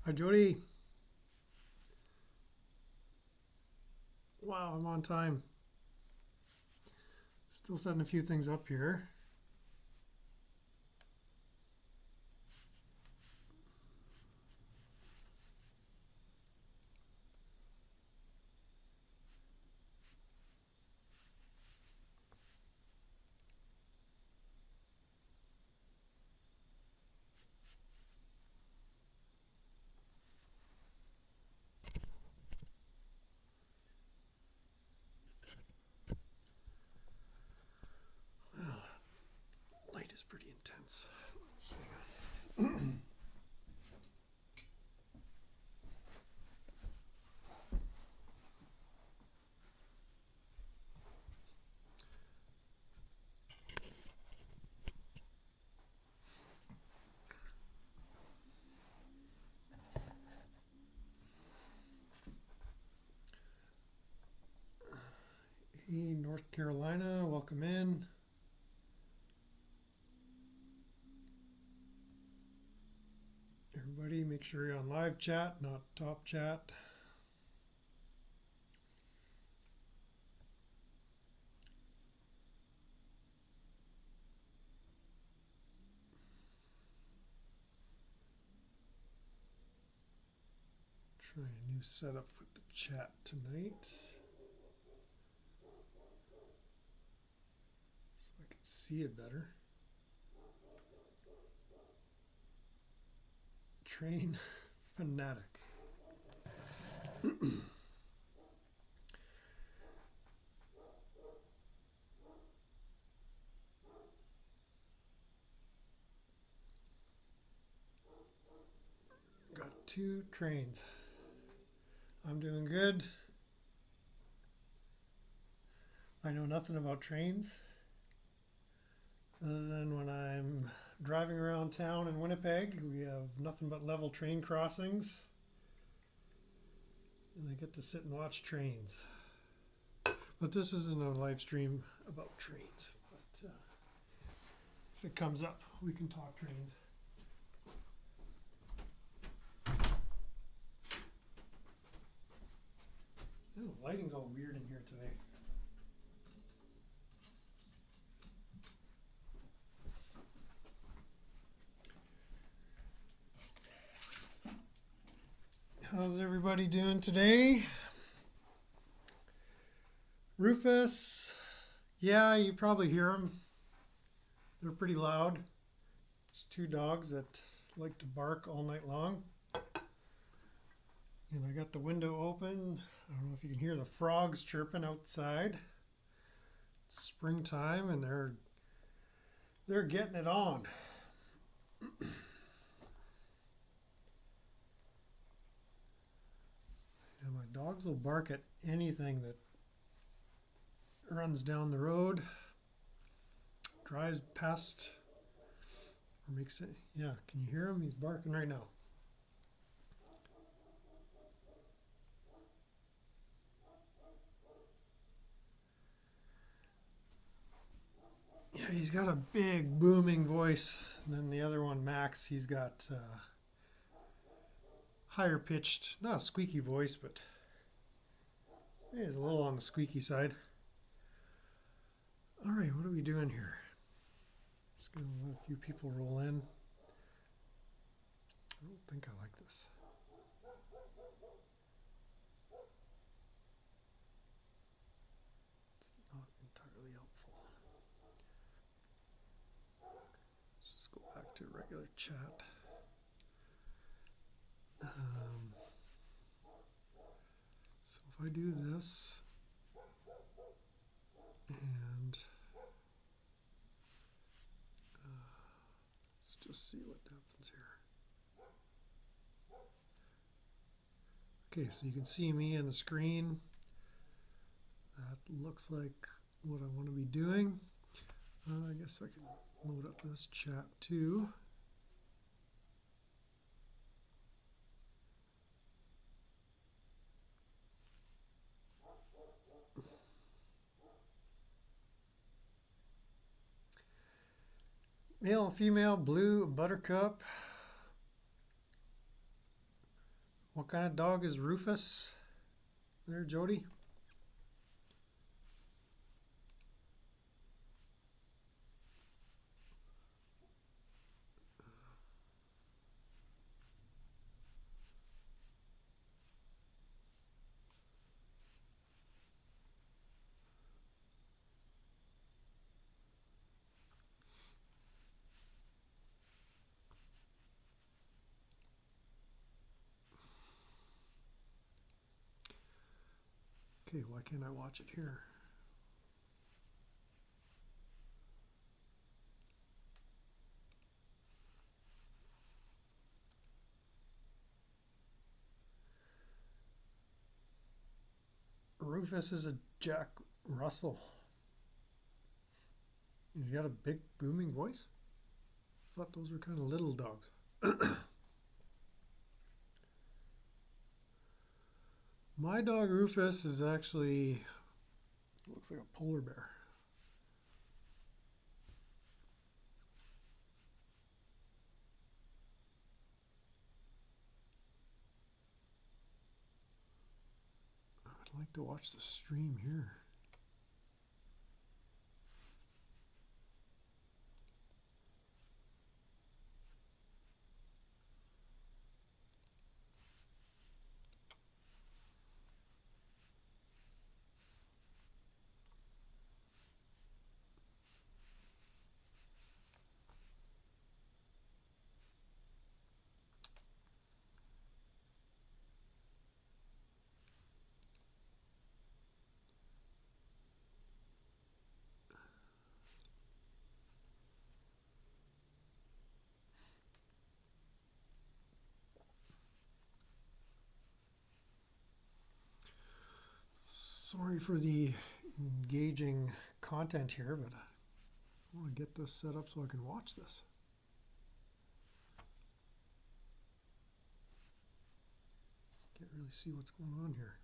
Hi, Jody. Wow, I'm on time. Still setting a few things up here. Light is pretty intense. Hey, North Carolina, welcome in. Everybody, make sure you're on live chat, not top chat. Try a new setup with the chat tonight. So I can see it better. Train fanatic. Got 2 trains. I'm doing good. I know nothing about trains other than when I'm driving around town in Winnipeg. We have nothing but level train crossings, and I get to sit and watch trains. But this isn't a live stream about trains. But if it comes up, we can talk trains. The lighting's all weird in here today. How's everybody doing today? Rufus, yeah, you probably hear them. They're pretty loud. It's 2 dogs that like to bark all night long. And I got the window open. I don't know if you can hear the frogs chirping outside. It's springtime and they're getting it on. And my dogs will bark at anything that runs down the road, drives past, or makes it. Yeah, can you hear him? He's barking right now. Yeah, he's got a big booming voice. And then the other one, Max, he's got higher pitched, not a squeaky voice, but he's a little on the squeaky side. All right, what are we doing here? Just gonna let a few people roll in. I don't think I like this. It's not entirely helpful. Let's just go back to regular chat. So if I do this and let's just see what happens here. Okay, so you can see me on the screen. That looks like what I want to be doing. I guess I can load up this chat too. Male and female, blue and buttercup. What kind of dog is Rufus there, Jody? Okay, why can't I watch it here? Rufus is a Jack Russell. He's got a big booming voice. I thought those were kind of little dogs. My dog Rufus is actually, looks like a polar bear. I'd like to watch the stream here. Sorry for the engaging content here, but I want to get this set up so I can watch this. Can't really see what's going on here.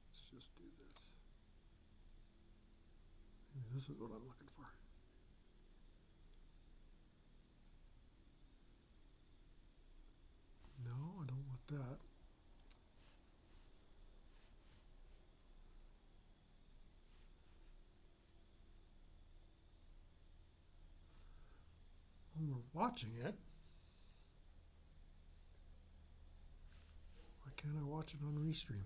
Let's just do this. Maybe this is what I'm looking for. No, I don't want that. When we're watching it, why can't I watch it on Restream?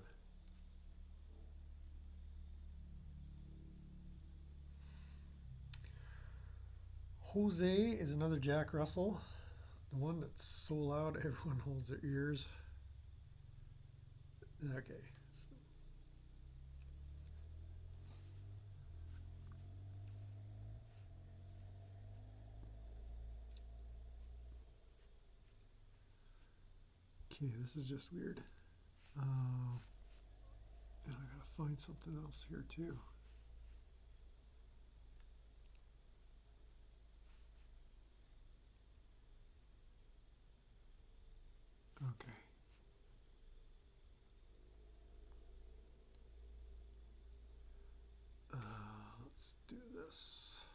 Jose is another Jack Russell, the one that's so loud everyone holds their ears. Okay. Okay, this is just weird. And I gotta find something else here too. Okay. Let's do this.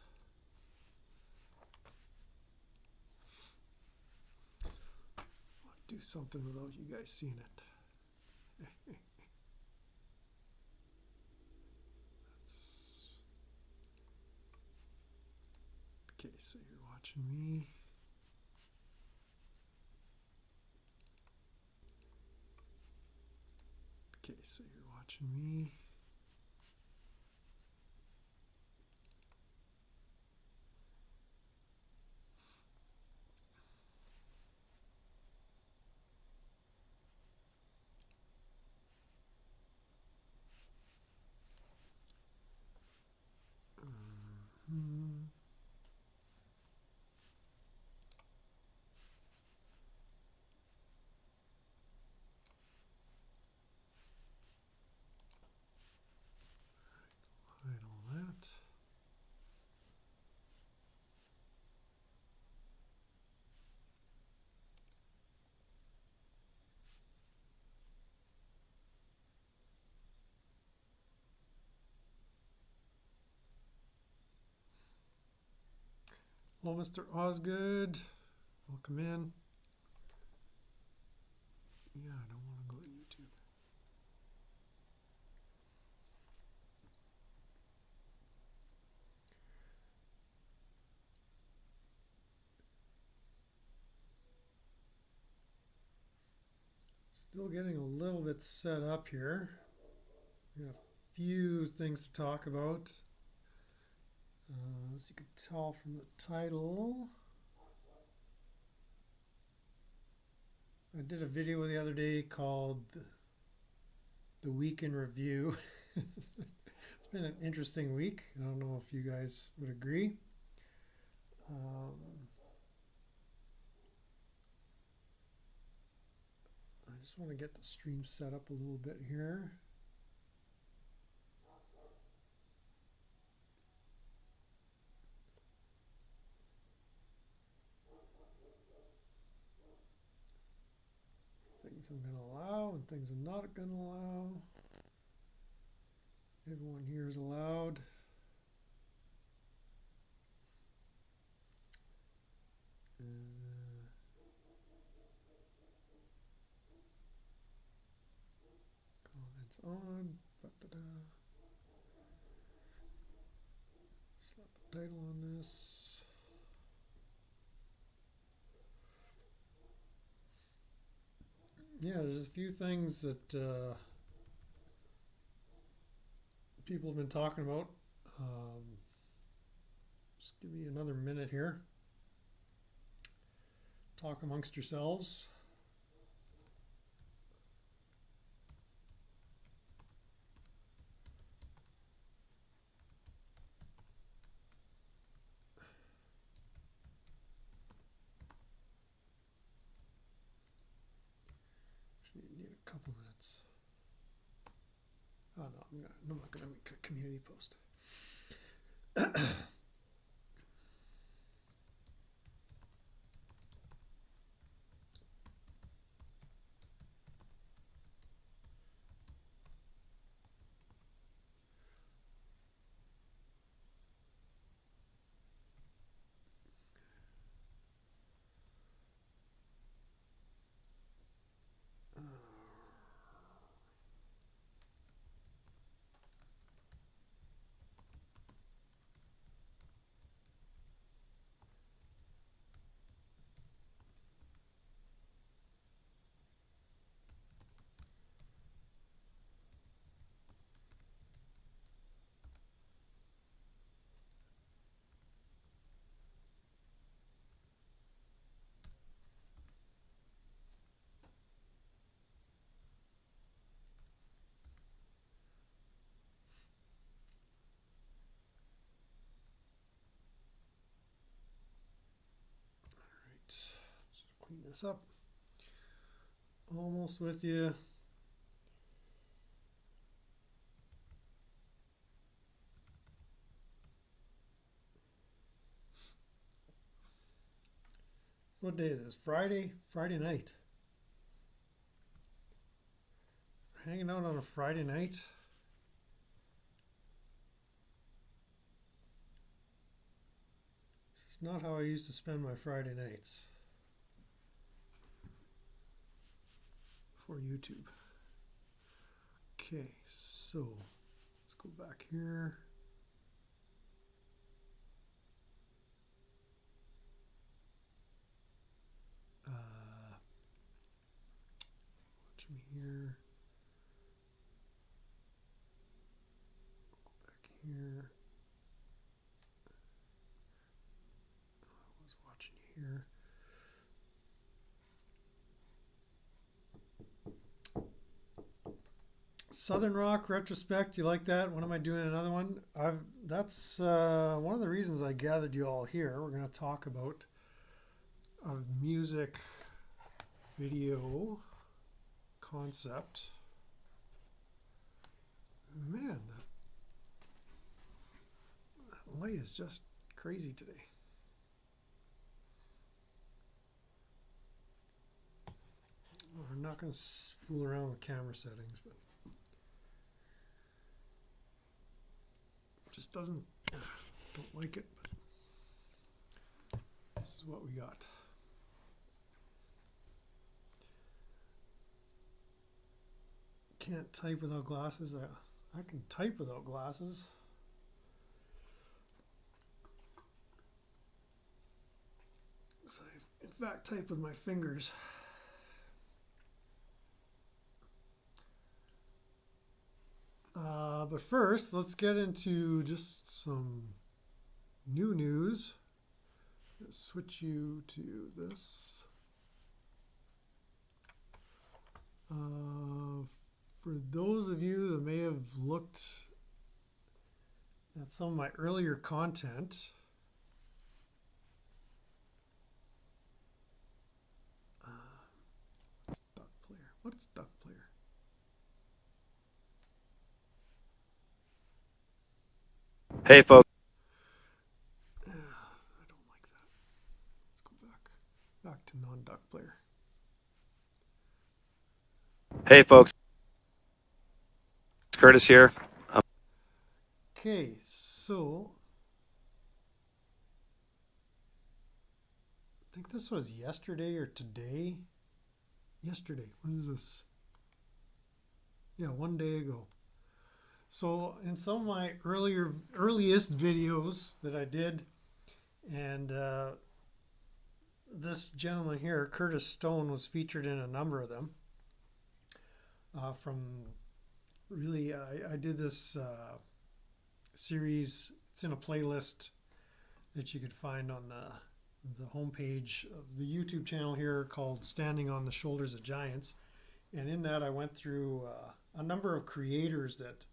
I'll do something without you guys seeing it. That's okay, so you're watching me. Okay, so you're watching me. Hello, Mr. Osgood. Welcome in. Yeah, I don't want to go to YouTube. Still getting a little bit set up here. We got a few things to talk about. As you can tell from the title, I did a video the other day called The Week in Review. It's been an interesting week. I don't know if you guys would agree. I just want to get the stream set up a little bit here. Things I'm going to allow and things I'm not going to allow. Everyone here is allowed. Comments on. Slap the title on this. Yeah, there's a few things that people have been talking about. Just give you another minute here. Talk amongst yourselves. Actually, you need a couple minutes. Oh no, I'm not gonna make a community post. Clean this up. Almost with you. So what day is this? Friday? Friday night. Hanging out on a Friday night. It's not how I used to spend my Friday nights. For YouTube. Okay, so let's go back here. Watch me here. Go back here. I was watching here. Southern Rock retrospect, you like that? When am I doing another one? That's one of the reasons I gathered you all here. We're going to talk about a music video concept. Man, that light is just crazy today. We're not going to fool around with camera settings, but just don't like it. But this is what we got. Can't type without glasses. I can type without glasses. So I, in fact, type with my fingers. But first, let's get into just some new news. Let's switch you to this. For those of you that may have looked at some of my earlier content, what's duck player? What's duck player? Hey folks, I don't like that. Let's go back to non-duck player. hey folks, it's Curtis here. Okay, so I think this was yesterday or today. Yesterday. When is this? Yeah, one day ago. So in some of my earliest videos that I did, and this gentleman here, Curtis Stone, was featured in a number of them. I did this series. It's in a playlist that you could find on the homepage of the YouTube channel here called Standing on the Shoulders of Giants. And in that I went through a number of creators that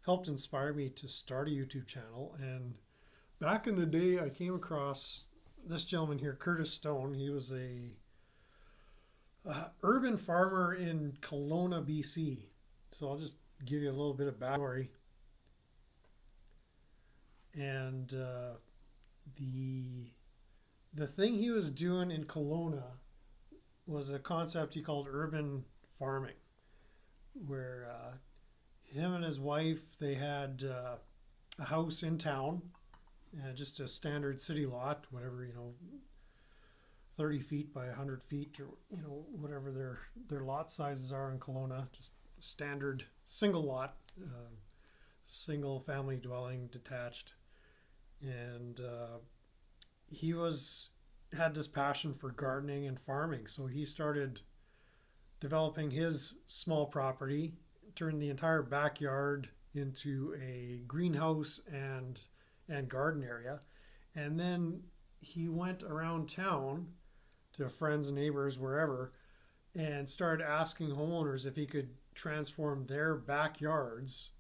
helped inspire me to start a YouTube channel. And back in the day, I came across this gentleman here, Curtis Stone. He was a urban farmer in Kelowna, BC. So I'll just give you a little bit of backstory. And the thing he was doing in Kelowna was a concept he called urban farming, where him and his wife, they had a house in town, just a standard city lot, whatever, 30 feet by 100 feet, or whatever their lot sizes are in Kelowna, just standard single lot, single family dwelling, detached. And he had this passion for gardening and farming, so he started developing his small property, turned the entire backyard into a greenhouse and garden area. And then he went around town to friends, neighbors, wherever, and started asking homeowners if he could transform their backyards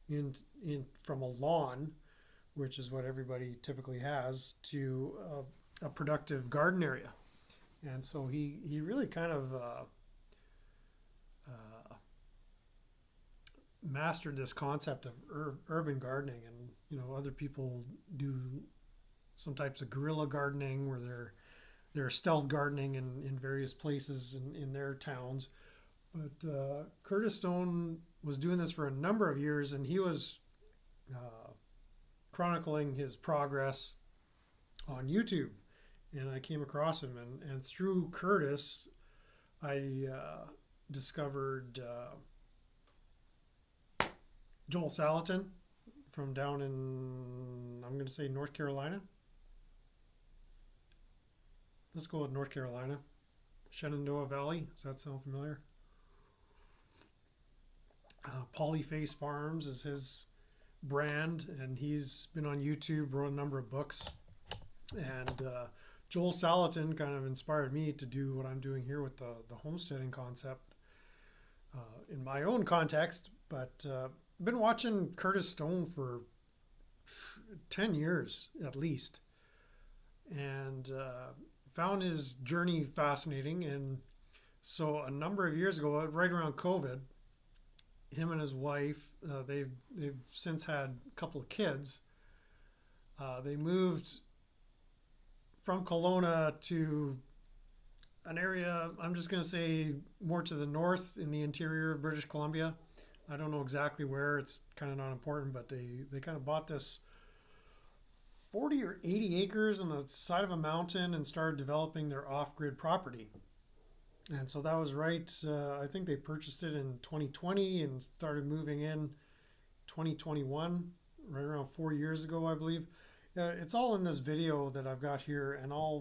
from a lawn, which is what everybody typically has, to a productive garden area. And so he really kind of mastered this concept of urban gardening. And other people do some types of guerrilla gardening, where they're stealth gardening in various places in their towns. But Curtis Stone was doing this for a number of years, and he was chronicling his progress on YouTube. And I came across him, and through Curtis, I discovered Joel Salatin from down in, I'm going to say, North Carolina. Let's go with North Carolina. Shenandoah Valley. Does that sound familiar? Polyface Farms is his brand, and he's been on YouTube, wrote a number of books. And Joel Salatin kind of inspired me to do what I'm doing here with the homesteading concept in my own context. But I've been watching Curtis Stone for 10 years at least, and found his journey fascinating. And so a number of years ago, right around COVID, him and his wife, they've since had a couple of kids. They moved from Kelowna to an area, I'm just going to say more to the north in the interior of British Columbia. I don't know exactly where, it's kind of not important, but they kind of bought this 40 or 80 acres on the side of a mountain and started developing their off-grid property. And so that was right. I think they purchased it in 2020 and started moving in 2021, right around 4 years ago, I believe. It's all in this video that I've got here, and I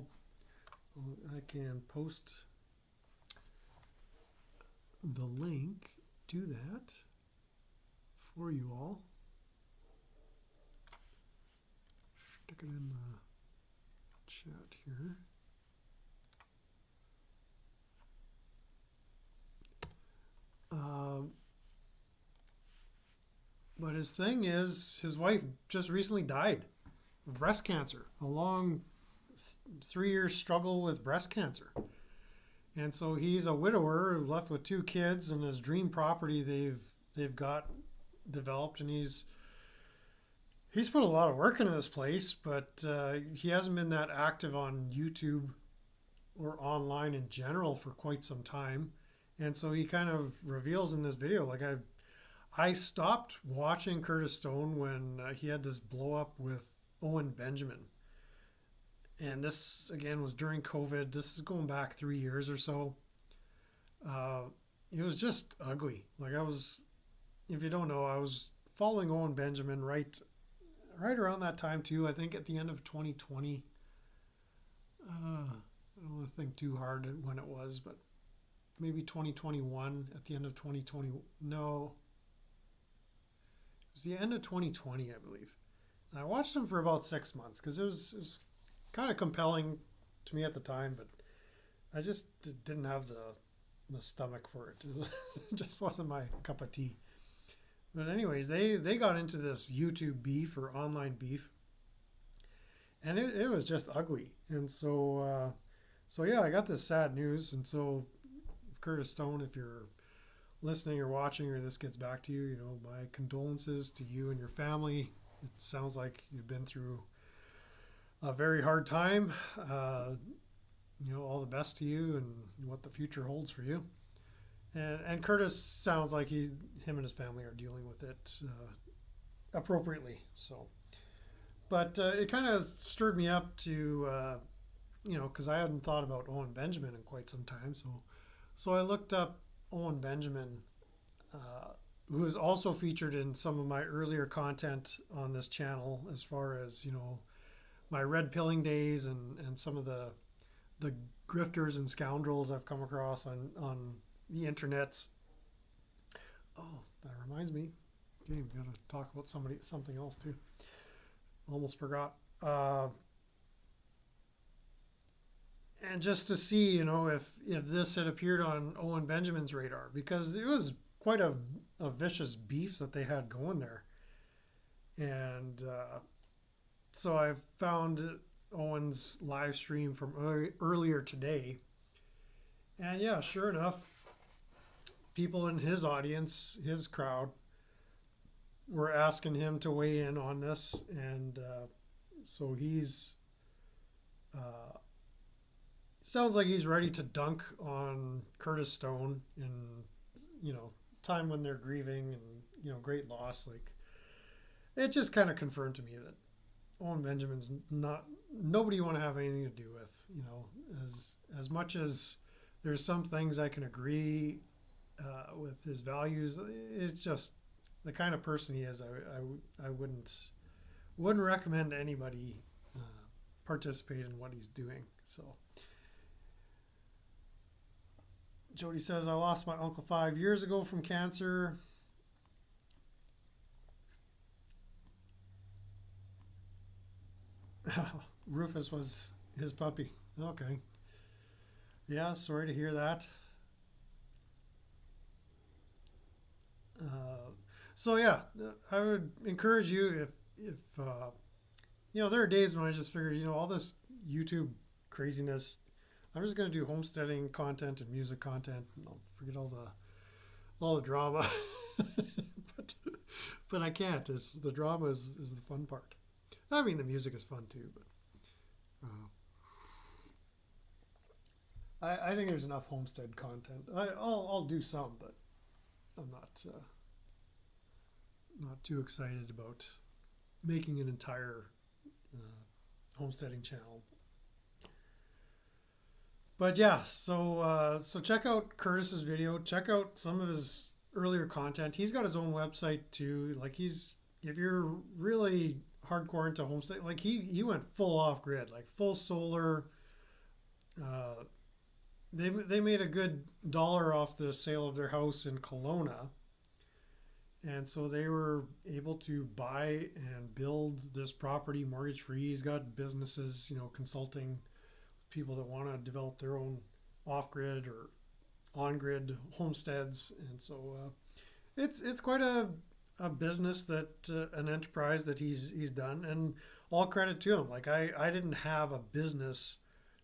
can post the link to that for you all. Stick it in the chat here. But his thing is, his wife just recently died of breast cancer, a long 3 year struggle with breast cancer. And so he's a widower left with 2 kids, and his dream property they've got developed, and he's put a lot of work into this place, but he hasn't been that active on YouTube or online in general for quite some time. And so he kind of reveals in this video, like I stopped watching Curtis Stone when he had this blow up with Owen Benjamin. And this, again, was during COVID. This is going back 3 years or so. It was just ugly. Like if you don't know, I was following Owen Benjamin right around that time too. I think at the end of 2020. I don't want to think too hard when it was, but maybe 2021, at the end of 2020. No, it was the end of 2020, I believe. And I watched him for about 6 months because it was kind of compelling to me at the time, but I just didn't have the stomach for it. It just wasn't my cup of tea. But anyways, they got into this YouTube beef or online beef, and it was just ugly. And so yeah, I got this sad news. And so Curtis Stone, if you're listening or watching, or this gets back to you, you know, my condolences to you and your family. It sounds like you've been through a very hard time. You know, all the best to you and what the future holds for you. And Curtis sounds like him and his family are dealing with it appropriately. So, but it kind of stirred me up to, you know, because I hadn't thought about Owen Benjamin in quite some time. So I looked up Owen Benjamin, who is also featured in some of my earlier content on this channel, as far as, you know, my red pilling days and some of the grifters and scoundrels I've come across on the internets. Oh, that reminds me. Okay, we gotta talk about something else too. Almost forgot. And just to see, you know, if this had appeared on Owen Benjamin's radar, because it was quite a vicious beef that they had going there. And so I found Owen's live stream from earlier today. And yeah, sure enough, people in his audience, his crowd, were asking him to weigh in on this. And so he's sounds like he's ready to dunk on Curtis Stone in, you know, time when they're grieving and, you know, great loss. Like, it just kind of confirmed to me that Owen Benjamin's nobody you want to have anything to do with. You know, as much as there's some things I can agree with his values, it's just the kind of person he is. I wouldn't recommend anybody participate in what he's doing. So Jody says, I lost my uncle 5 years ago from cancer. Rufus was his puppy. Okay. Yeah, sorry to hear that. So yeah, I would encourage you if you know, there are days when I just figured, you know, all this YouTube craziness, I'm just going to do homesteading content and music content. I'll forget all the drama. but I can't. The drama is the fun part. I mean, the music is fun too, but I think there's enough homestead content. I'll do some, but I'm not too excited about making an entire homesteading channel. But yeah, so check out Curtis's video. Check out some of his earlier content. He's got his own website too. Like he's if you're really hardcore into homestead, like he went full off grid, like full solar. Uh, they made a good dollar off the sale of their house in Kelowna, and so they were able to buy and build this property mortgage free. He's got businesses, consulting people that want to develop their own off grid or on grid homesteads, and so it's quite a business that an enterprise that he's done, and all credit to him. Like I didn't have a business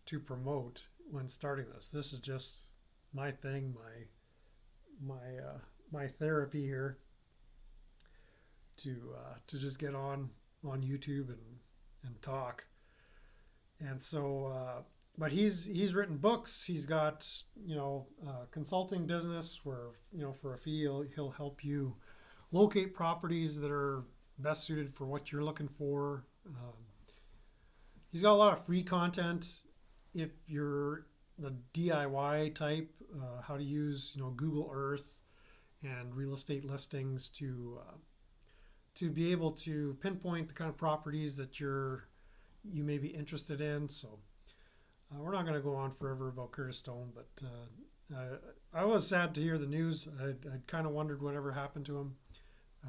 to promote when starting this. This is just my thing, my therapy here to just get on YouTube and talk. And so, but he's written books. He's got consulting business where for a fee he'll help you locate properties that are best suited for what you're looking for. He's got a lot of free content if you're the DIY type, how to use Google Earth and real estate listings to be able to pinpoint the kind of properties that you may be interested in. So we're not going to go on forever about Curtis Stone, but I was sad to hear the news. I'd kind of wondered whatever happened to him.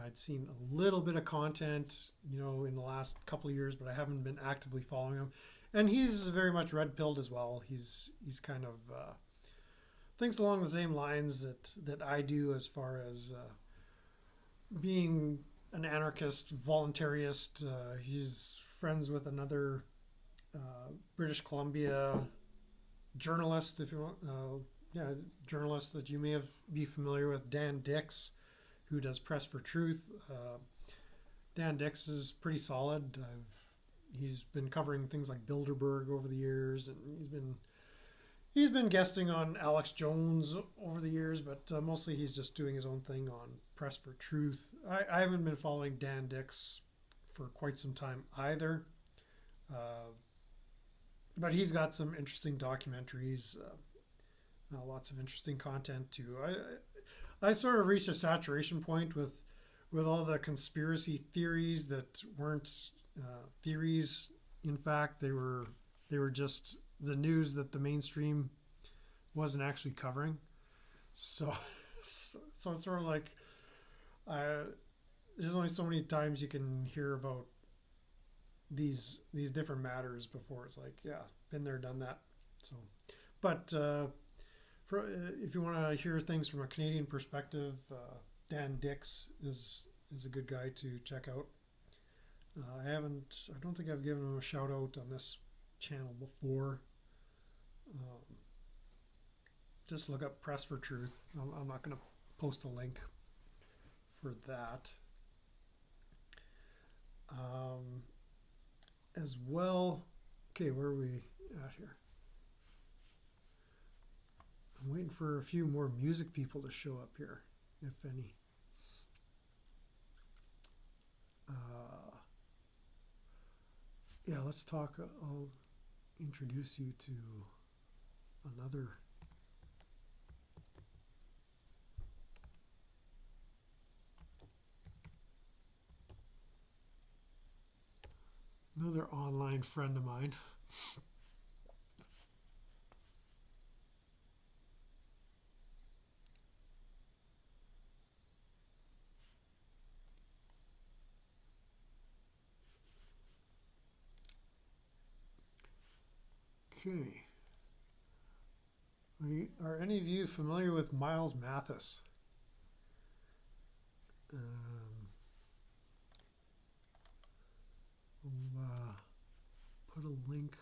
I'd seen a little bit of content, in the last couple of years, but I haven't been actively following him. And he's very much red-pilled as well. He's kind of thinks along the same lines that I do as far as being an anarchist, voluntarist. He's friends with another British Columbia journalist, if you want. Journalist that you may be familiar with, Dan Dix, who does Press for Truth. Dan Dix is pretty solid. He's been covering things like Bilderberg over the years, and he's been guesting on Alex Jones over the years, but mostly he's just doing his own thing on Press for Truth. I haven't been following Dan Dix for quite some time either, but he's got some interesting documentaries, lots of interesting content too. I sort of reached a saturation point with all the conspiracy theories that weren't theories. In fact, they were just the news that the mainstream wasn't actually covering. So it's sort of like there's only so many times you can hear about these different matters before it's like, yeah, been there, done that. So, but if you want to hear things from a Canadian perspective, Dan Dix is a good guy to check out. I don't think I've given him a shout out on this channel before. Just look up Press for Truth. I'm not going to post a link for that. As well, okay, where are we at here? I'm waiting for a few more music people to show up here, if any. Yeah, let's talk. I'll introduce you to another online friend of mine. Okay. Are any of you familiar with Miles Mathis? We'll put a link.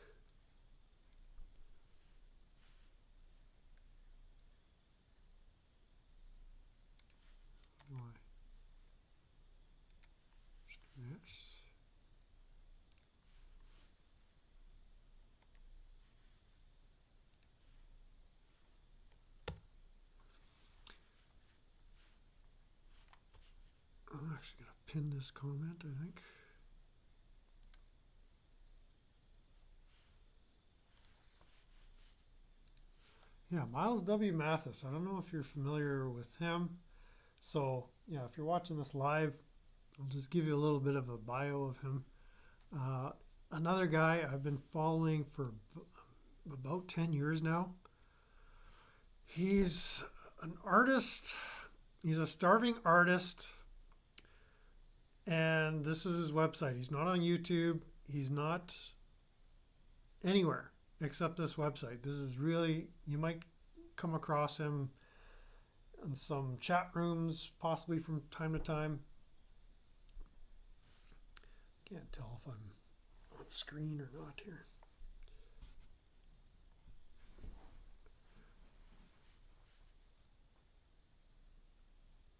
Yes. I'm actually going to pin this comment, I think. Yeah, Miles W. Mathis. I don't know if you're familiar with him. So, yeah, if you're watching this live, I'll just give you a little bit of a bio of him. Uh, Another guy I've been following for about 10 years now. He's an artist. He's a starving artist. And this is his website. He's not on YouTube. He's not anywhere except this website. This is really, you might come across him in some chat rooms, possibly from time to time. Can't tell if I'm on screen or not here.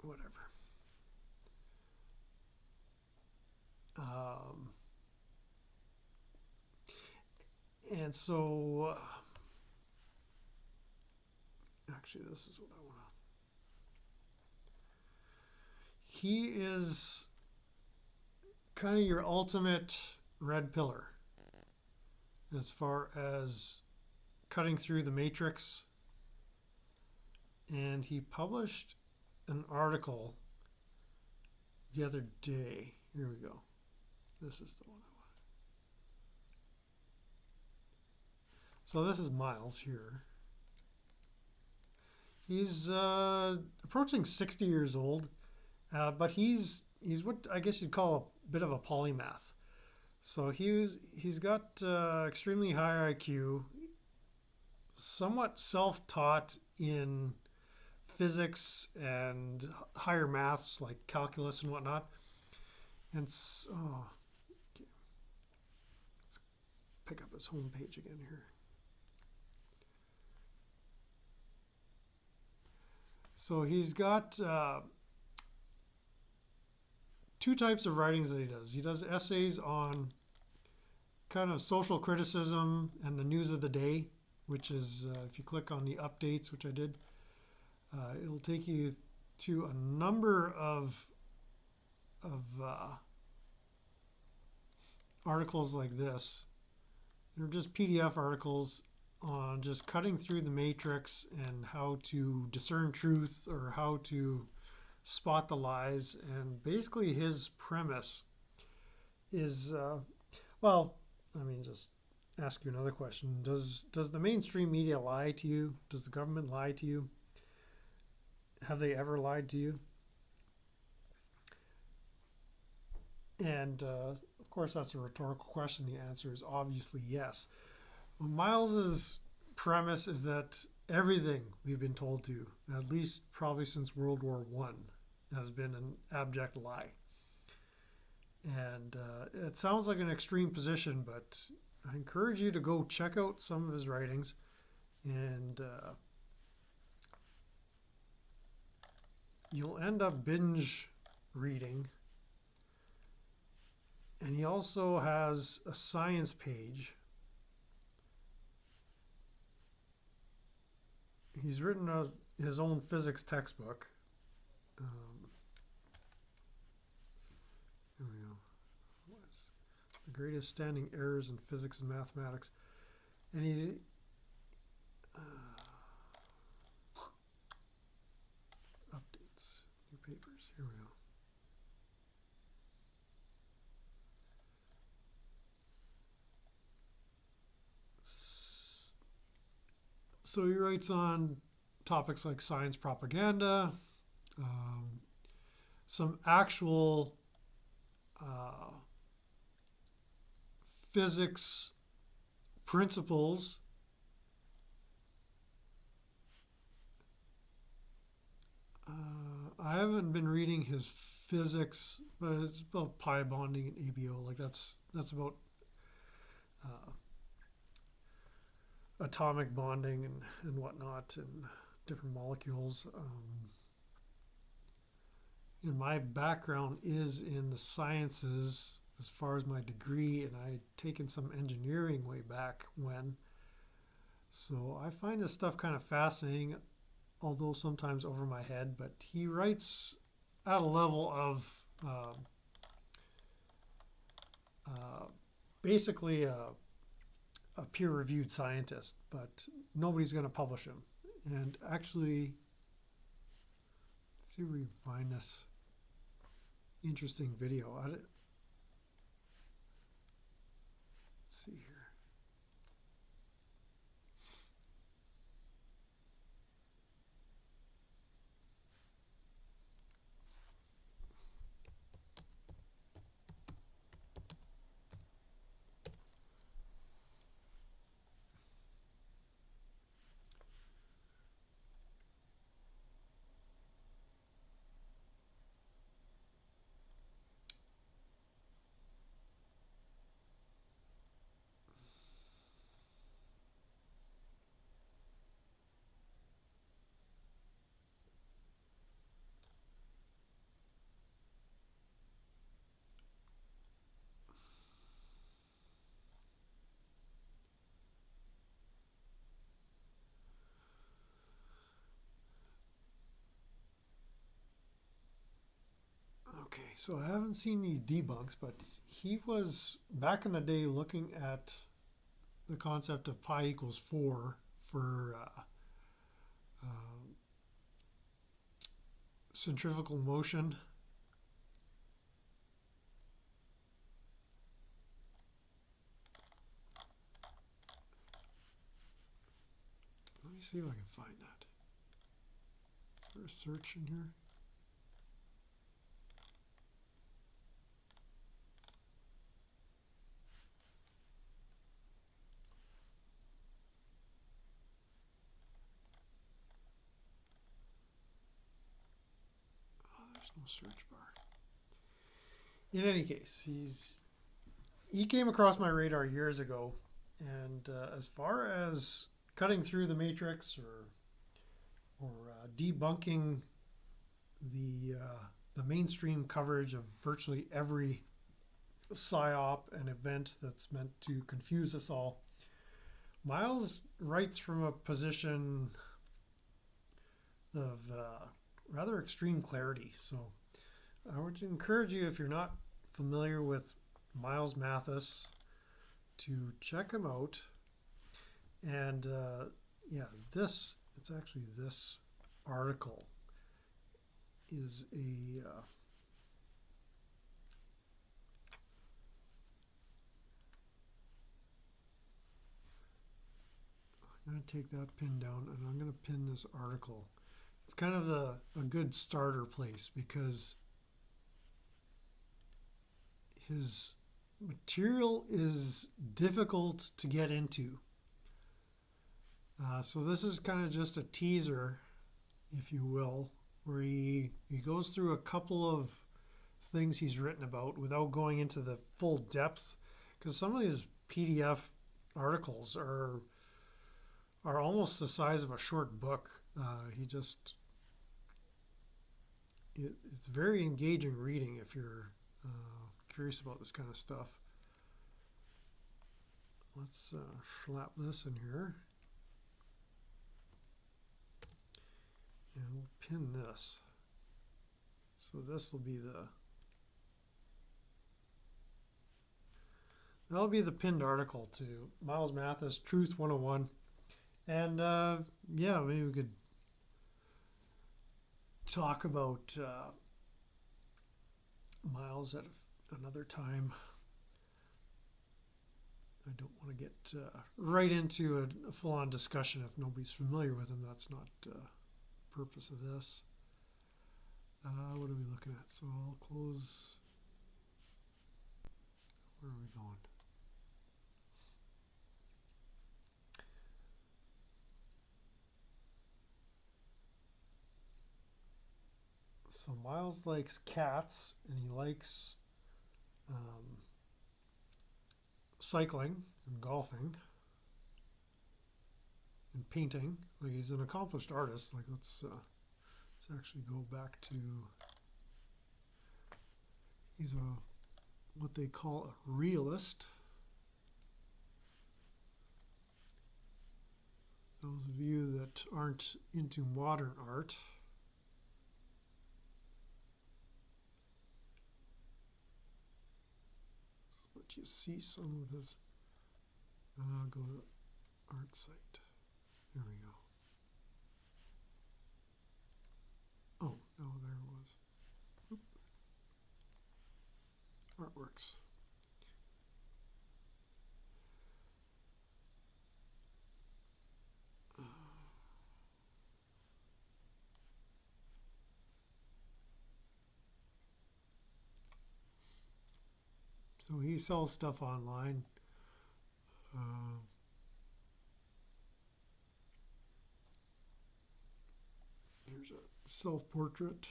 Whatever. And so, actually, this is what I want to. He is kind of your ultimate red pillar as far as cutting through the matrix. And he published an article the other day. Here we go. This is the one I want. So this is Miles here. He's approaching 60 years old, but he's what I guess you'd call a bit of a polymath. So he's got extremely high IQ, somewhat self-taught in physics and higher maths like calculus and whatnot. And so, okay. Let's pick up his homepage again here. So he's got two types of writings that he does. He does essays on kind of social criticism and the news of the day, which is, if you click on the updates, which I did, it'll take you to a number of articles like this. They're just PDF articles on just cutting through the matrix and how to discern truth or how to spot the lies. And basically his premise is, well, I mean, just ask you another question. Does the mainstream media lie to you? Does the government lie to you? Have they ever lied to you? And of course, that's a rhetorical question. The answer is obviously yes. Well, Miles's premise is that everything we've been told to, at least probably since World War I, has been an abject lie. And it sounds like an extreme position, but I encourage you to go check out some of his writings. And you'll end up binge reading. And he also has a science page. He's written his own physics textbook. Here we go. What's the greatest standing errors in physics and mathematics? And he's updates, new papers. Here we go. So he writes on topics like science propaganda, some actual physics principles. I haven't been reading his physics, but it's about pi bonding and ABO. Like that's about atomic bonding and whatnot and different molecules. My background is in the sciences as far as my degree, and I had taken some engineering way back when. So I find this stuff kind of fascinating, although sometimes over my head, but he writes at a level of basically a peer-reviewed scientist, but nobody's going to publish him. And actually, let's see if we can find this interesting video. Let's see here. Okay, so I haven't seen these debunks, but he was back in the day looking at the concept of pi equals 4 for centrifugal motion. Let me see if I can find that. Is there a search in here? There's no search bar. In any case, he came across my radar years ago, and as far as cutting through the matrix or debunking the mainstream coverage of virtually every psyop and event that's meant to confuse us all, Miles writes from a position of rather extreme clarity. So I would encourage you, if you're not familiar with Miles Mathis, to check him out. And yeah, it's actually this article is a I'm going to take that pin down and I'm going to pin this article. It's kind of a good starter place because his material is difficult to get into. So this is kind of just a teaser, if you will, where he goes through a couple of things he's written about without going into the full depth, because some of these PDF articles are almost the size of a short book. It's very engaging reading if you're curious about this kind of stuff. Let's slap this in here. And we'll pin this. So this will be that'll be the pinned article to Miles Mathis, Truth 101. And yeah, maybe we could talk about Miles at another time. I don't want to get right into a full-on discussion if nobody's familiar with him. That's not the purpose of this. What are we looking at? So I'll close. Where are we going? So Miles likes cats, and he likes cycling and golfing and painting. Like, he's an accomplished artist. Like, let's actually go back to, he's what they call a realist. Those of you that aren't into modern art, let you see some of his, go to art site. There we go. works. So he sells stuff online. Here's a self-portrait.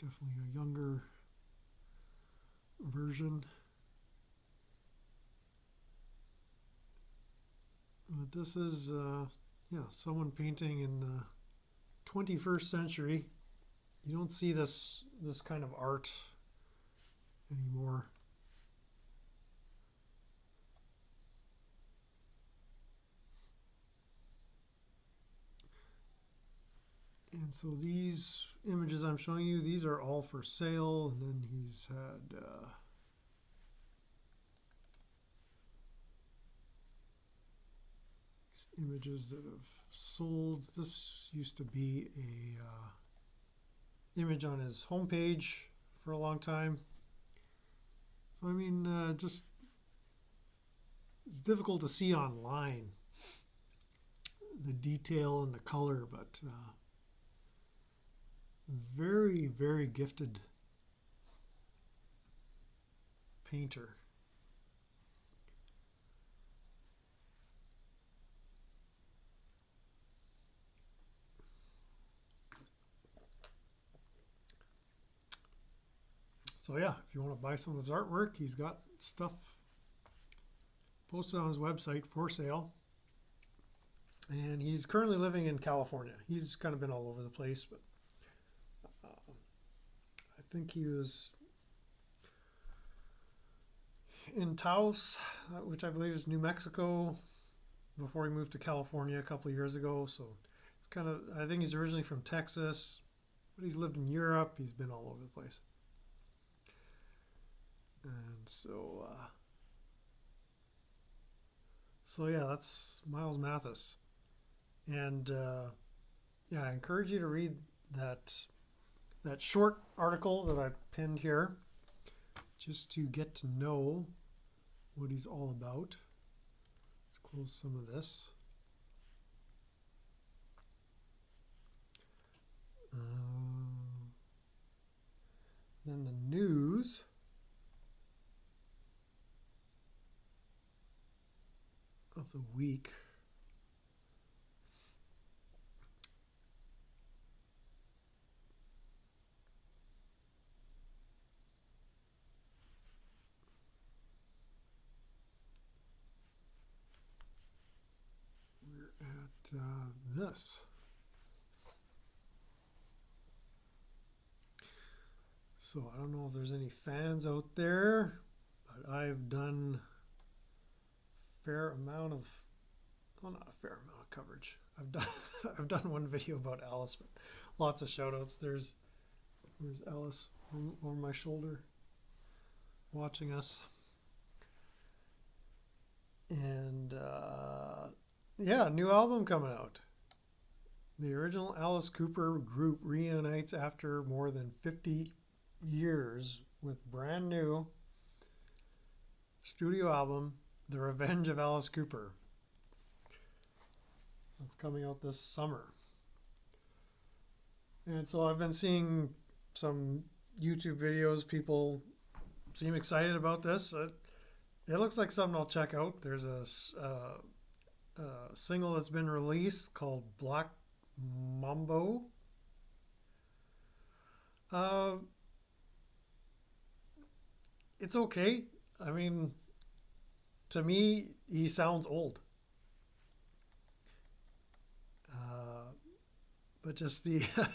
Definitely a younger version. But this is, someone painting in the 21st century. You don't see this kind of art anymore. And so these images I'm showing you, these are all for sale. And then he's had these images that have sold. This used to be a image on his homepage for a long time. So I mean, just it's difficult to see online the detail and the color, but very, very gifted painter. So yeah, if you want to buy some of his artwork, he's got stuff posted on his website for sale. And he's currently living in California. He's kind of been all over the place, but I think he was in Taos, which I believe is New Mexico, before he moved to California a couple of years ago. So it's kind of, I think he's originally from Texas, but he's lived in Europe. He's been all over the place. And so yeah, that's Miles Mathis. And I encourage you to read that short article that I pinned here, just to get to know what he's all about. Let's close some of this. Then the news. Of the week. We're at this. So I don't know if there's any fans out there, but I've done not a fair amount of coverage. I've done one video about Alice, but lots of shout outs. There's Alice over my shoulder watching us. And new album coming out. The original Alice Cooper group reunites after more than 50 years with brand new studio album, The Revenge of Alice Cooper. It's coming out this summer. And so I've been seeing some YouTube videos. People seem excited about this. It looks like something I'll check out. There's a single that's been released called Black Mambo. It's okay. I mean, to me, he sounds old. But just the, I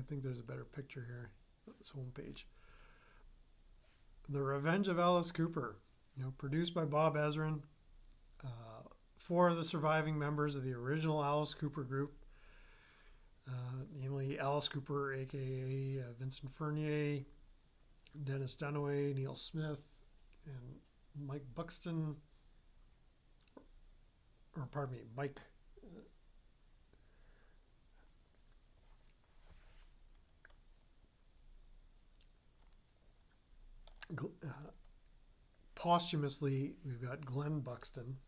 think there's a better picture here on this homepage. The Revenge of Alice Cooper, produced by Bob Ezrin. 4 of the surviving members of the original Alice Cooper group, namely Alice Cooper, aka Vincent Furnier, Dennis Dunaway, Neil Smith, and Mike Buxton, Mike posthumously, we've got Glenn Buxton.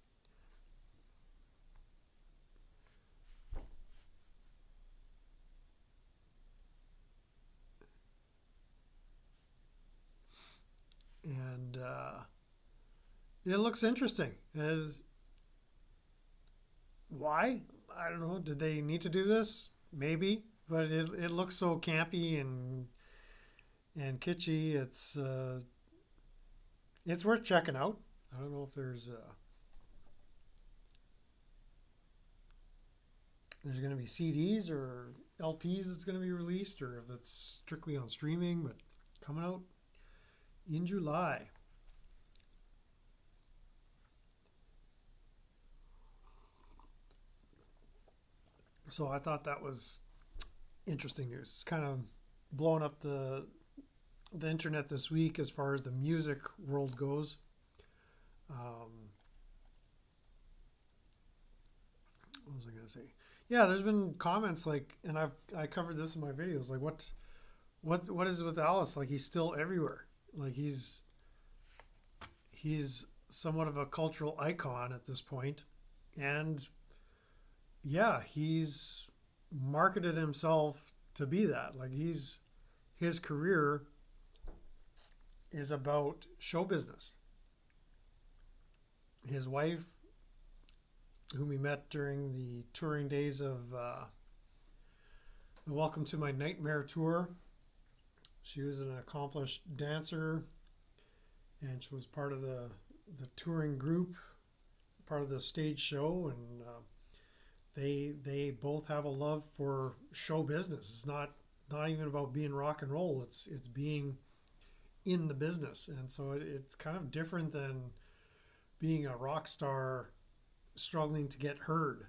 And it looks interesting. Why? I don't know. Did they need to do this? Maybe. But it looks so campy and kitschy. It's worth checking out. I don't know if there's going to be CDs or LPs that's going to be released, or if it's strictly on streaming. But coming out in July. So I thought that was interesting news. It's kind of blowing up the internet this week as far as the music world goes. What was I going to say? Yeah, there's been comments like, and I covered this in my videos. Like, what is it with Alice? Like, he's still everywhere. Like, he's somewhat of a cultural icon at this point, and yeah, he's marketed himself to be that. Like, his career is about show business. His wife, whom we met during the touring days of the Welcome to My Nightmare tour, she was an accomplished dancer, and she was part of the touring group, part of the stage show, and they both have a love for show business. It's not even about being rock and roll. It's being in the business, and so it's kind of different than being a rock star struggling to get heard.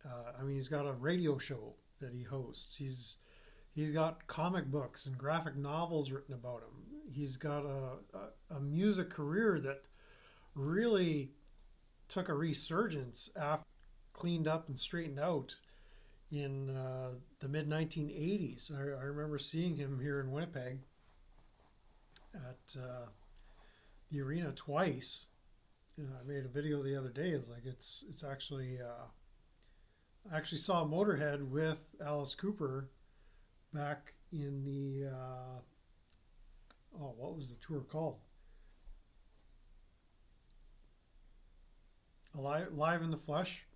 I mean, he's got a radio show that he hosts. He's got comic books and graphic novels written about him. He's got a music career that really took a resurgence after cleaned up and straightened out in the mid 1980s. I remember seeing him here in Winnipeg at the arena twice. I made a video the other day. It's like it's actually I actually saw Motorhead with Alice Cooper back in the what was the tour called? Live in the Flesh,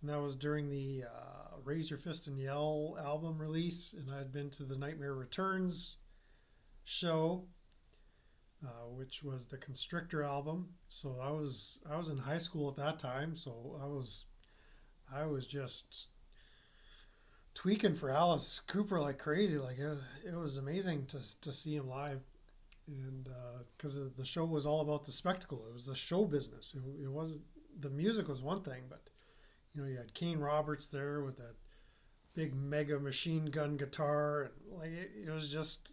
and that was during the Raise Your Fist and Yell album release. And I had been to the Nightmare Returns show, which was the Constrictor album. So I was in high school at that time. So I was just tweaking for Alice Cooper like crazy. Like it was amazing to see him live, and because the show was all about the spectacle. It was the show business. It wasn't, the music was one thing, but you know, you had Kane Roberts there with that big mega machine gun guitar, and like it was just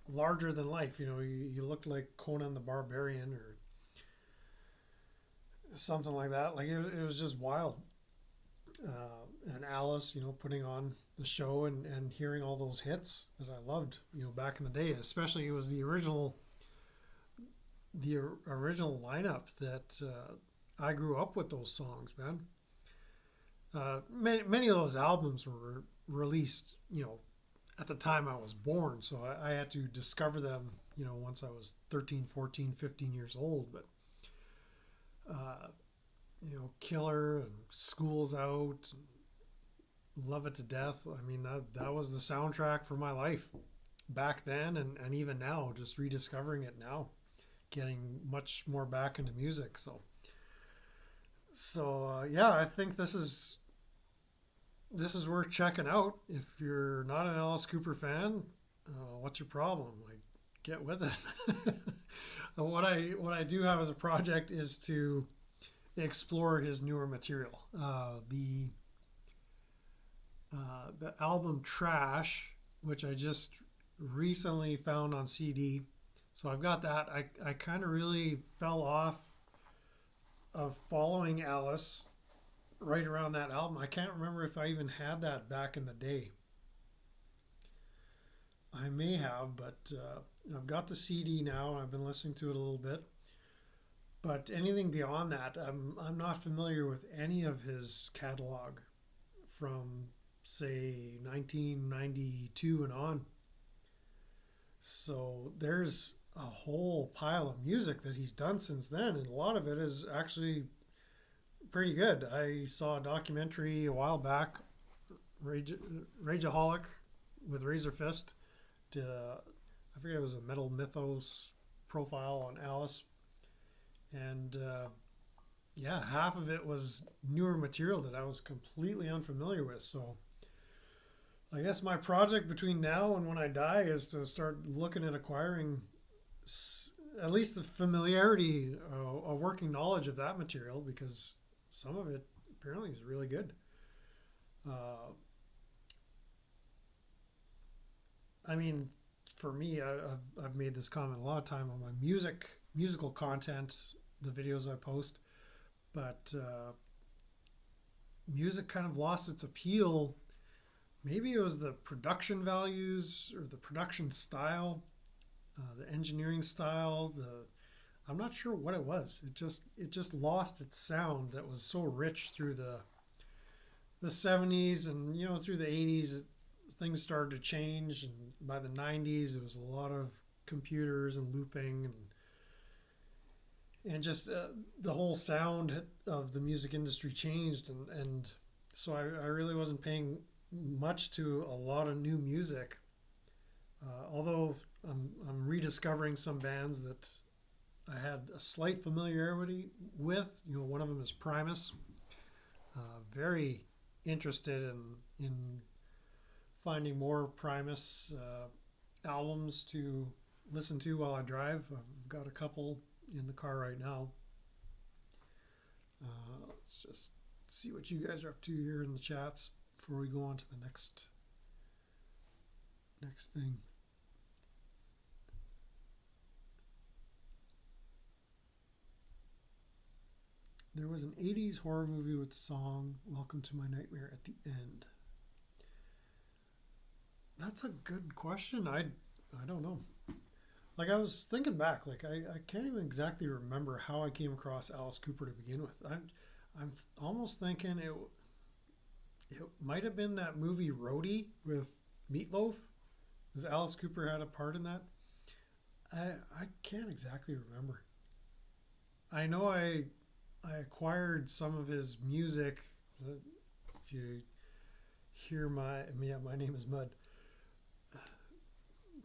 larger than life. You know, he looked like Conan the Barbarian or something like that. Like it was just wild. And Alice, you know, putting on the show and hearing all those hits that I loved, you know, back in the day. Especially it was the original lineup that I grew up with those songs, man. Many of those albums were released, you know, at the time I was born, so I had to discover them, you know, once I was 13, 14, 15 years old. But you know, Killer and School's Out, Love It to Death. I mean, that was the soundtrack for my life back then, and even now, just rediscovering it now, getting much more back into music. So yeah, I think this is worth checking out. If you're not an Alice Cooper fan, what's your problem? Like, get with it. What I do have as a project is to explore his newer material. The album Trash, which I just recently found on CD. So I've got that. I kind of really fell off of following Alice right around that album. I can't remember if I even had that back in the day. I may have, but I've got the CD now, and I've been listening to it a little bit. But anything beyond that, I'm not familiar with any of his catalog from, say, 1992 and on. So there's a whole pile of music that he's done since then, and a lot of it is actually pretty good. I saw a documentary a while back, Rageaholic with Razor Fist. Did I forget, it was a Metal Mythos profile on Alice, and yeah, half of it was newer material that I was completely unfamiliar with. So I guess my project between now and when I die is to start looking at acquiring at least the familiarity, a working knowledge of that material, because some of it apparently is really good. Uh, I mean, for me, I've made this comment a lot of time on my musical content, the videos I post, but music kind of lost its appeal. Maybe it was the production values or the production style, the engineering style. I'm not sure what it was. It just lost its sound that was so rich through the 70s, and through the 80s. Things started to change, and by the 90s it was a lot of computers and looping, and just the whole sound of the music industry changed, and so I really wasn't paying much to a lot of new music, although I'm rediscovering some bands that I had a slight familiarity with. One of them is Primus. Very interested in finding more Primus albums to listen to while I drive. I've got a couple in the car right now. Let's just see what you guys are up to here in the chats before we go on to the next thing. There was an 80s horror movie with the song Welcome to My Nightmare at the end. That's a good question. I don't know. Like, I was thinking back, like I can't even exactly remember how I came across Alice Cooper to begin with. I'm almost thinking it might have been that movie Roadie with Meatloaf, because Alice Cooper had a part in that. I can't exactly remember. I know I acquired some of his music. If you hear my name is Mud.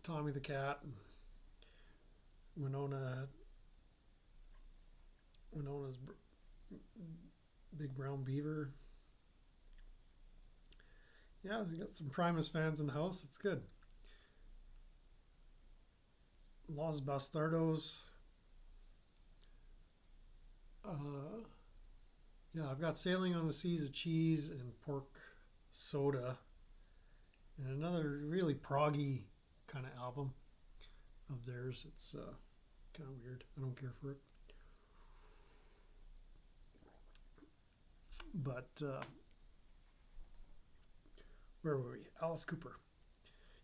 Tommy the Cat, and Winona's Big Brown Beaver. Yeah, we got some Primus fans in the house. It's good. Los Bastardos. Yeah, I've got Sailing on the Seas of Cheese and Pork Soda, and another really proggy kind of album of theirs. It's kind of weird. I don't care for it. But where were we? Alice Cooper.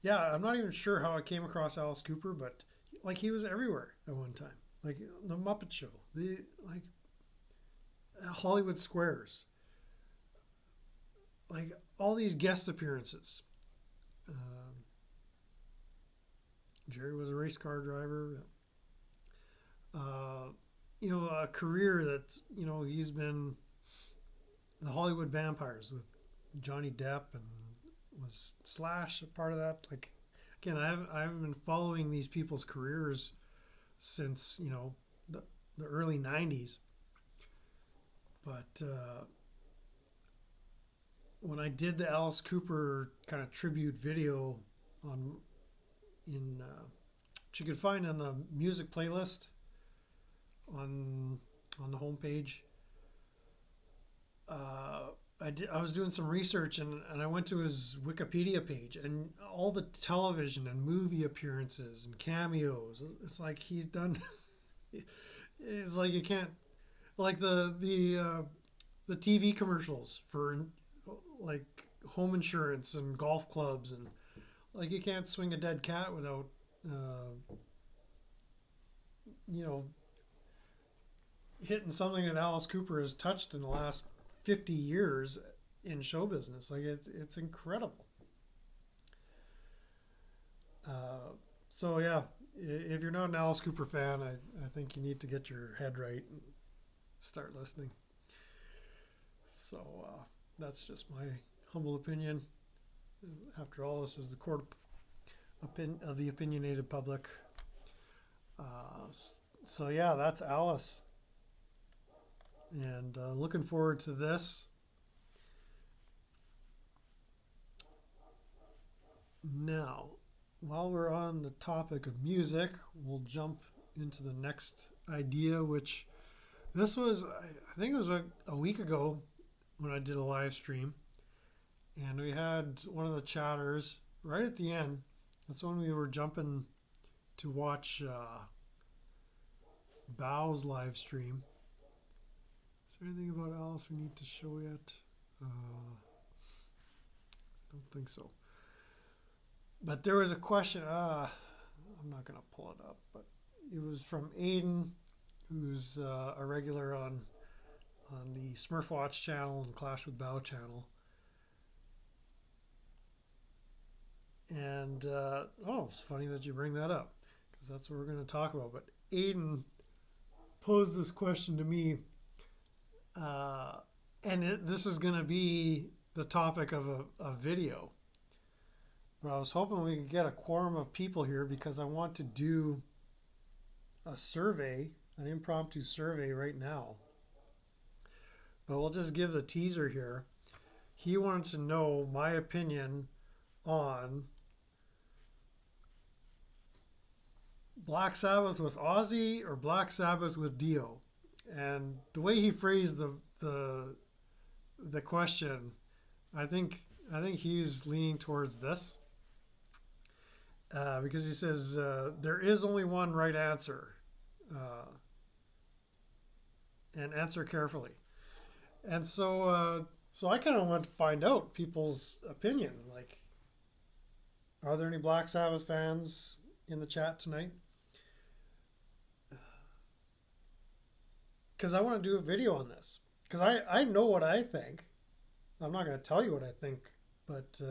Yeah, I'm not even sure how I came across Alice Cooper, but like, he was everywhere at one time. Like the Muppet Show, the like Hollywood Squares, like all these guest appearances. Jerry was a race car driver. A career that, he's been the Hollywood Vampires with Johnny Depp, and was Slash a part of that? Like, again, I haven't been following these people's careers since, the early 90s. But when I did the Alice Cooper kind of tribute video which you could find on the music playlist on the homepage, I was doing some research, and I went to his Wikipedia page, and all the television and movie appearances and cameos. It's like he's done. It's like you can't, like the TV commercials for like home insurance and golf clubs, and like you can't swing a dead cat without you know, hitting something that Alice Cooper has touched in the last 50 years in show business. Like it's incredible. So yeah, if you're not an Alice Cooper fan, I think you need to get your head right and start listening. So that's just my humble opinion. After all, this is the court of the opinionated public. So yeah, that's Alice, and looking forward to this. Now, while we're on the topic of music, we'll jump into the next idea, which this was, I think it was a week ago when I did a live stream, and we had one of the chatters right at the end. That's when we were jumping to watch Bow's live stream. Is there anything about Alice we need to show yet? Don't think so. But there was a question. I'm not going to pull it up, but it was from Aiden, who's a regular on the Smurf Watch channel and Clash with Bow channel. And it's funny that you bring that up, because that's what we're going to talk about. But Aiden posed this question to me, and this is going to be the topic of a video. But I was hoping we could get a quorum of people here, because I want to do a survey, an impromptu survey right now. But we'll just give the teaser here. He wanted to know my opinion on Black Sabbath with Ozzy or Black Sabbath with Dio. And the way he phrased the question, I think he's leaning towards this. Because he says there is only one right answer, and answer carefully. And so I kind of want to find out people's opinion. Like, are there any Black Sabbath fans in the chat tonight? Because I want to do a video on this. Because I know what I think. I'm not going to tell you what I think, but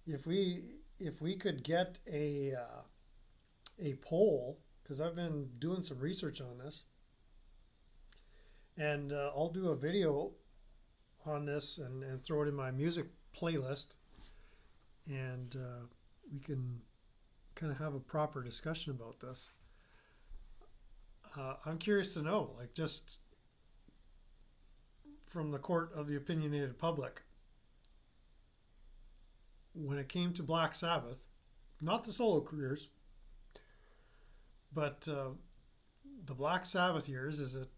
if we could get a poll, because I've been doing some research on this, and I'll do a video on this and throw it in my music playlist, and we can kind of have a proper discussion about this. I'm curious to know, like, just from the court of the opinionated public, when it came to Black Sabbath, not the solo careers, but the Black Sabbath years, is it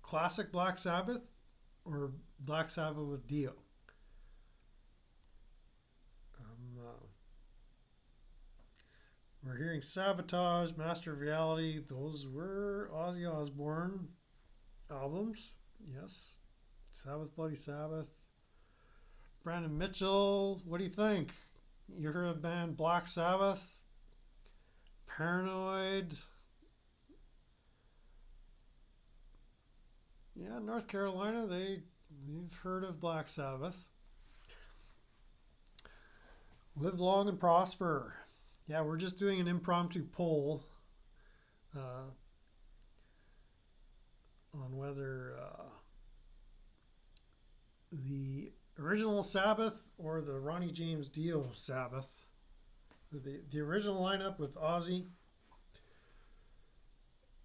classic Black Sabbath or Black Sabbath with Dio? We're hearing Sabotage, Master of Reality. Those were Ozzy Osbourne albums. Yes. Sabbath, Bloody Sabbath. Brandon Mitchell, what do you think? You heard of the band Black Sabbath? Paranoid? Yeah, North Carolina, they've heard of Black Sabbath. Live long and prosper. Yeah, we're just doing an impromptu poll on whether the original Sabbath or the Ronnie James Dio Sabbath, the original lineup with Ozzy,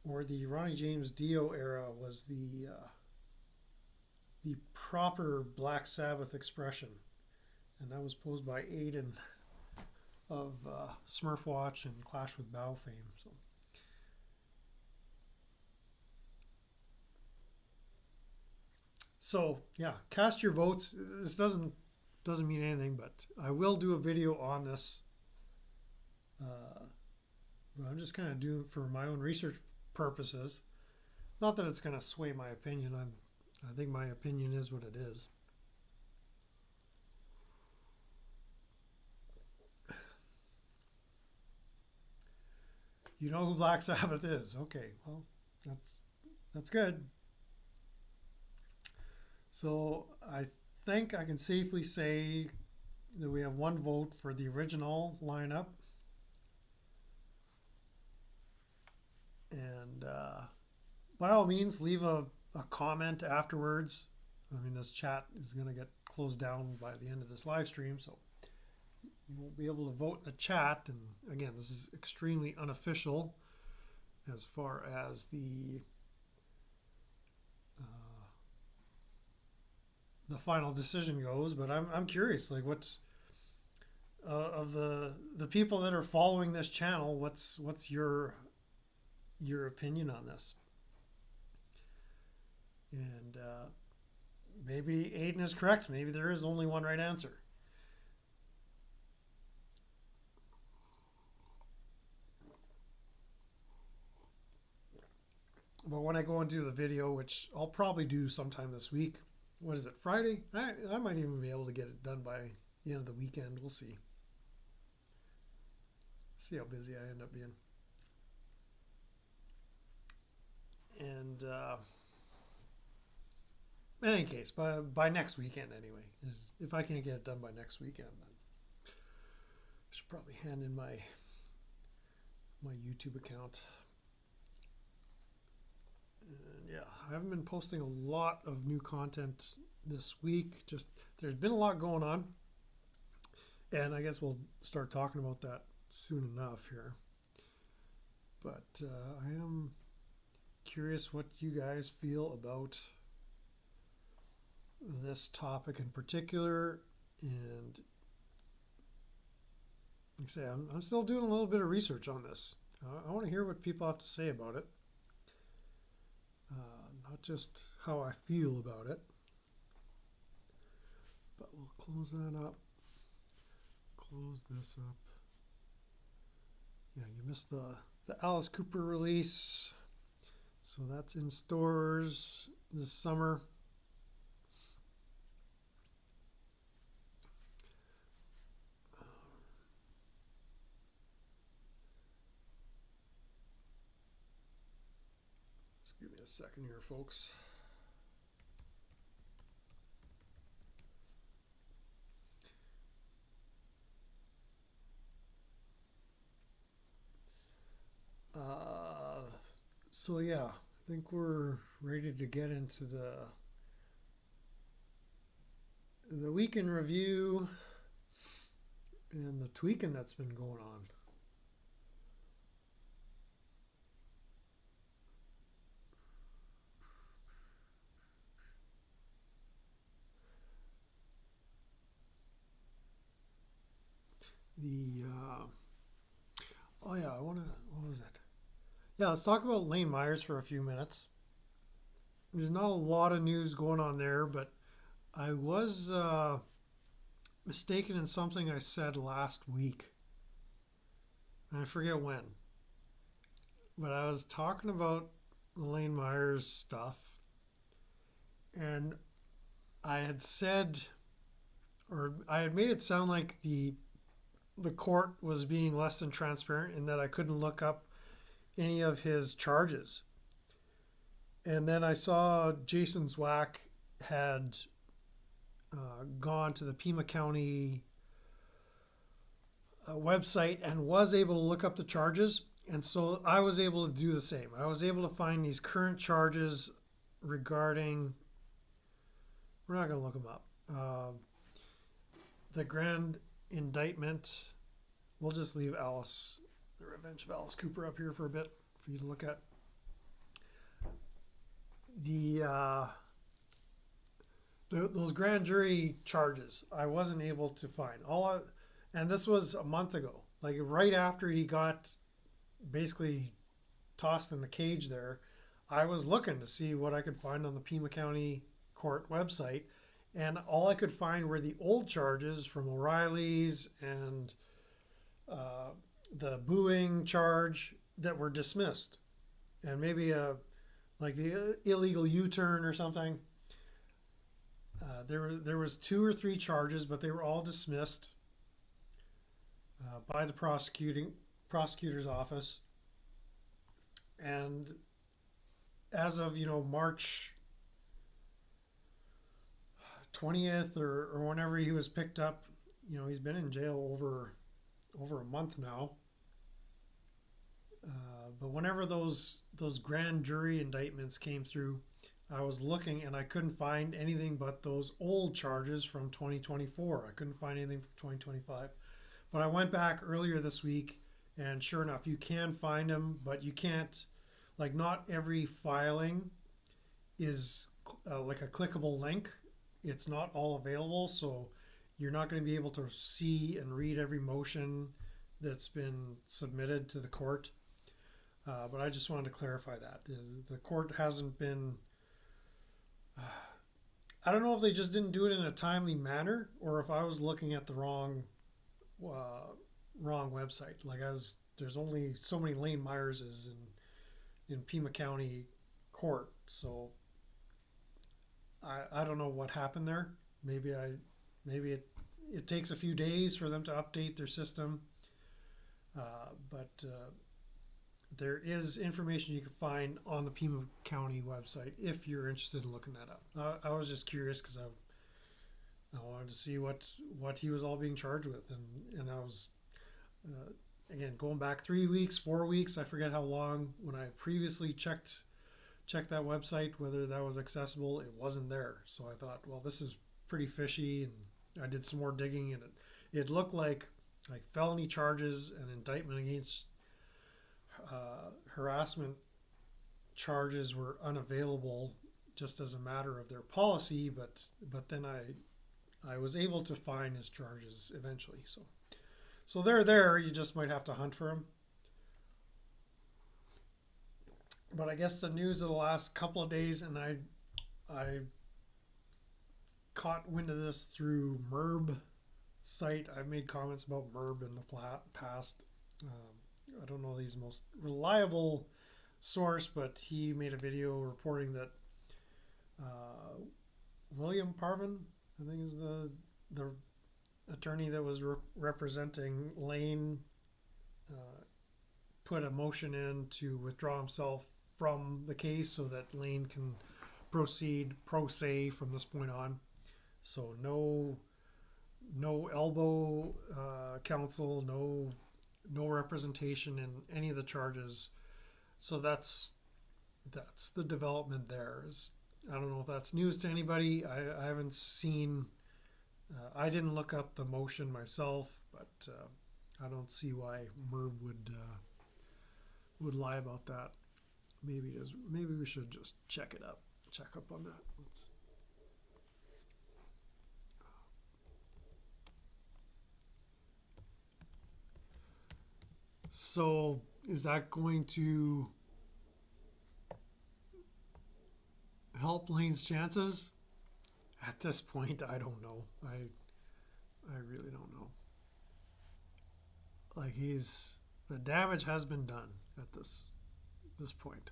or the Ronnie James Dio era was the proper Black Sabbath expression. And that was posed by Aiden of Smurf Watch and Clash with Bow fame. So yeah, cast your votes. This doesn't mean anything, but I will do a video on this. But I'm just kind of doing it for my own research purposes. Not that it's going to sway my opinion. I think my opinion is what it is. You know who Black Sabbath is. Okay, well, that's good. So I think I can safely say that we have one vote for the original lineup. And by all means, leave a comment afterwards. I mean, this chat is going to get closed down by the end of this live stream, so you won't be able to vote in the chat. And again, this is extremely unofficial as far as the final decision goes. But I'm curious, like, what's of the people that are following this channel, what's your opinion on this? And maybe Aiden is correct. Maybe there is only one right answer. But when I go and do the video, which I'll probably do sometime this week, what is it, Friday? I might even be able to get it done by the end of the weekend. We'll see. See how busy I end up being. And in any case, by next weekend anyway. If I can't get it done by next weekend, then I should probably hand in my YouTube account. And yeah, I haven't been posting a lot of new content this week. Just there's been a lot going on, and I guess we'll start talking about that soon enough here. But I am curious what you guys feel about this topic in particular. And like I say, I'm still doing a little bit of research on this. I want to hear what people have to say about it. Not just how I feel about it. But we'll close that up. Close this up. Yeah, you missed the Alice Cooper release. So that's in stores this summer. Just give me a second here, folks. So yeah, I think we're ready to get into the week in review and the tweaking that's been going on. Oh yeah, what was it? Yeah, let's talk about Lane Myers for a few minutes. There's not a lot of news going on there, but I was mistaken in something I said last week. I forget when. But I was talking about the Lane Myers stuff, and I had said, or I had made it sound like the court was being less than transparent in that I couldn't look up any of his charges. And then I saw Jason Zwack had gone to the Pima County website and was able to look up the charges. And so I was able to do the same. I was able to find these current charges regarding, we're not going to look them up, the grand indictment. We'll just leave Alice, the Revenge of Alice Cooper, up here for a bit for you to look at. Those grand jury charges I wasn't able to find. And this was a month ago, like right after he got basically tossed in the cage there. I was looking to see what I could find on the Pima County Court website, and all I could find were the old charges from O'Reilly's and the booing charge that were dismissed, and maybe like the illegal U-turn or something. There was 2 or 3 charges, but they were all dismissed by the prosecutor's office. And as of, March 20th or whenever he was picked up, he's been in jail over a month now. But whenever those grand jury indictments came through, I was looking and I couldn't find anything but those old charges from 2024. I couldn't find anything from 2025. But I went back earlier this week, and sure enough, you can find them, but you can't, like, not every filing is like a clickable link. It's not all available, so you're not going to be able to see and read every motion that's been submitted to the court. But I just wanted to clarify that. The court hasn't been. I don't know if they just didn't do it in a timely manner, or if I was looking at the wrong website. Like there's only so many Lane Myerses in Pima County Court, so I don't know what happened there. Maybe it takes a few days for them to update their system, but there is information you can find on the Pima County website if you're interested in looking that up. I was just curious because I wanted to see what he was all being charged with, and I was again going back 3 weeks, 4 weeks, I forget how long. When I previously checked that website whether that was accessible, it wasn't there. So I thought, well, this is pretty fishy, and I did some more digging, and it looked like felony charges and indictment against harassment charges were unavailable just as a matter of their policy, but then I was able to find his charges eventually. So they're there. You just might have to hunt for them. But I guess the news of the last couple of days, and I caught wind of this through MERB site. I've made comments about MERB in the past. I don't know the most reliable source, but he made a video reporting that William Parvin, I think is the attorney that was representing Lane, put a motion in to withdraw himself from the case so that Lane can proceed pro se from this point on. So no elbow counsel, no representation in any of the charges. So that's the development there. I don't know if that's news to anybody. I haven't seen. I didn't look up the motion myself, but I don't see why MERB would lie about that. Maybe it is. Maybe we should just check up on that. So is that going to help Lane's chances? At this point, I don't know. I really don't know. Like the damage has been done at this point.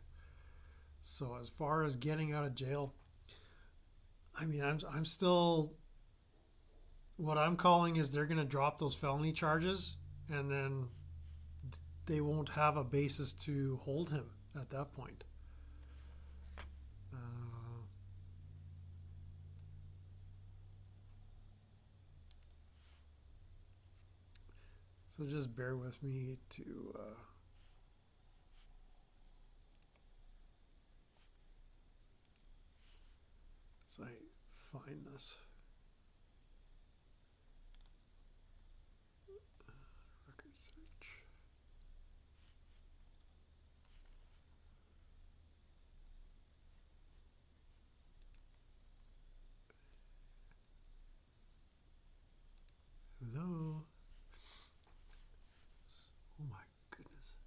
So as far as getting out of jail, I mean, I'm still, what I'm calling is they're going to drop those felony charges, and then they won't have a basis to hold him at that point. So just bear with me to as I find this. Record search. Hello. Oh my goodness.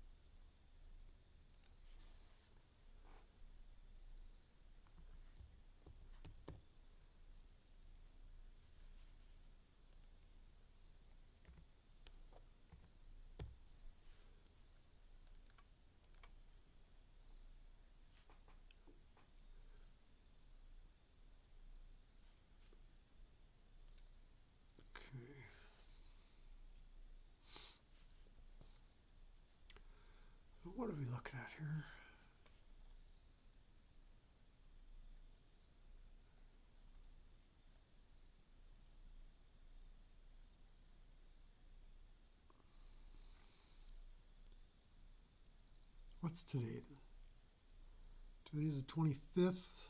Okay. What are we looking at here? What's today? Today's the 25th.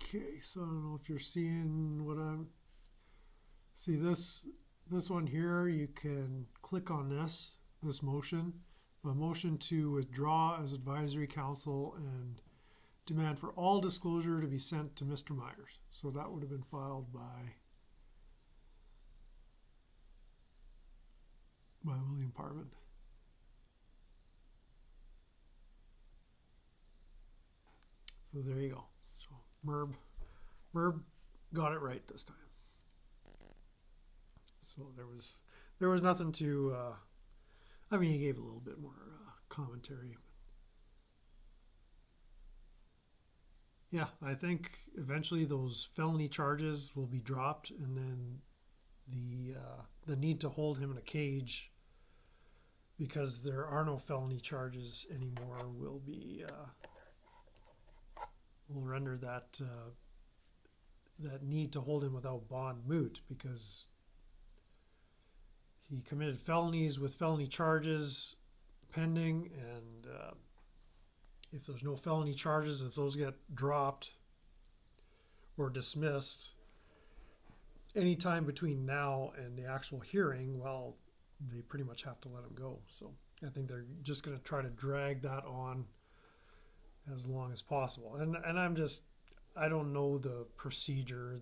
Okay, so I don't know if you're seeing what I'm... See this one here, you can click on this motion. A motion to withdraw as advisory council and demand for all disclosure to be sent to Mr. Myers. So that would have been filed by William Parvin. So there you go. So Merb got it right this time. So there was nothing to. I mean, he gave a little bit more commentary. Yeah, I think eventually those felony charges will be dropped, and then the need to hold him in a cage because there are no felony charges anymore will be will render that that need to hold him without bond moot, because he committed felonies with felony charges pending, and if there's no felony charges, if those get dropped or dismissed anytime between now and the actual hearing, well, they pretty much have to let him go. So I think they're just going to try to drag that on as long as possible. And I don't know the procedure.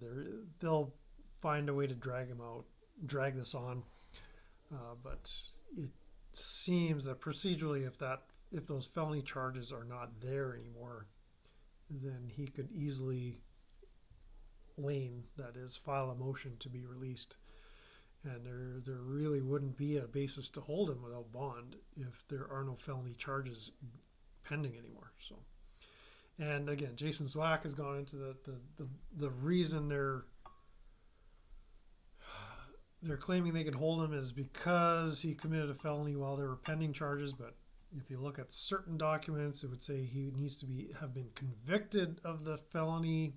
They'll find a way to drag this on. But it seems that procedurally, if those felony charges are not there anymore, then he could easily file a motion to be released, and there really wouldn't be a basis to hold him without bond if there are no felony charges pending anymore. So, and again, Jason Zwack has gone into the reason they're claiming they could hold him is because he committed a felony while there were pending charges. But if you look at certain documents, it would say he needs to have been convicted of the felony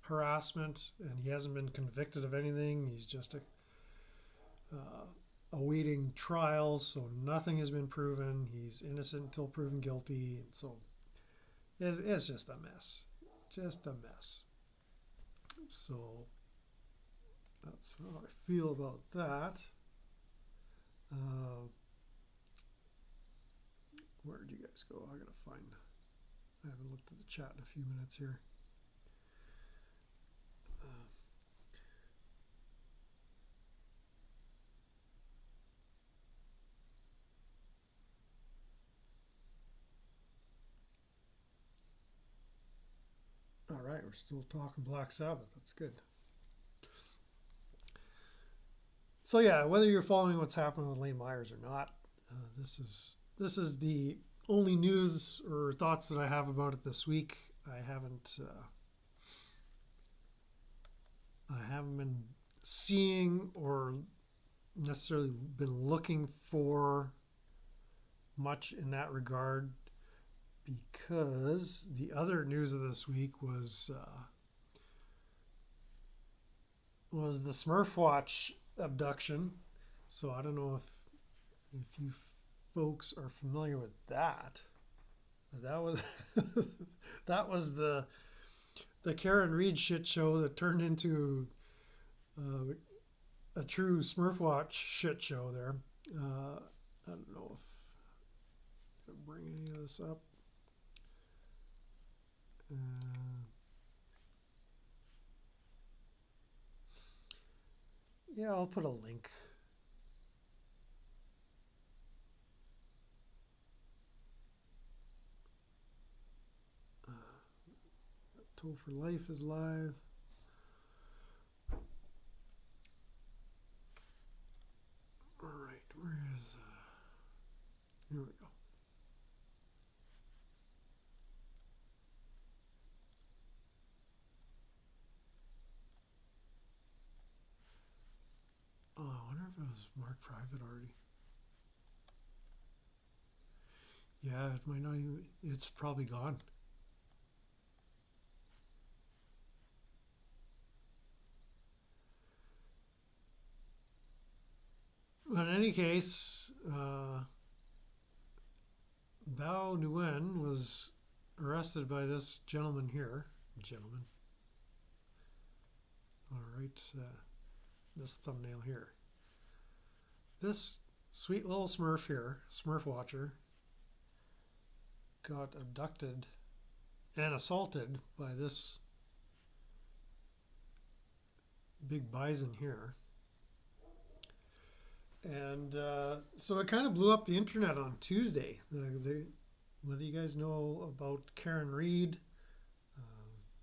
harassment, and he hasn't been convicted of anything. He's just awaiting trials, so nothing has been proven. He's innocent until proven guilty. So it's just a mess. So that's how I feel about that. Where did you guys go? I haven't looked at the chat in a few minutes here. All right, we're still talking Black Sabbath. That's good. So yeah, whether you're following what's happening with Lane Myers or not, this is the only news or thoughts that I have about it this week. I haven't been seeing or necessarily been looking for much in that regard, because the other news of this week was the Smurf Watch abduction. So I don't know if you folks are familiar with that. That was the Karen Reed shit show that turned into a true Smurf Watch shit show there. I don't know if I can bring any of this up. Yeah, I'll put a link. Toll for Life is live. All right, where is... here we go. Oh, I wonder if it was marked private already. Yeah, it might not even... it's probably gone. any case, Bao Nguyen was arrested by this gentleman here. Gentleman. All right, this thumbnail here. This sweet little Smurf here, Smurf watcher, got abducted and assaulted by this big bison here. And so it kind of blew up the internet on Tuesday. Whether you guys know about Karen Reed.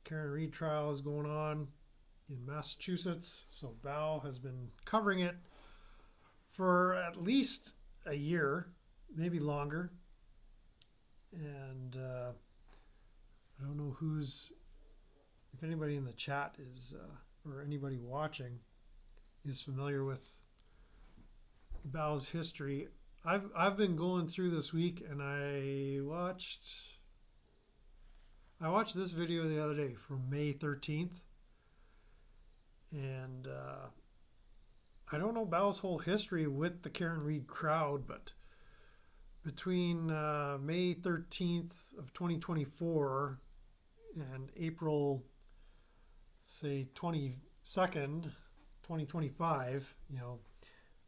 Karen Reed trial is going on in Massachusetts. So Bao has been covering it for at least a year, maybe longer. And I don't know if anybody in the chat is, or anybody watching is familiar with Bao's history. I've been going through this week, and I watched this video the other day from May 13th, and I don't know Bao's whole history with the Karen Reed crowd, but between May 13th of 2024 and April, say 22nd, 2025,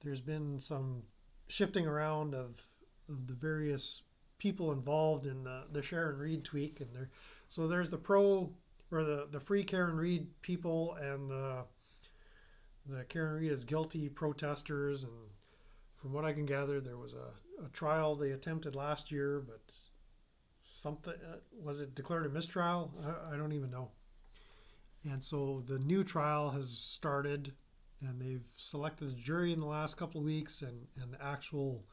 there's been some shifting around of the various people involved in the Sharon Reed tweak, and so there's the pro or the free Karen Reed people and the Karen Reed is guilty protesters. And from what I can gather, there was a trial they attempted last year, but something was it declared a mistrial? I don't even know. And so the new trial has started, and they've selected a jury in the last couple of weeks, and the actual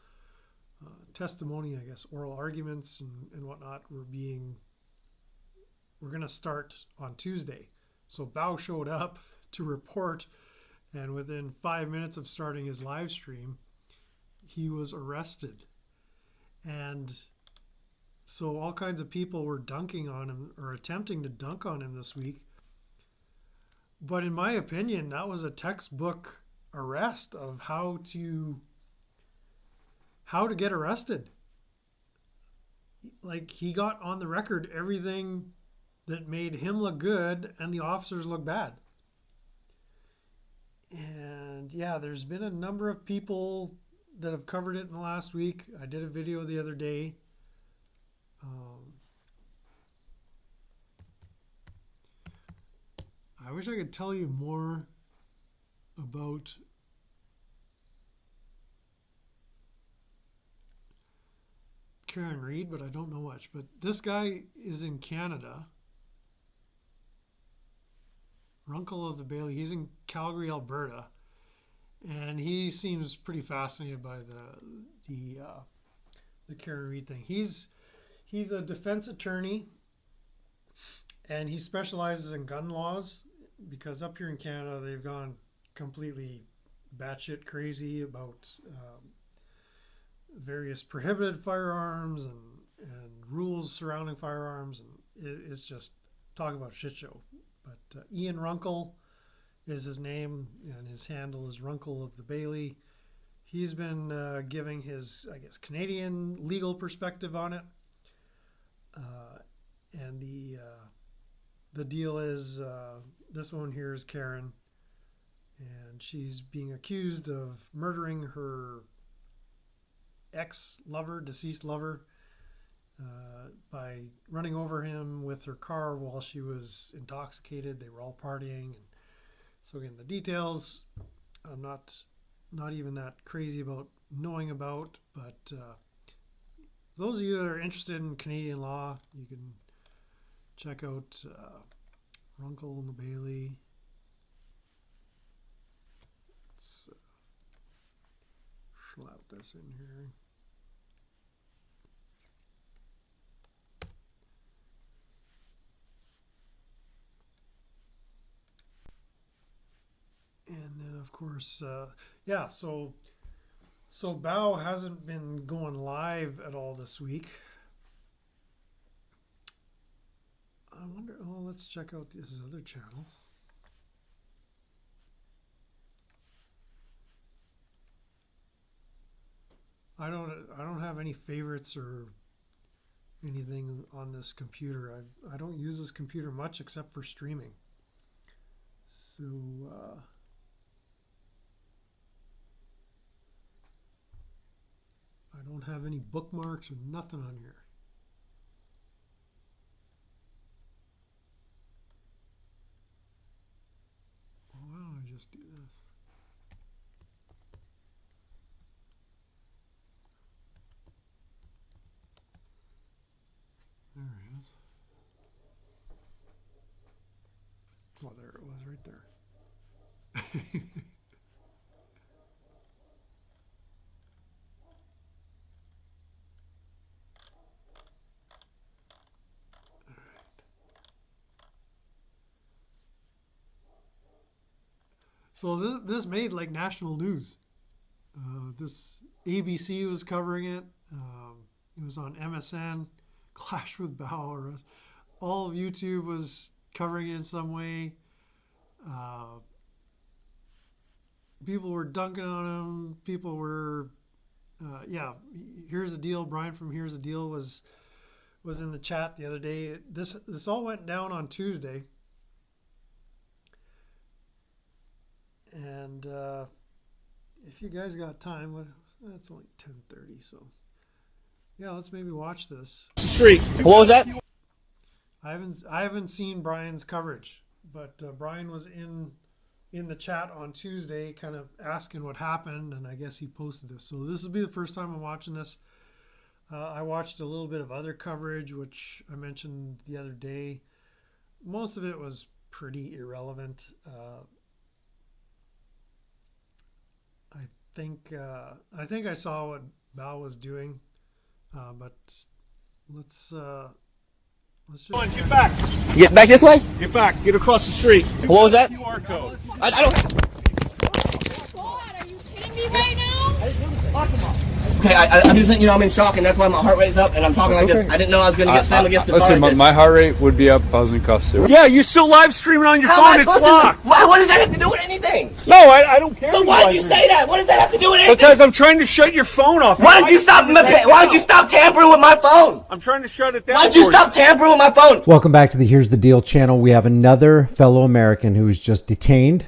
testimony, I guess, oral arguments and whatnot we're going to start on Tuesday. So Bao showed up to report, and within 5 minutes of starting his live stream, he was arrested. And so all kinds of people were dunking on him or attempting to dunk on him this week. But in my opinion, that was a textbook arrest of how to get arrested. Like, he got on the record everything that made him look good and the officers look bad. And yeah, there's been a number of people that have covered it in the last week. I did a video the other day. I wish I could tell you more about Karen Reed, but I don't know much. But this guy is in Canada. Runkle of the Bailey. He's in Calgary, Alberta, and he seems pretty fascinated by the Karen Reed thing. He's a defense attorney, and he specializes in gun laws, because up here in Canada they've gone completely batshit crazy about various prohibited firearms and rules surrounding firearms, and it's just talk about shit show. But Ian Runkle is his name, and his handle is Runkle of the Bailey. He's been giving his, I guess, Canadian legal perspective on it. And the deal is, this one here is Karen, and she's being accused of murdering her ex-lover, deceased lover, by running over him with her car while she was intoxicated. They were all partying. And so again, the details I'm not even that crazy about knowing about, but those of you that are interested in Canadian law, you can check out Runkle and the Bailey. Let's slap this in here. And then, of course, yeah, so Bao hasn't been going live at all this week. I wonder, let's check out his other channel. I don't have any favorites or anything on this computer. I don't use this computer much except for streaming. So I don't have any bookmarks or nothing on here. Why don't I just do this? There it is. Oh, there it was right there. So this made like national news. This ABC was covering it. It was on MSN. Clash with Bauer. All of YouTube was covering it in some way. People were dunking on him. People were, Here's the Deal. Brian from Here's the Deal was in the chat the other day. This all went down on Tuesday. And if you guys got time, it's only 10:30, so yeah, let's maybe watch this. Street. What was that? I haven't seen Brian's coverage, but Brian was in the chat on Tuesday, kind of asking what happened, and I guess he posted this. So this will be the first time I'm watching this. I watched a little bit of other coverage, which I mentioned the other day. Most of it was pretty irrelevant. I think I saw what Bao was doing, but let's just Get back. Get back this way? Get back. Get across the street. What was that? QR code. I don't. God, are you kidding me right now? Okay, I'm just, I'm in shock, and that's why my heart rate's up, and I'm talking like this. I didn't know I was going to get slammed against the car. Listen, like this. my heart rate would be up if I was in cuffs too. Yeah, you're still live streaming on your How am I phone. It's supposed to- locked. What does that have to do with anything? No, I don't care. So why did you say that? What does that have to do with anything? Because I'm trying to shut your phone off. Why don't you stop tampering with my phone? I'm trying to shut it down. Why don't you stop tampering with my phone? Welcome back to the Here's the Deal channel. We have another fellow American who was just detained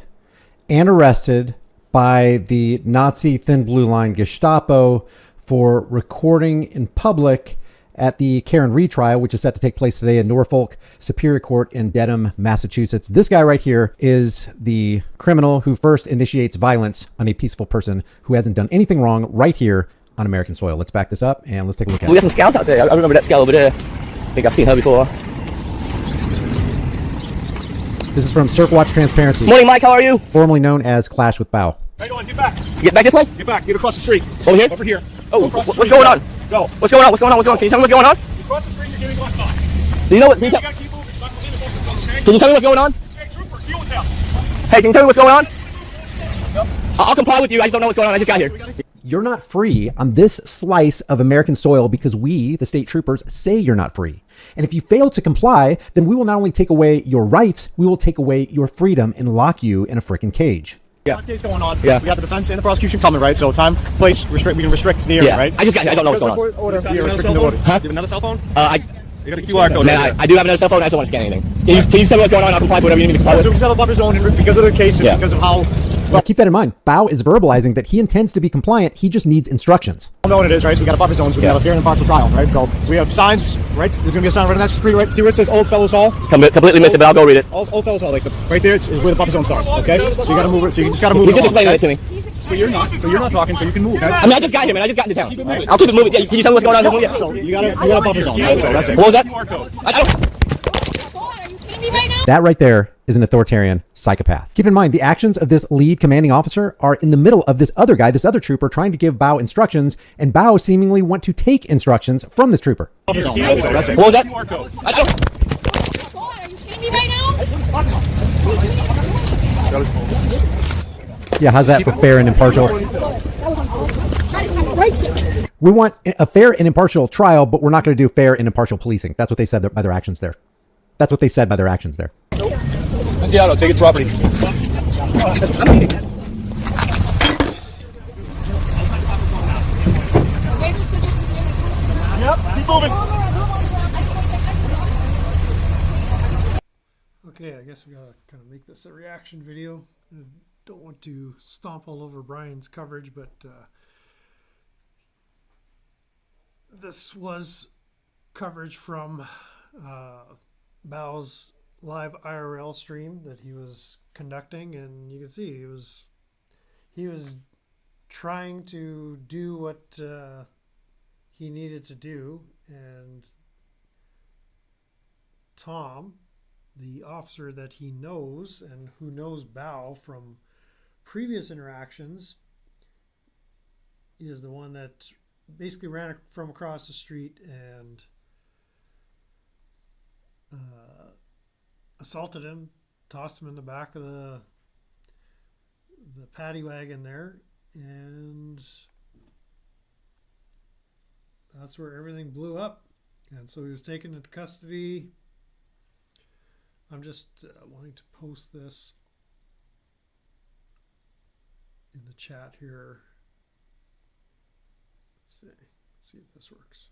and arrested by the Nazi Thin Blue Line Gestapo for recording in public at the Karen retrial, which is set to take place today in Norfolk Superior Court in Dedham, Massachusetts. This guy right here is the criminal who first initiates violence on a peaceful person who hasn't done anything wrong right here on American soil. Let's back this up and let's take a look at it. We got some scouts out there. I remember that scout over there. I think I've seen her before. This is from Cirque Watch Transparency, Morning, Mike. How are you? formerly known as Clash with Bao. Right on. Get back. Get back this way? Get back. Get across the street. Over here? Over here. Oh, Go across the what's street. going on? Go. What's going on? What's going on? What's going on? Can you tell me what's going on? You cross the street, you're getting left off. Do you know what? Can You you, tell, gotta keep moving. You're not gonna leave the focus on, okay? can you tell me what's going on? Hey, trooper, deal with us. Hey, can you tell me what's going on? I'll comply with you. I just don't know what's going on. I just got here. You're not free on this slice of American soil because we, the state troopers, say you're not free. And if you fail to comply, then we will not only take away your rights, we will take away your freedom and lock you in a freaking cage. Yeah. Case going on. Yeah. We got the defense and the prosecution coming, right? So time, place, restrict. We can restrict the area, Yeah. right? I just got here. I don't know what's going on. Order. You We are have restricting the order. Huh? You have another cell phone? You got a QR code. Man, I do have another cell phone. I just don't want to scan anything. Can you tell me what's going on? I'll comply to whatever you need me to comply So we with. set a buffer zone because of the case, Yeah. because of how Now keep that in mind. Bao is verbalizing that he intends to be compliant. He just needs instructions. known it is, right? So we got a buffer zone, so we got a fair and impartial trial, right? So we have signs, right? There's gonna be a sign right on that street, right? See where it says Old Fellows Hall? Completely missed it, but I'll go read it. Old Fellows Hall, like right there is where the buffer zone starts, okay? So you gotta move it. So you just gotta move He's it. just along, explaining it okay? to me. So you're not talking, so you can move. I mean, I just got here, man. I just got into town. I'll keep it moving. Yeah, can you tell me what's going on? So you got a buffer zone, right? So that's it. What was that? QR code. I don't. God, are you kidding me right now? That right there is an authoritarian psychopath. Keep in mind, the actions of this lead commanding officer are in the middle of this other guy, this other trooper, trying to give Bao instructions, and Bao seemingly want to take instructions from this trooper. Buffer zone, right? So that's it. What was that? QR code. I don't. God, are you kidding me right now? Yeah, how's that for fair and impartial? We want a fair and impartial trial, but we're not going to do fair and impartial policing. That's what they said by their actions there. That's what they said by their actions there. Seattle, take his property. guess we gotta kind of make this a reaction video. I don't want to stomp all over Brian's coverage, but this was coverage from Bao's live IRL stream that he was conducting, and you can see he was trying to do what he needed to do, and Tom, the officer that he knows and who knows Bao from previous interactions, is the one that basically ran from across the street and assaulted him, tossed him in the back of the paddy wagon there, and that's where everything blew up. And so he was taken into custody. I'm just wanting to post this in the chat here. Let's see if this works.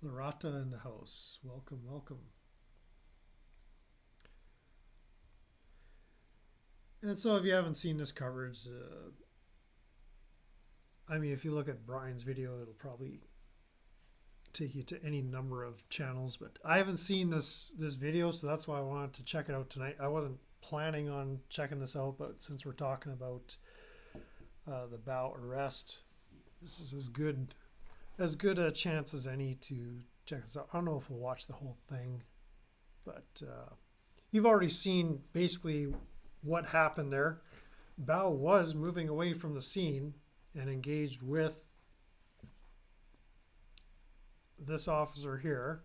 Larata in the house. Welcome, welcome. And so if you haven't seen this coverage, I mean, if you look at Brian's video, it'll probably take you to any number of channels, but I haven't seen this video, so that's why I wanted to check it out tonight. I wasn't planning on checking this out, but since we're talking about the Bao arrest, this is as good a chance as any to check this out. I don't know if we'll watch the whole thing, but you've already seen basically what happened there. Bao was moving away from the scene and engaged with this officer here,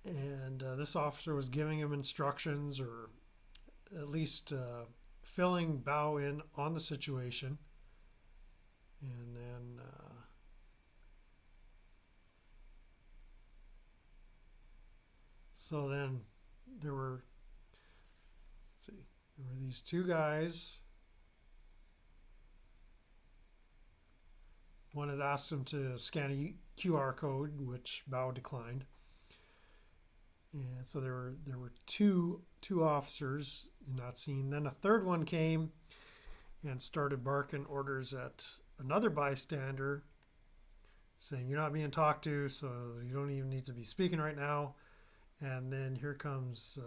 and this officer was giving him instructions, or at least filling Bao in on the situation. And then so then there were, let's see, there were these two guys. One had asked him to scan a QR code, which Bao declined. And so there were two officers in that scene. Then a third one came and started barking orders at another bystander, saying, "You're not being talked to, so you don't even need to be speaking right now." And then here comes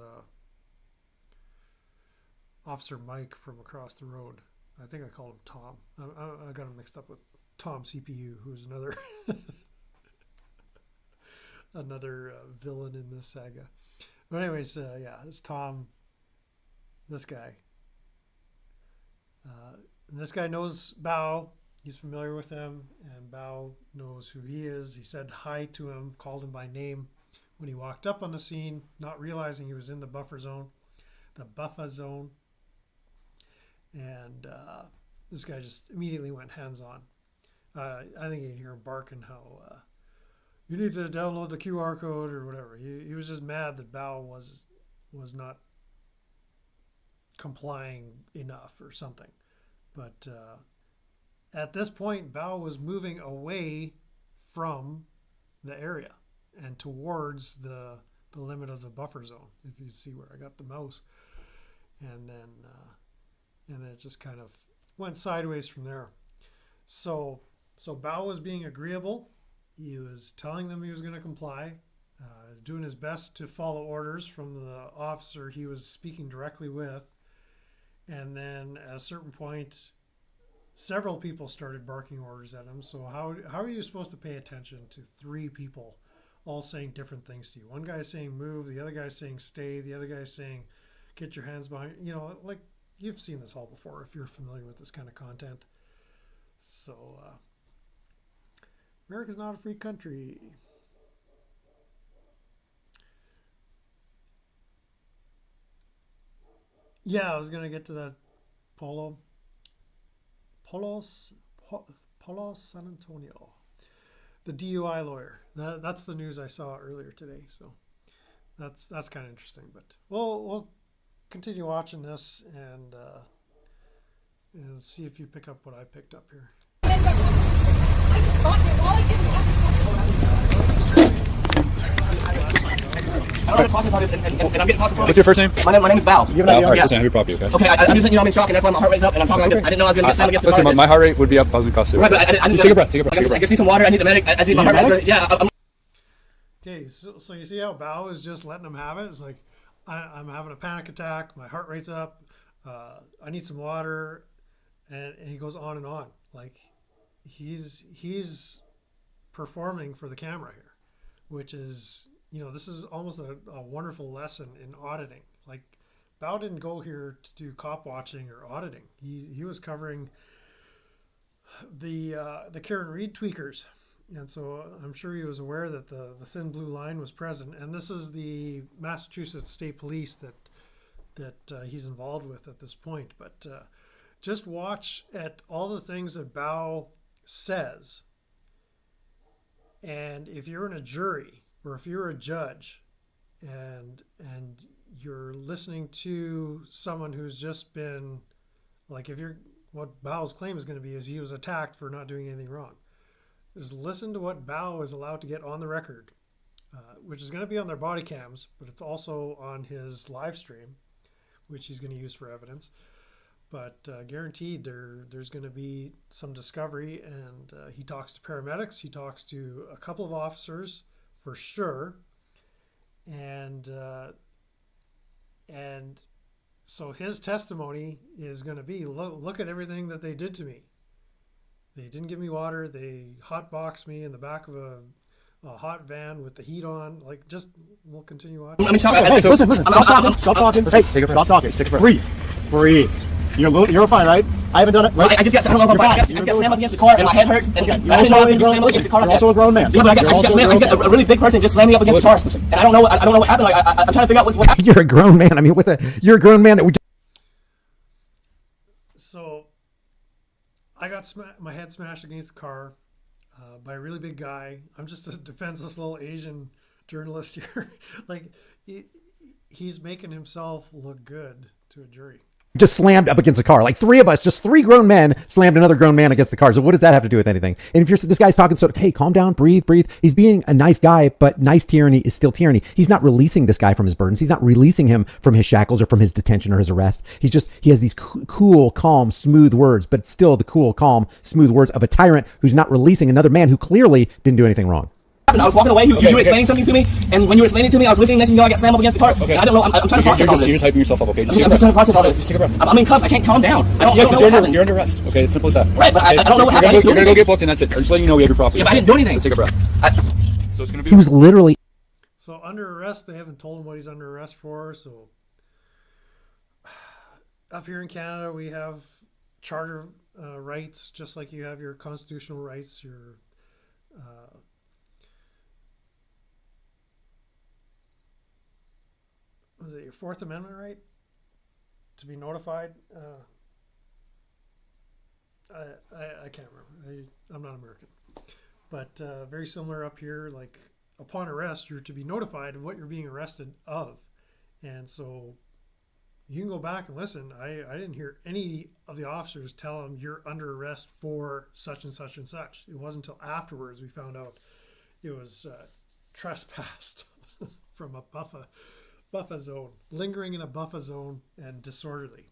Officer Mike from across the road. I think I called him Tom. I got him mixed up with Tom CPU, who's another another villain in this saga. But anyways, yeah, it's Tom, this guy. And this guy knows Bao. He's familiar with him, and Bao knows who he is. He said hi to him, called him by name when he walked up on the scene, not realizing he was in the buffer zone, and this guy just immediately went hands-on. I think you can hear him barking how you need to download the QR code or whatever. He was just mad that Bao was not complying enough or something. But at this point, Bao was moving away from the area and towards the limit of the buffer zone, if you see where I got the mouse. And then it just kind of went sideways from there. So Bao was being agreeable. He was telling them he was going to comply, doing his best to follow orders from the officer he was speaking directly with. And then at a certain point, several people started barking orders at him. So how are you supposed to pay attention to three people all saying different things to you? One guy saying move, the other guy saying stay, the other guy saying get your hands behind. You know, like, you've seen this all before if you're familiar with this kind of content. So America's not a free country. Yeah, I was going to get to that. Polo San Antonio, the DUI lawyer. That's the news I saw earlier today. So that's kind of interesting. But we'll continue watching this and see if you pick up what I picked up here. I don't know what I'm talking about, and I'm getting tossed What's your first name? My name is Val. You have an idea? All right, Yeah. listen, I have your property, okay? Okay, I'm just, I'm in shock, and that's why my heart rate's up, and I'm talking like this. I didn't know I was going to get slammed against the Listen, car. my heart rate would be up 1,000 cuffs. Right, but I need Just take a breath, take a breath, take a I breath. just need some water. I need the medic. I need my heart rate. Yeah, I'm Okay, so you see how Bao is just letting him have it? It's like, I'm having a panic attack. My heart rate's up. I need some water, and he goes on and on. Like he's performing for the camera here, which is, this is almost a wonderful lesson in auditing. Like Bao didn't go here to do cop watching or auditing. He was covering the Karen Reed tweakers. And so I'm sure he was aware that the thin blue line was present. And this is the Massachusetts State Police that he's involved with at this point. But just watch at all the things that Bao says. And if you're in a jury or if you're a judge and you're listening to someone who's just been, like, what Bao's claim is going to be is he was attacked for not doing anything wrong. Is listen to what Bao is allowed to get on the record, which is going to be on their body cams, but it's also on his live stream, which he's going to use for evidence. But guaranteed there's going to be some discovery, and he talks to paramedics, he talks to a couple of officers for sure, and so his testimony is going to be, look at everything that they did to me. They didn't give me water. They hotboxed me in the back of a hot van with the heat on. Like, just, we'll continue watching. in shock. Hey, listen. Stop talking. Hey, take a breath. Stop talking. Take a breath. Breathe. You're fine, right? I haven't done it, right? I just got slammed against the car, and my head hurts, and You're also a grown man. Yeah, but I got a really big person just slammed me up against the car, and I don't know what happened. Like, I'm trying to figure out what. You're a grown man. I mean, you're a grown man that we. So I got my head smashed against the car by a really big guy. I'm just a defenseless little Asian journalist here. Like, he's making himself look good to a jury. Just slammed up against a car. Like three of us, just three grown men slammed another grown man against the car. So what does that have to do with anything? And if this guy's talking, so, hey, calm down, breathe. He's being a nice guy, but nice tyranny is still tyranny. He's not releasing this guy from his burdens. He's not releasing him from his shackles or from his detention or his arrest. He has these cool, calm, smooth words, but it's still the cool, calm, smooth words of a tyrant who's not releasing another man who clearly didn't do anything wrong. I was walking away. You were explaining something to me, and when you were explaining to me, I was listening. Next thing you know, I got slammed up against the car. Okay. I don't know. I'm trying to process all this. You're just hyping yourself up, okay? I'm trying to process all this. Just take a breath. I'm in cuffs. I can't calm down. I don't know what happened. You're under arrest. Okay, it's simple as that. Right, but I don't know what happened. You're gonna go get booked, and that's it. I'm just letting you know we have your property. Yeah, but I didn't do anything. So take a breath. So it's gonna be. He was literally. So under arrest, they haven't told him what he's under arrest for. So up here in Canada, we have charter rights, just like you have your constitutional rights, your was it your Fourth Amendment right to be notified? I can't remember. I'm not American, but very similar up here. Like, upon arrest, you're to be notified of what you're being arrested of, and so you can go back and listen. I didn't hear any of the officers tell him you're under arrest for such and such and such. It wasn't until afterwards we found out it was trespassed from a buffer zone, lingering in a buffer zone and disorderly.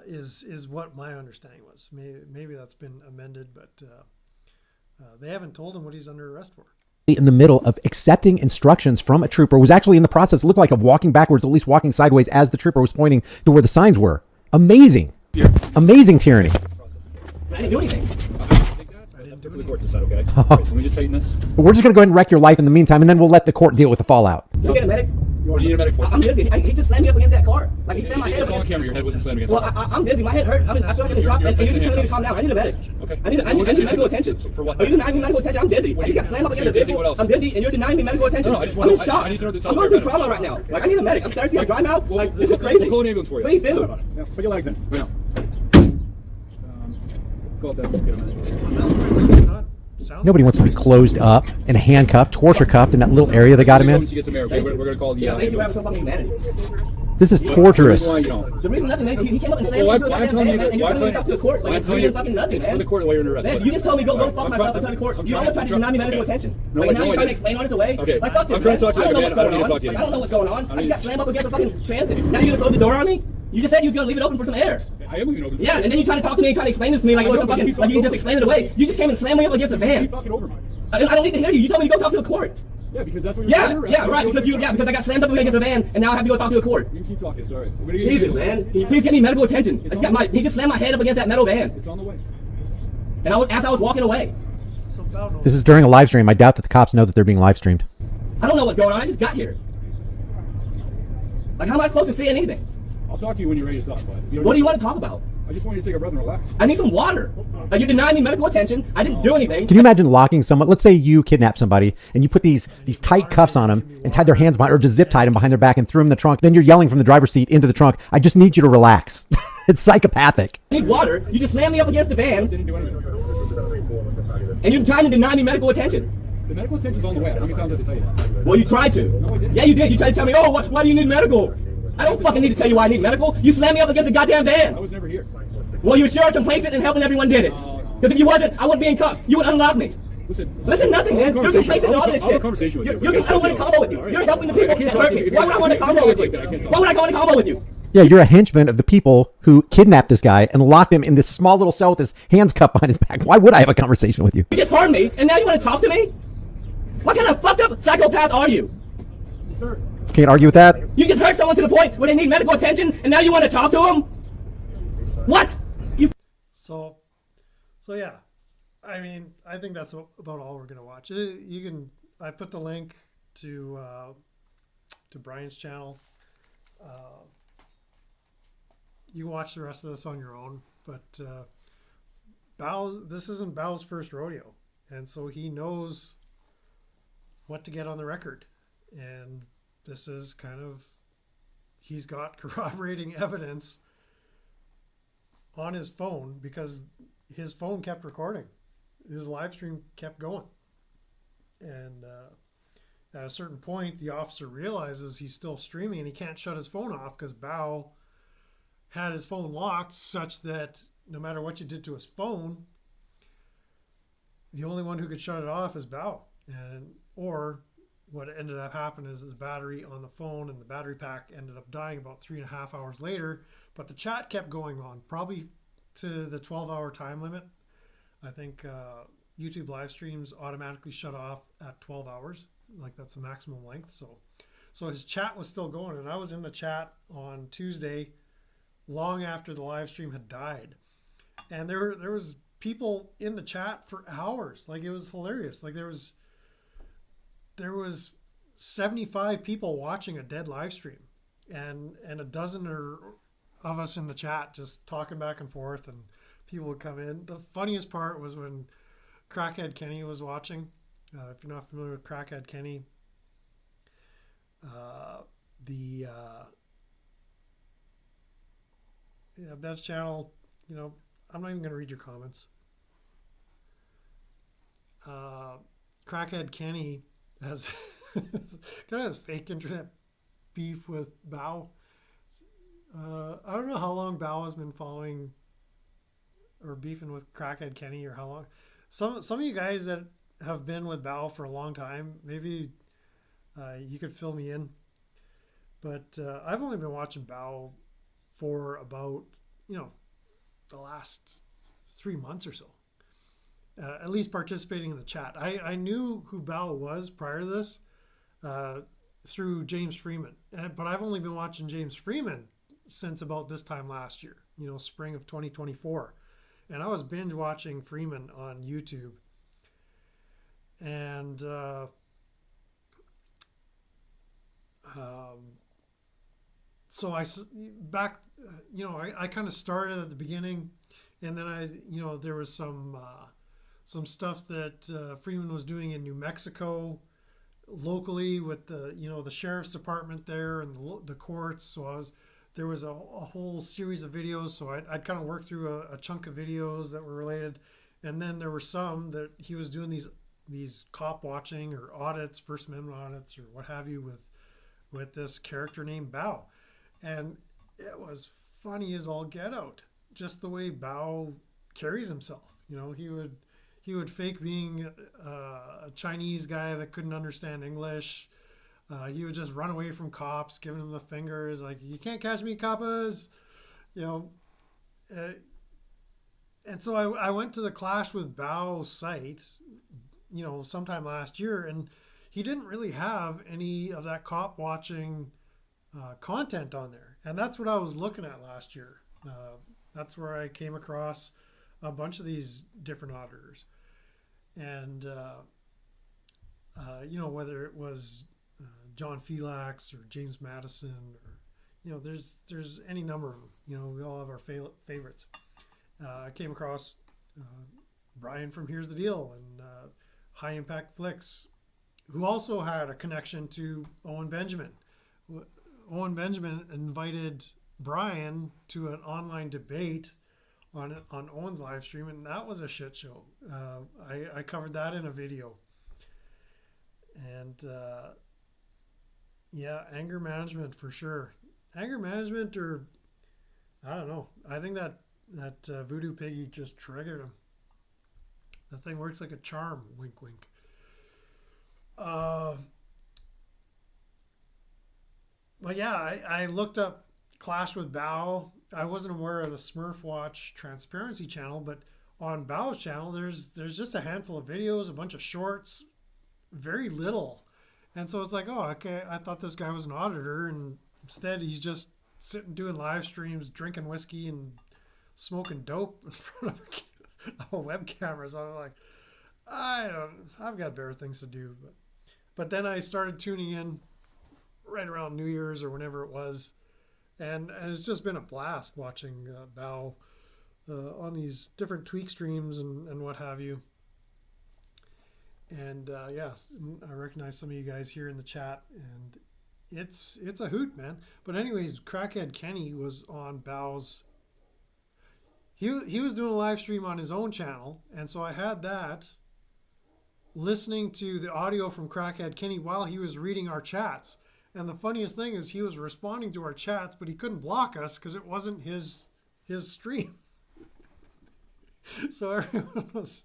Is what my understanding was. Maybe that's been amended, but they haven't told him what he's under arrest for. In the middle of accepting instructions from a trooper, was actually in the process, looked like, of walking backwards, at least walking sideways as the trooper was pointing to where the signs were. Amazing. Amazing tyranny. I didn't do anything. For the court to decide, okay? All right, so we just tighten this. We're just going to go ahead and wreck your life in the meantime, and then we'll let the court deal with the fallout. Can you get a medic? You need a medic for it. I'm dizzy. He just slammed me up against that car. Like, he slammed my head. It's all on camera. Your head wasn't slammed against Well, I'm dizzy. My head hurts. I feel like I'm in shock. And you're just telling me to calm down. I need a medic. Okay. I need medical attention. For what? Are you denying me medical attention? I'm dizzy. You got slammed up against the vehicle. What else? I'm dizzy, and you're denying me medical attention. No, I just I'm want in to- shock. I need to know this I'm going through out. trauma right now. Like, I need a medic. I'm thirsty. I'm dry mouth. Like, this is crazy. We'll call an ambulance for you. Please do. Yeah, put your legs in. Right now. Go up there. Get a minute. So at this point, it's not sounding. Nobody wants to be closed up and handcuffed, torture cuffed in that little area they got him in. To get some air, okay? We're going to call the Yeah, thank you for having ambulance. some fucking humanity. This is torturous. Why you don't? The reason nothing, man, he came up and slammed Well, me to the I'm goddamn telling van, you man, that. and you Why I'm told me telling to talk to you. the court. Why Like, I'm it's telling really you. fucking nothing, It's man. for the court while you're under arrest. Man, you just told me go fuck I'm myself trying- in front of court. I'm You trying- almost tried to I'm deny me medical okay. attention. No, Like, now no, you're I trying to didn't. explain on his way. Okay. Like, fuck this, I'm trying to man. talk to you I don't know again. what's I don't going need to on. talk to you Like, I don't know what's going on. I I need- just got slammed up against the fucking transit. Now you're gonna close the door on me? You just said you was gonna leave it open for some air. I am leaving it open. Yeah, and then you try to talk to me and try to explain this to me like it was some fucking, like you can just explain it away. You just came and slammed me up against the van. Keep talking over me. I don't need to hear you. You told me to go talk to a court. Yeah, because that's what you're Yeah, doing. yeah, right. Because I got slammed up against the van, and now I have to go talk to a court. You can keep talking. It's all right. We're gonna get Jesus, you- man. Can you please get me medical attention? He just slammed my head up against that metal van, It's on the way. and as I was walking away. So Bao knows. This is during a live stream. I doubt that the cops know that they're being live streamed. I don't know what's going on. I just got here. Like, how am I supposed to see anything? I'll talk to you when you're ready to talk. But What do you want to talk about? I just want you to take a breath and relax. I need some water. Like, you're denying me medical attention. I didn't do anything. Can you imagine locking someone? Let's say you kidnap somebody and you put these tight cuffs on them and tied their hands behind, or just zip tied them behind their back and threw them in the trunk. Then you're yelling from the driver's seat into the trunk, "I just need you to relax." It's psychopathic. I need water. You just slammed me up against the van, Didn't do anything. and you're trying to deny me medical attention. The medical attention's on the way. How many times did I tell you that? Well, you tried to. No, I didn't. Yeah, you did. You tried to tell me, oh, why do you need medical? I don't fucking need to tell you why I need medical. You slammed me up against the goddamn I van. was never here. Well, you sure are complacent and helping everyone did it. Because if you wasn't, I wouldn't be in cuffs. You would unlock me. Listen, Nothing, man. You're complacent in all this I'll have shit. a conversation with you. I don't want to combo with you. You're helping the people I can't that talk hurt to me. you. Why would I want to combo with you? Why would I go in a combo with you? Yeah, you're a henchman of the people who kidnapped this guy and locked him in this small little cell with his hands cuffed behind his back. Why would I have a conversation with you? You just harmed me, and now you want to talk to me? What kind of fucked up psychopath are you? Sir, Can't argue with that. You just hurt someone to the point where they need medical attention, and now you want to talk to them? What? You So yeah. I mean, I think that's about all we're gonna watch. You can. I put the link to Brian's channel. You can watch the rest of this on your own. But this isn't Bao's first rodeo, and so he knows what to get on the record. And this is kind of, he's got corroborating evidence on his phone because his phone kept recording. His live stream kept going. And at a certain point, the officer realizes he's still streaming and he can't shut his phone off because Bao had his phone locked such that no matter what you did to his phone, the only one who could shut it off is Bao. Or what ended up happening is the battery on the phone and the battery pack ended up dying about 3.5 hours later, but the chat kept going on, probably to the 12-hour time limit. I think YouTube live streams automatically shut off at 12 hours. Like, that's the maximum length. So his chat was still going, and I was in the chat on Tuesday long after the live stream had died. And there was people in the chat for hours. Like, it was hilarious. Like, there was 75 people watching a dead live stream, and a dozen of us in the chat just talking back and forth, and people would come in. The funniest part was when Crackhead Kenny was watching. If you're not familiar with Crackhead Kenny, Bev's channel, I'm not even going to read your comments. Crackhead Kenny has kind of has fake internet beef with Bao. I don't know how long Bao has been following or beefing with Crackhead Kenny, or how long. Some of you guys that have been with Bao for a long time, maybe you could fill me in. But I've only been watching Bao for about the last 3 months or so. At least participating in the chat. I knew who Bao was prior to this through James Freeman. But I've only been watching James Freeman since about this time last year, spring of 2024. And I was binge watching Freeman on YouTube. And so I kind of started at the beginning, and then there was some stuff that Freeman was doing in New Mexico locally with the sheriff's department there and the courts. So there was a whole series of videos. So I'd kind of work through a chunk of videos that were related. And then there were some that he was doing these cop watching or audits, First Amendment audits or what have you with this character named Bao. And it was funny as all get out. Just the way Bao carries himself. You know, he would fake being a Chinese guy that couldn't understand English. He would just run away from cops, giving them the fingers, like, you can't catch me, coppers. You know, and so I went to the Clash with Bao site, you know, sometime last year, and he didn't really have any of that cop watching content on there. And that's what I was looking at last year. That's where I came across a bunch of these different auditors. And, you know, whether it was John Felix or James Madison, or, you know, there's any number of them. You know, we all have our favorites. I came across Brian from Here's the Deal and High Impact Flicks, who also had a connection to Owen Benjamin. Owen Benjamin invited Brian to an online debate on Owen's live stream, and that was a shit show. I covered that in a video. And yeah, anger management for sure. Anger management, or I don't know. I think that Voodoo Piggy just triggered him. That thing works like a charm. Wink, wink. But yeah, I looked up Clash with Bao. I wasn't aware of the Smurf Watch Transparency channel, but on Bao's channel, there's just a handful of videos, a bunch of shorts, very little. And so it's like, oh, okay, I thought this guy was an auditor, and instead he's just sitting doing live streams, drinking whiskey and smoking dope in front of a web camera. So I'm like, I've got better things to do. But then I started tuning in right around New Year's or whenever it was. And it's just been a blast watching Bao on these different Tweak streams and what have you. And yeah, I recognize some of you guys here in the chat, and it's a hoot, man. But anyways, Crackhead Kenny was on Bao's. He was doing a live stream on his own channel, and so I had that, listening to the audio from Crackhead Kenny while he was reading our chats. And the funniest thing is he was responding to our chats, but he couldn't block us because it wasn't his stream. So everyone was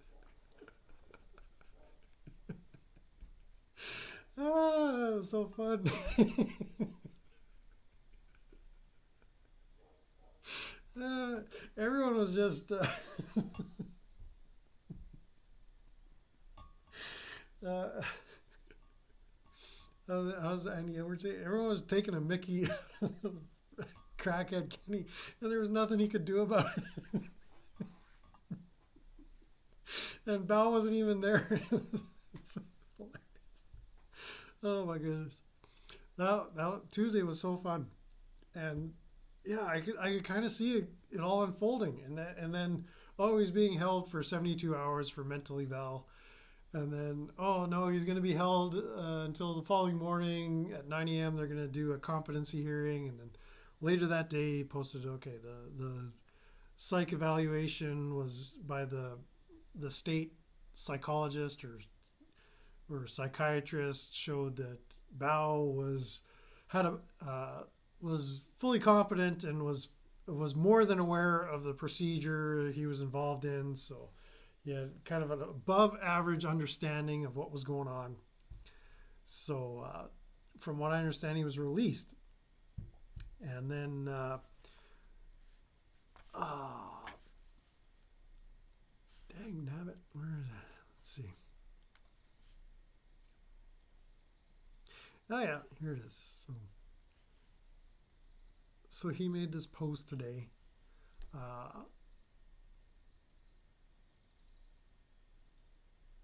it was so fun. Everyone was just how's Andy Edwards say? Everyone was taking a Mickey Crackhead Kenny, and there was nothing he could do about it. And Bao wasn't even there. It's hilarious. Oh my goodness, that Tuesday was so fun, and yeah, I could kind of see it all unfolding, and then he's being held for 72 hours for mental eval, and then oh no, he's going to be held until the following morning at 9 a.m. They're going to do a competency hearing, and then later that day he posted, okay, the psych evaluation was by the state psychologist or psychiatrist showed that Bao was fully competent and was more than aware of the procedure he was involved in. So he had kind of an above average understanding of what was going on. So from what I understand, he was released. And then dang nabbit, where is that? Let's see. Oh yeah, here it is. So he made this post today.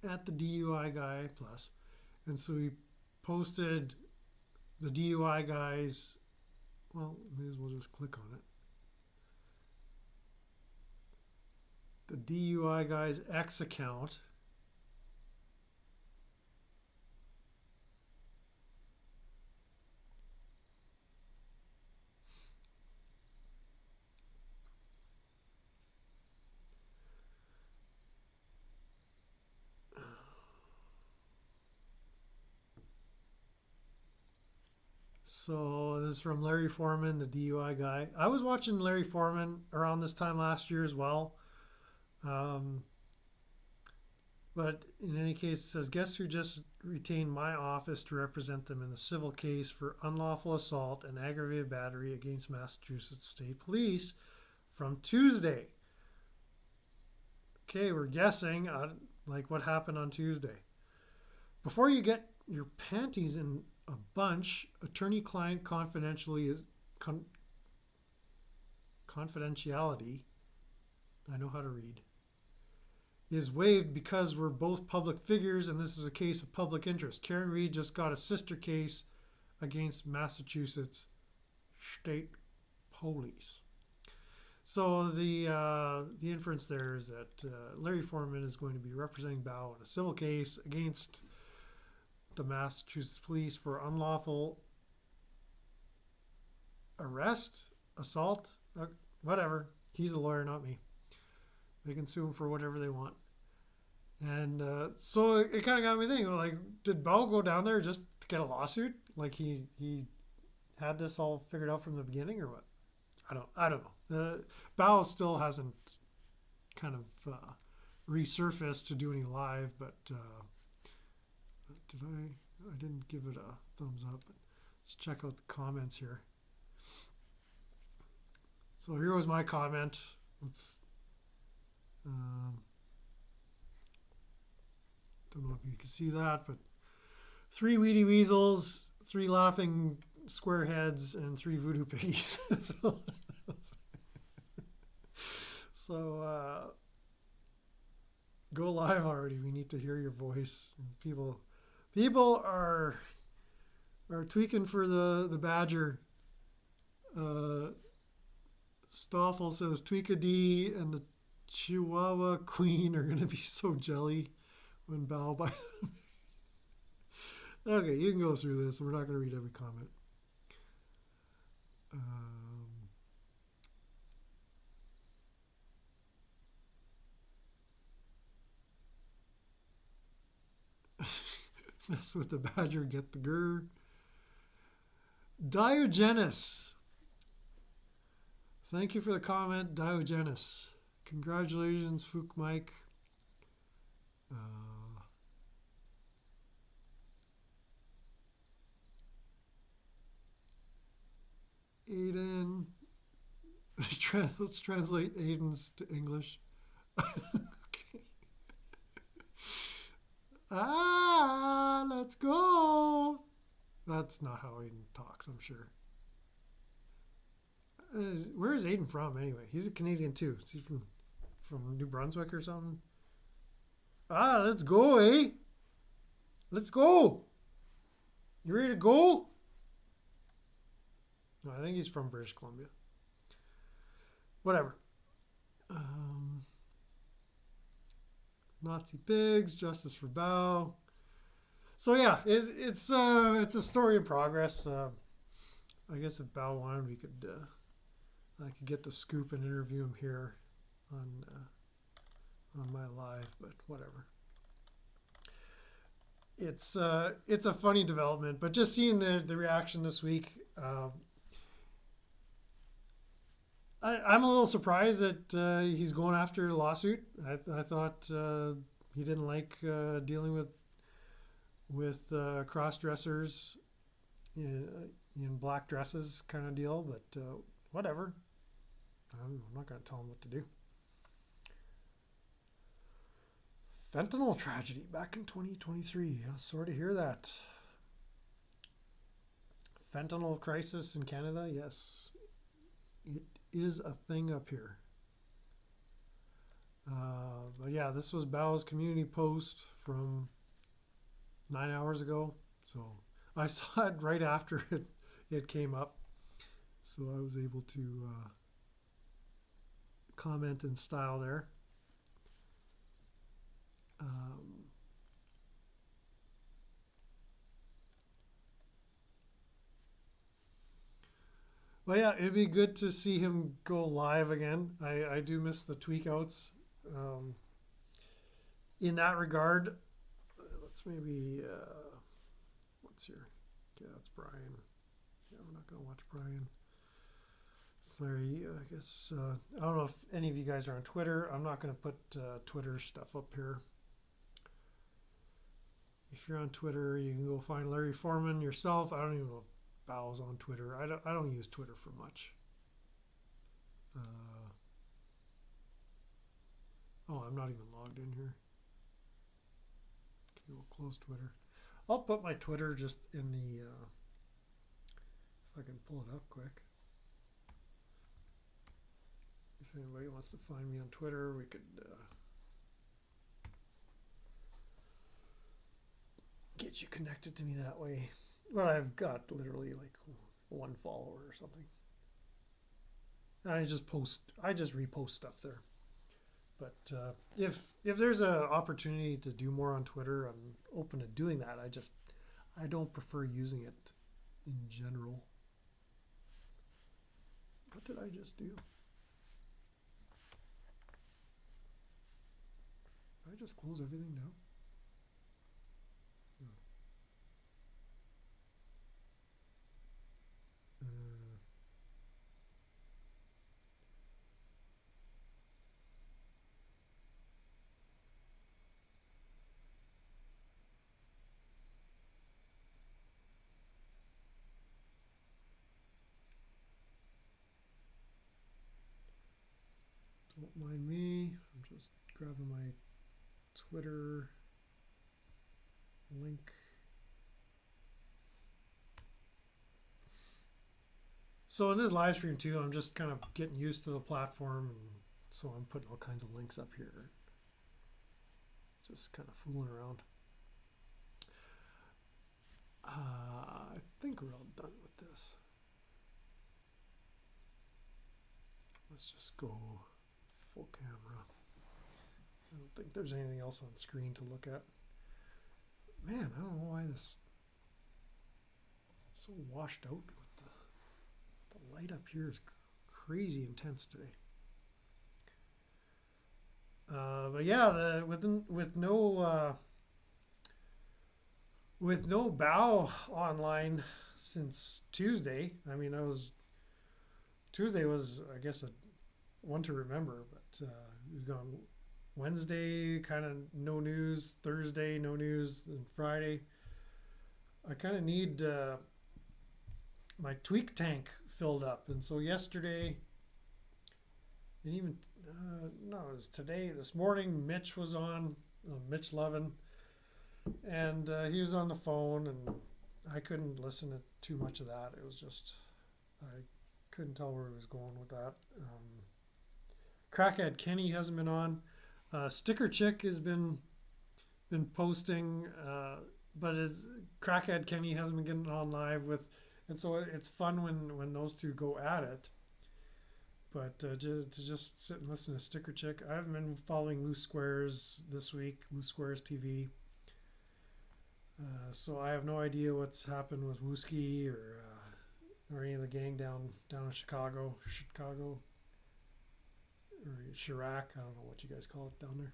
At the DUI guy plus, and so he posted the DUI guy's. Well, may as well just click on it. The DUI guy's X account. So this is from Larry Foreman, the DUI guy. I was watching Larry Foreman around this time last year as well. But in any case, it says, guess who just retained my office to represent them in the civil case for unlawful assault and aggravated battery against Massachusetts State Police from Tuesday. Okay, we're guessing like what happened on Tuesday. Before you get your panties in a bunch, attorney-client confidentiality, I know how to read, is waived because we're both public figures and this is a case of public interest. Karen Reed just got a sister case against Massachusetts State Police. So the inference there is that Larry Foreman is going to be representing Bao in a civil case against the Massachusetts Police for unlawful arrest, assault, whatever. He's a lawyer, not me. They can sue him for whatever they want. And so it kind of got me thinking, like, did Bao go down there just to get a lawsuit? Like he had this all figured out from the beginning, or what? I don't know. Bao still hasn't kind of resurfaced to do any live, but I didn't give it a thumbs up. But let's check out the comments here. So here was my comment. Let's don't know if you can see that, but 3 weedy weasels, 3 laughing square heads, and 3 voodoo piggies. So go live already. We need to hear your voice. People are tweaking for the badger. Stoffel says Tweakadee and the Chihuahua Queen are going to be so jelly when Bao by. Okay, you can go through this. We're not going to read every comment. Mess with the badger, get the gur. Diogenes. Thank you for the comment, Diogenes. Congratulations, Fook Mike. Aiden. Let's translate Aiden's to English. Okay. Let's go. That's not how Aiden talks, I'm sure. Where is Aiden from anyway? He's a Canadian too. Is he from New Brunswick or something? Let's go, eh? Let's go. You ready to go? No, I think he's from British Columbia. Whatever. Nazi pigs, justice for Bao. So yeah, it's a story in progress. I guess if Bao wanted, I could get the scoop and interview him here on my live, but whatever. It's a funny development, but just seeing the reaction this week, I'm a little surprised that he's going after a lawsuit. I thought he didn't like dealing with cross-dressers in black dresses kind of deal, but whatever. I'm not going to tell him what to do. Fentanyl tragedy back in 2023. Sorry to hear that. Fentanyl crisis in Canada, yes. It is a thing up here. But yeah, this was Bao's community post from 9 hours ago. So I saw it right after it came up. So I was able to comment in style there. Well, yeah, it'd be good to see him go live again. I do miss the tweak outs. In that regard, let's maybe, what's here? Okay, that's Brian. Yeah, gonna watch Brian. Sorry, I guess I don't know if any of you guys are on Twitter. I'm not gonna put Twitter stuff up here. If you're on Twitter, you can go find Larry Foreman yourself. I don't even know if Bow's on Twitter. I don't use Twitter for much. Oh, I'm not even logged in here. Okay, we'll close Twitter. I'll put my Twitter just in the, if I can pull it up quick. If anybody wants to find me on Twitter, we could get you connected to me that way. But I've got literally like one follower or something. I just repost stuff there. But if there's an opportunity to do more on Twitter, I'm open to doing that. I don't prefer using it in general. What did I just do? Did I just close everything down? No. Don't mind me. I'm just grabbing my Twitter link. So in this live stream too, I'm just kind of getting used to the platform, and so I'm putting all kinds of links up here. Just kind of fooling around. I think we're all done with this. Let's just go full camera. I don't think there's anything else on screen to look at. Man, I don't know why this is so washed out with the light up here is crazy intense today. But yeah, with no bow online since Tuesday. I mean, Tuesday was, I guess, a one to remember, but we've gone Wednesday, kind of no news, Thursday, no news, and Friday. I kind of need my tweak tank filled up, and so yesterday, and even, no, it was today, this morning, Mitch was on, Mitch Levin, and he was on the phone, and I couldn't listen to too much of that. It was just, I couldn't tell where he was going with that. Crackhead Kenny hasn't been on. Sticker Chick has been posting, but Crackhead Kenny hasn't been getting on live with, and so it's fun when those two go at it. But to just sit and listen to Sticker Chick. I haven't been following Loose Squares this week, Loose Squares TV. So I have no idea what's happened with Wooski or any of the gang down in Chicago, or Chirac. I don't know what you guys call it down there.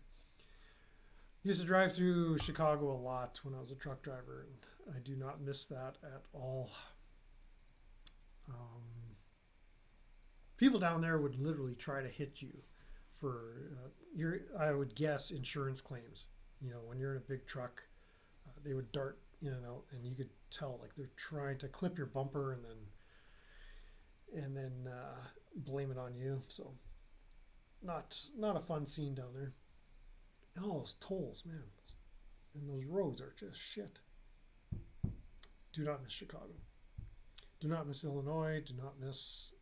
Used to drive through Chicago a lot when I was a truck driver, and I do not miss that at all. People down there would literally try to hit you for I would guess, insurance claims. You know, when you're in a big truck, they would dart in and out, and you could tell like they're trying to clip your bumper and then blame it on you. So not a fun scene down there. And all those tolls, man, and those roads are just shit. Do not miss Chicago. Do not miss Illinois. Do not miss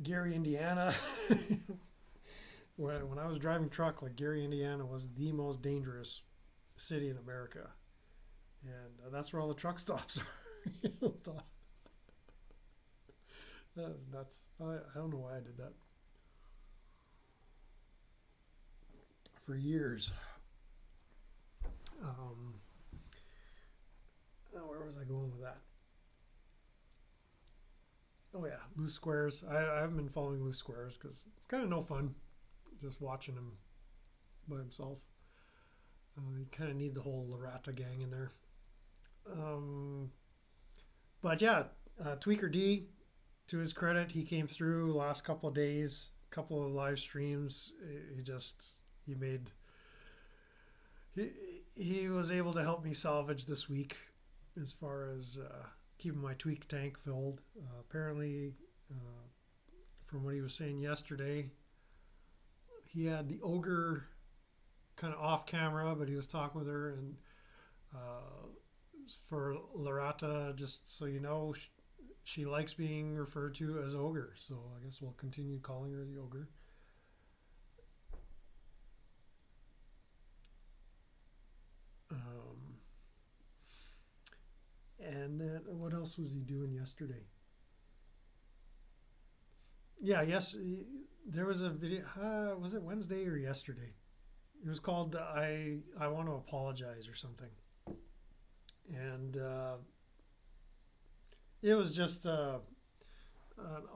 Gary, Indiana. When I was driving truck, like Gary, Indiana was the most dangerous city in America, and that's where all the truck stops are. That was nuts. I don't know why I did that. For years. Where was I going with that? Oh yeah, Loose Squares. I haven't been following Loose Squares because it's kind of no fun just watching him by himself. You kind of need the whole Larata gang in there. But yeah, Tweaker D, to his credit, he came through last couple of days, couple of live streams. He made he was able to help me salvage this week as far as keeping my tweak tank filled. Apparently, from what he was saying yesterday, he had the ogre kind of off camera, but he was talking with her, and for Loretta, just so you know, she likes being referred to as ogre, so I guess we'll continue calling her the ogre. And then what else was he doing yesterday? Yeah, yes, there was a video. Was it Wednesday or yesterday? It was called "I Want to Apologize" or something, and it was just an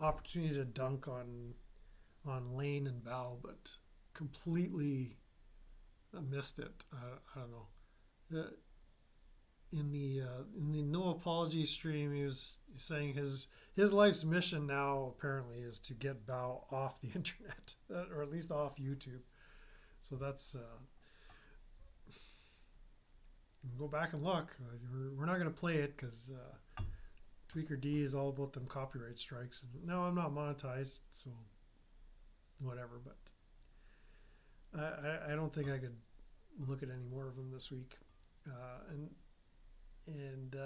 opportunity to dunk on Lane and Bao, but completely missed it. I don't know. In the no apology stream, he was saying his life's mission now apparently is to get Bao off the internet, or at least off YouTube. So that's go back and look. We're not going to play it because Tweaker D is all about them copyright strikes. No, I'm not monetized, so whatever. But I don't think I could look at any more of them this week.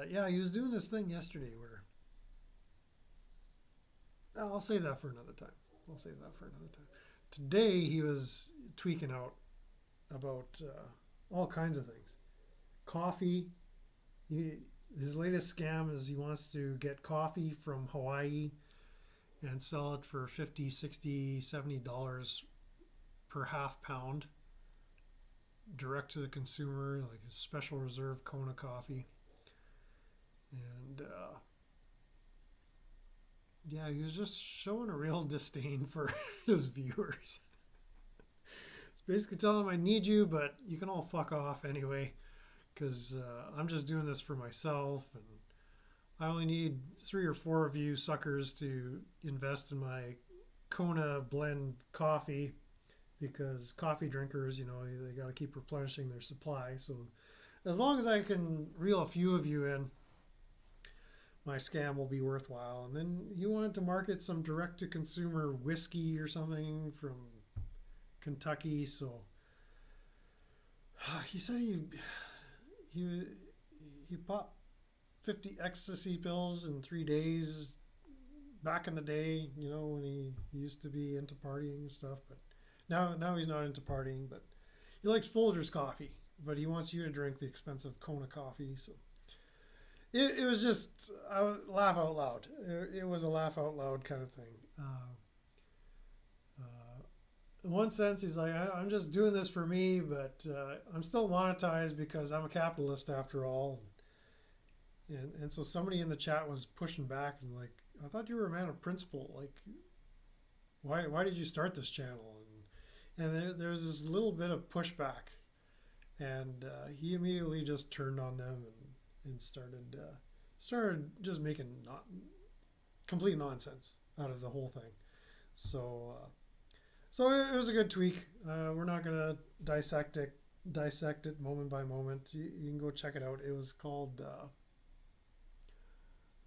Yeah, he was doing this thing yesterday where I'll save that for another time. Today he was tweaking out about all kinds of things. Coffee. His latest scam is he wants to get coffee from Hawaii and sell it for $50, $60, $70 per half pound direct to the consumer, like his special reserve Kona coffee. And yeah, he was just showing a real disdain for his viewers. It's basically telling them, I need you, but you can all fuck off anyway, because I'm just doing this for myself, and I only need 3 or 4 of you suckers to invest in my Kona blend coffee, because coffee drinkers, you know, they got to keep replenishing their supply. So as long as I can reel a few of you in, my scam will be worthwhile. And then he wanted to market some direct-to-consumer whiskey or something from Kentucky. So he said he popped 50 ecstasy pills in 3 days back in the day, you know, when he used to be into partying and stuff. But now he's not into partying, but he likes Folgers coffee, but he wants you to drink the expensive Kona coffee. So it was just laugh out loud. It was a laugh out loud kind of thing. In one sense, he's like, I'm just doing this for me, but I'm still monetized because I'm a capitalist after all. And so somebody in the chat was pushing back and like, I thought you were a man of principle. Like, why did you start this channel? And there's this little bit of pushback, and he immediately just turned on them and started just making complete nonsense out of the whole thing. So it was a good tweak. We're not gonna dissect it moment by moment. You can go check it out. It was called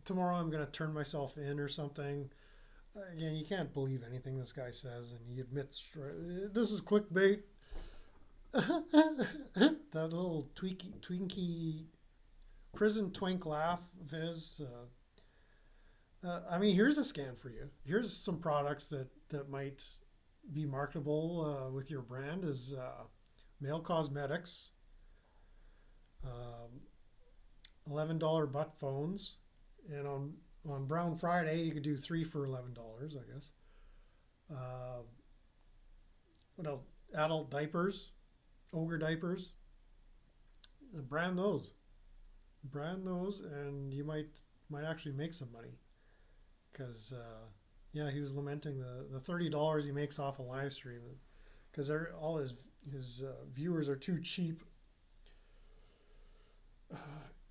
Tomorrow I'm Gonna Turn Myself In or something. Again, you can't believe anything this guy says, and he admits this is clickbait. That little twinky prison twink laugh of his. I mean, here's a scan for you. Here's some products that might be marketable with your brand: is male cosmetics, $11 butt phones, and on Brown Friday you could do 3 for $11, I guess. What else? Adult diapers, ogre diapers. Brand those, and you might actually make some money, because yeah, he was lamenting the $30 he makes off a live stream, because all his viewers are too cheap.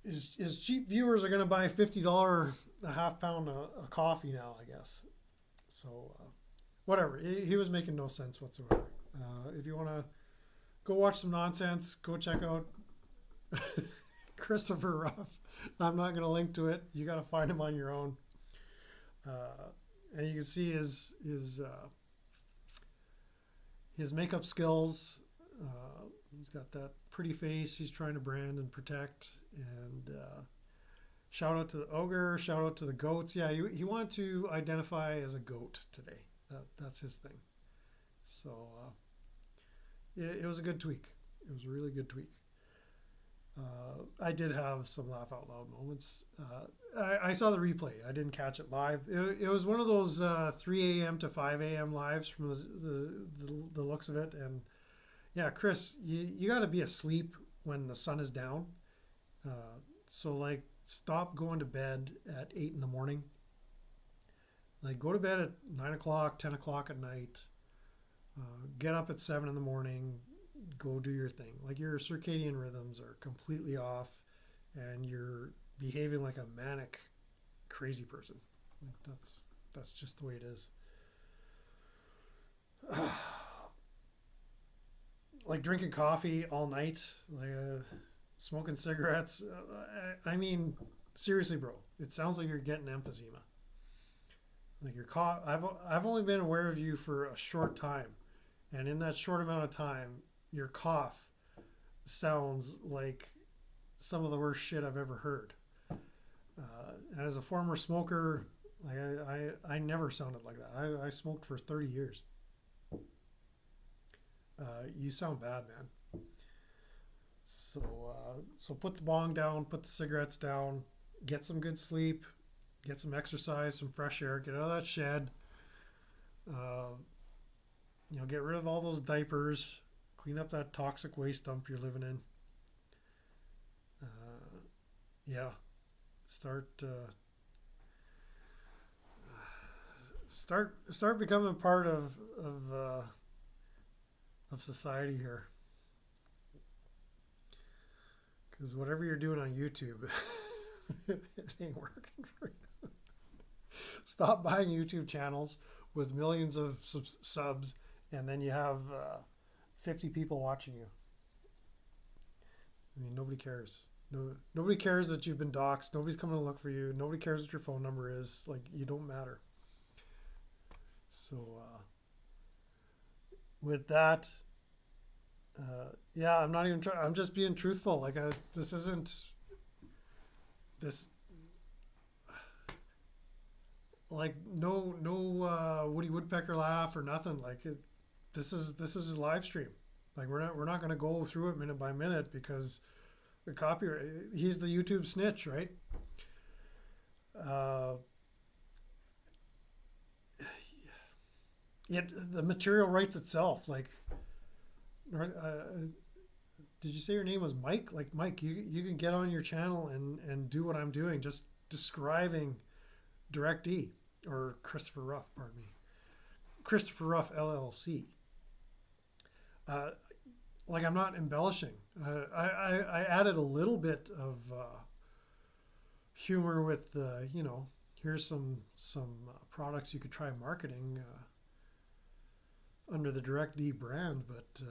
his cheap viewers are going to buy $50 a half pound of coffee now, I guess. So whatever. He was making no sense whatsoever. If you want to go watch some nonsense, go check out Christopher Ruff. I'm not going to link to it. You got to find him on your own. And you can see his makeup skills. He's got that pretty face he's trying to brand and protect. And shout out to the ogre. Shout out to the goats. Yeah, he wanted to identify as a goat today. That's his thing. So it was a good tweak. It was a really good tweak. I did have some laugh out loud moments. I saw the replay. I didn't catch it live. It was one of those 3 a.m. to 5 a.m. lives from the looks of it. And yeah, Chris, you got to be asleep when the sun is down. So like, stop going to bed at 8 in the morning. Like, go to bed at 9 o'clock, 10 o'clock at night. Get up at 7 in the morning. Go do your thing. Like, your circadian rhythms are completely off, and you're behaving like a manic, crazy person. Like, that's just the way it is. Like drinking coffee all night, like smoking cigarettes. I mean, seriously, bro. It sounds like you're getting emphysema. Like your cough. I've only been aware of you for a short time, and in that short amount of time, your cough sounds like some of the worst shit I've ever heard. And as a former smoker, like I never sounded like that. I smoked for 30 years. You sound bad, man. So put the bong down, put the cigarettes down, get some good sleep, get some exercise, some fresh air, get out of that shed. Get rid of all those diapers, clean up that toxic waste dump you're living in. Start becoming part of society here. Because whatever you're doing on YouTube, it ain't working for you. Stop buying YouTube channels with millions of subs, and then you have 50 people watching you. I mean, nobody cares. Nobody cares that you've been doxxed. Nobody's coming to look for you. Nobody cares what your phone number is. Like, you don't matter. So, with that, I'm not even trying. I'm just being truthful. Like, this isn't this. Like, no Woody Woodpecker laugh or nothing. Like, this is his live stream. Like, we're not going to go through it minute by minute because the copyright. He's the YouTube snitch, right? Yet the material writes itself. Like, did you say your name was Mike? Like, Mike, you can get on your channel and do what I'm doing, just describing DirectD or Christopher Ruff, pardon me, Christopher Ruff LLC. Like, I'm not embellishing. I added a little bit of humor with here's some products you could try marketing under the DirectD brand, but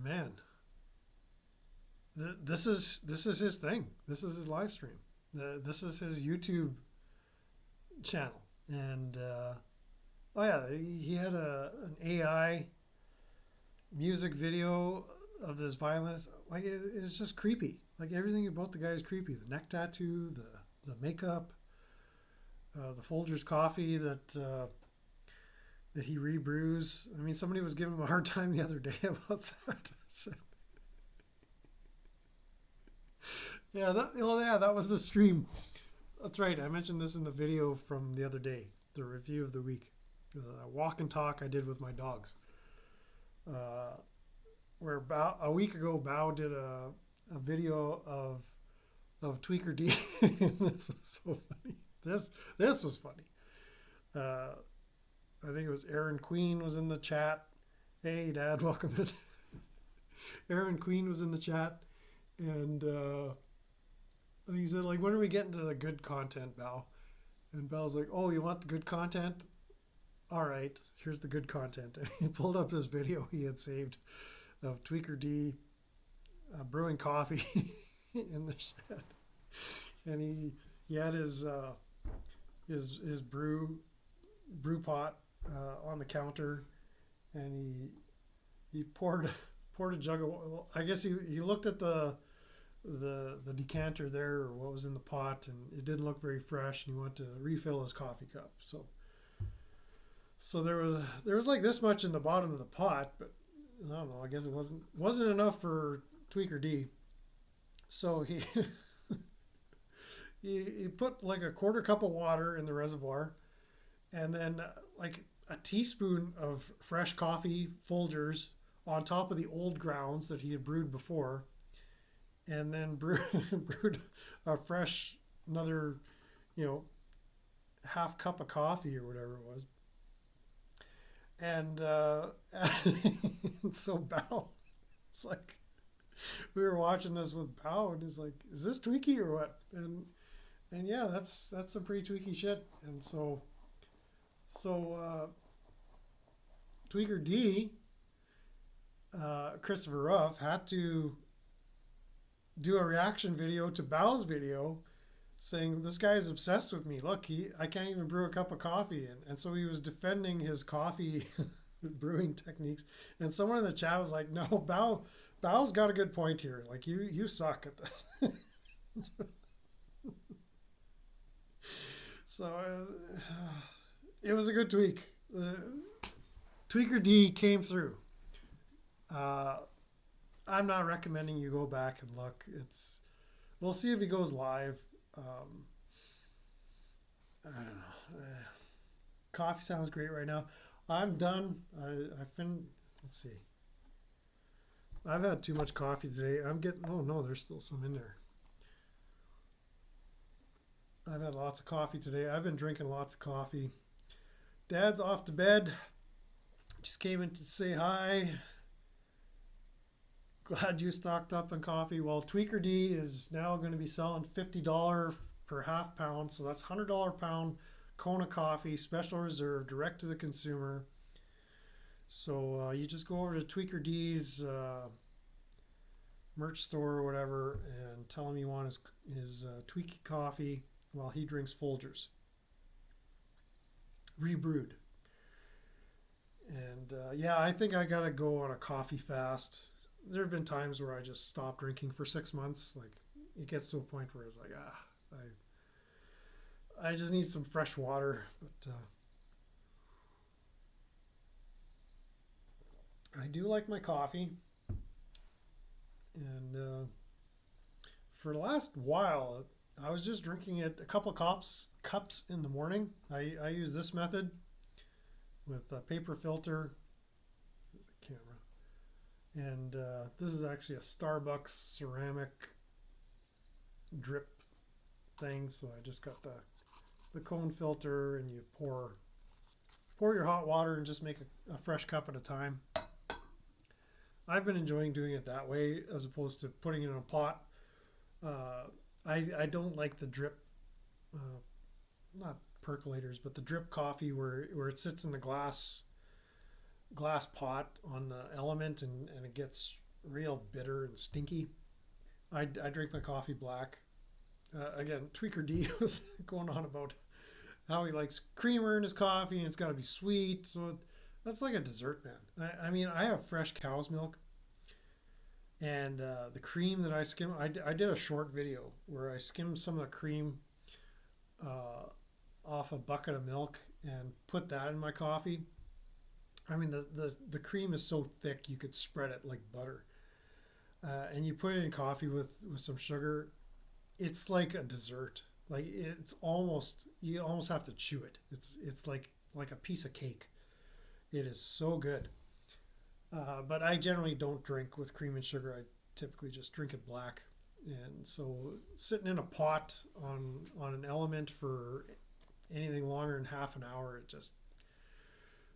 man, this is his thing. This is his live stream. This is his YouTube channel, and he had an AI music video of this violence. Like, it's just creepy. Like, everything about the guy is creepy. The neck tattoo, the makeup, the Folgers coffee that he rebrews. I mean, somebody was giving him a hard time the other day about that. That was the stream. That's right. I mentioned this in the video from the other day, the review of the week, walk and talk I did with my dogs. Where a week ago, Bao did a video of Tweaker D. This was so funny. This was funny. I think it was Aaron Queen was in the chat. Hey, Dad, welcome in. Aaron Queen was in the chat, and And he said, like, when are we getting to the good content, Bao? And Bao's like, oh, you want the good content? All right, here's the good content. And he pulled up this video he had saved of Tweaker D brewing coffee in the shed. And he had his brew pot on the counter, and he poured a jug of, I guess he looked at the decanter there, or what was in the pot, and it didn't look very fresh, and he wanted to refill his coffee cup. So there was like this much in the bottom of the pot, but I don't know, I guess it wasn't enough for Tweaker D. So he he put like a quarter cup of water in the reservoir, and then like a teaspoon of fresh coffee Folgers on top of the old grounds that he had brewed before, and then brewed a fresh another, half cup of coffee or whatever it was. And so Bao, it's like, we were watching this with Bao, and he's like, is this Tweaky or what? And yeah, that's some pretty Tweaky shit. And so Tweaker D, Christopher Ruff, had to do a reaction video to Bao's video saying, this guy is obsessed with me. Look, I can't even brew a cup of coffee. And so he was defending his coffee brewing techniques. And someone in the chat was like, no, Bao's got a good point here. Like, you suck at this. So it was a good tweak. Tweaker D came through. I'm not recommending you go back and look. We'll see if he goes live. I don't know. Coffee sounds great right now. I'm done. Let's see. I've had too much coffee today. Oh no, there's still some in there. I've had lots of coffee today. I've been drinking lots of coffee. Dad's off to bed. Just came in to say hi. Glad you stocked up on coffee. Well, Tweaker D is now going to be selling $50 per half pound. So that's $100 pound Kona coffee, special reserve, direct to the consumer. So you just go over to Tweaker D's merch store or whatever and tell him you want his Tweaky coffee while he drinks Folgers. Rebrewed. And yeah, I think I got to go on a coffee fast. There have been times where I just stopped drinking for 6 months. Like, it gets to a point where it's like, I just need some fresh water. But I do like my coffee. And for the last while, I was just drinking it a couple of cups in the morning. I use this method with a paper filter. There's a camera. And this is actually a Starbucks ceramic drip thing. So I just got the cone filter, and you pour your hot water and just make a fresh cup at a time. I've been enjoying doing it that way as opposed to putting it in a pot. I don't like the drip, not percolators, but the drip coffee where it sits in the glass pot on the element and it gets real bitter and stinky. I drink my coffee black. Again, Tweaker D was going on about how he likes creamer in his coffee and it's got to be sweet. So that's like a dessert, man. I mean, I have fresh cow's milk, and the cream that I skim, I did a short video where I skimmed some of the cream off a bucket of milk and put that in my coffee. I mean, the cream is so thick you could spread it like butter. And you put it in coffee with some sugar. It's like a dessert. Like, you almost have to chew it. It's like a piece of cake. It is so good. But I generally don't drink with cream and sugar. I typically just drink it black. And so sitting in a pot on an element for anything longer than half an hour, it just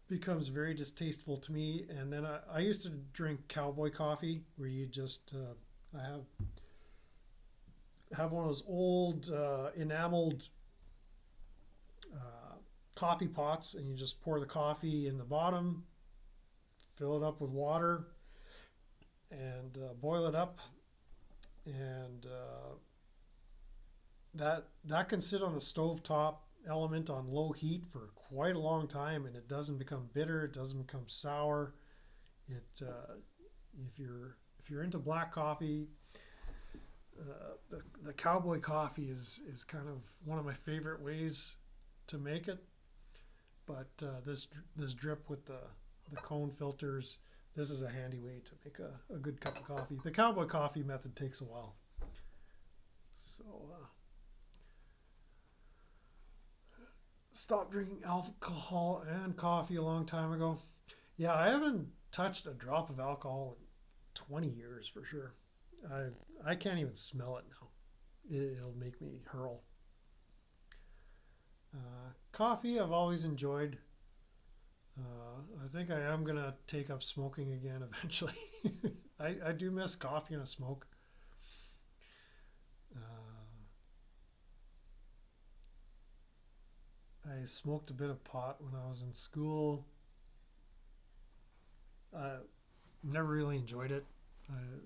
becomes very distasteful to me. And then I used to drink cowboy coffee, where you just I have one of those old enameled coffee pots, and you just pour the coffee in the bottom, fill it up with water, and boil it up, and that can sit on the stovetop element on low heat for quite a long time, and it doesn't become bitter, it doesn't become sour. It if you're into black coffee, the cowboy coffee is kind of one of my favorite ways to make it. But this drip with the cone filters, this is a handy way to make a good cup of coffee. The cowboy coffee method takes a while. So stopped drinking alcohol and coffee a long time ago. Yeah, I haven't touched a drop of alcohol in 20 years for sure. I can't even smell it now. It'll make me hurl. Coffee I've always enjoyed. I think I am gonna take up smoking again eventually. I do miss coffee and a smoke. I smoked a bit of pot when I was in school. Never really enjoyed it.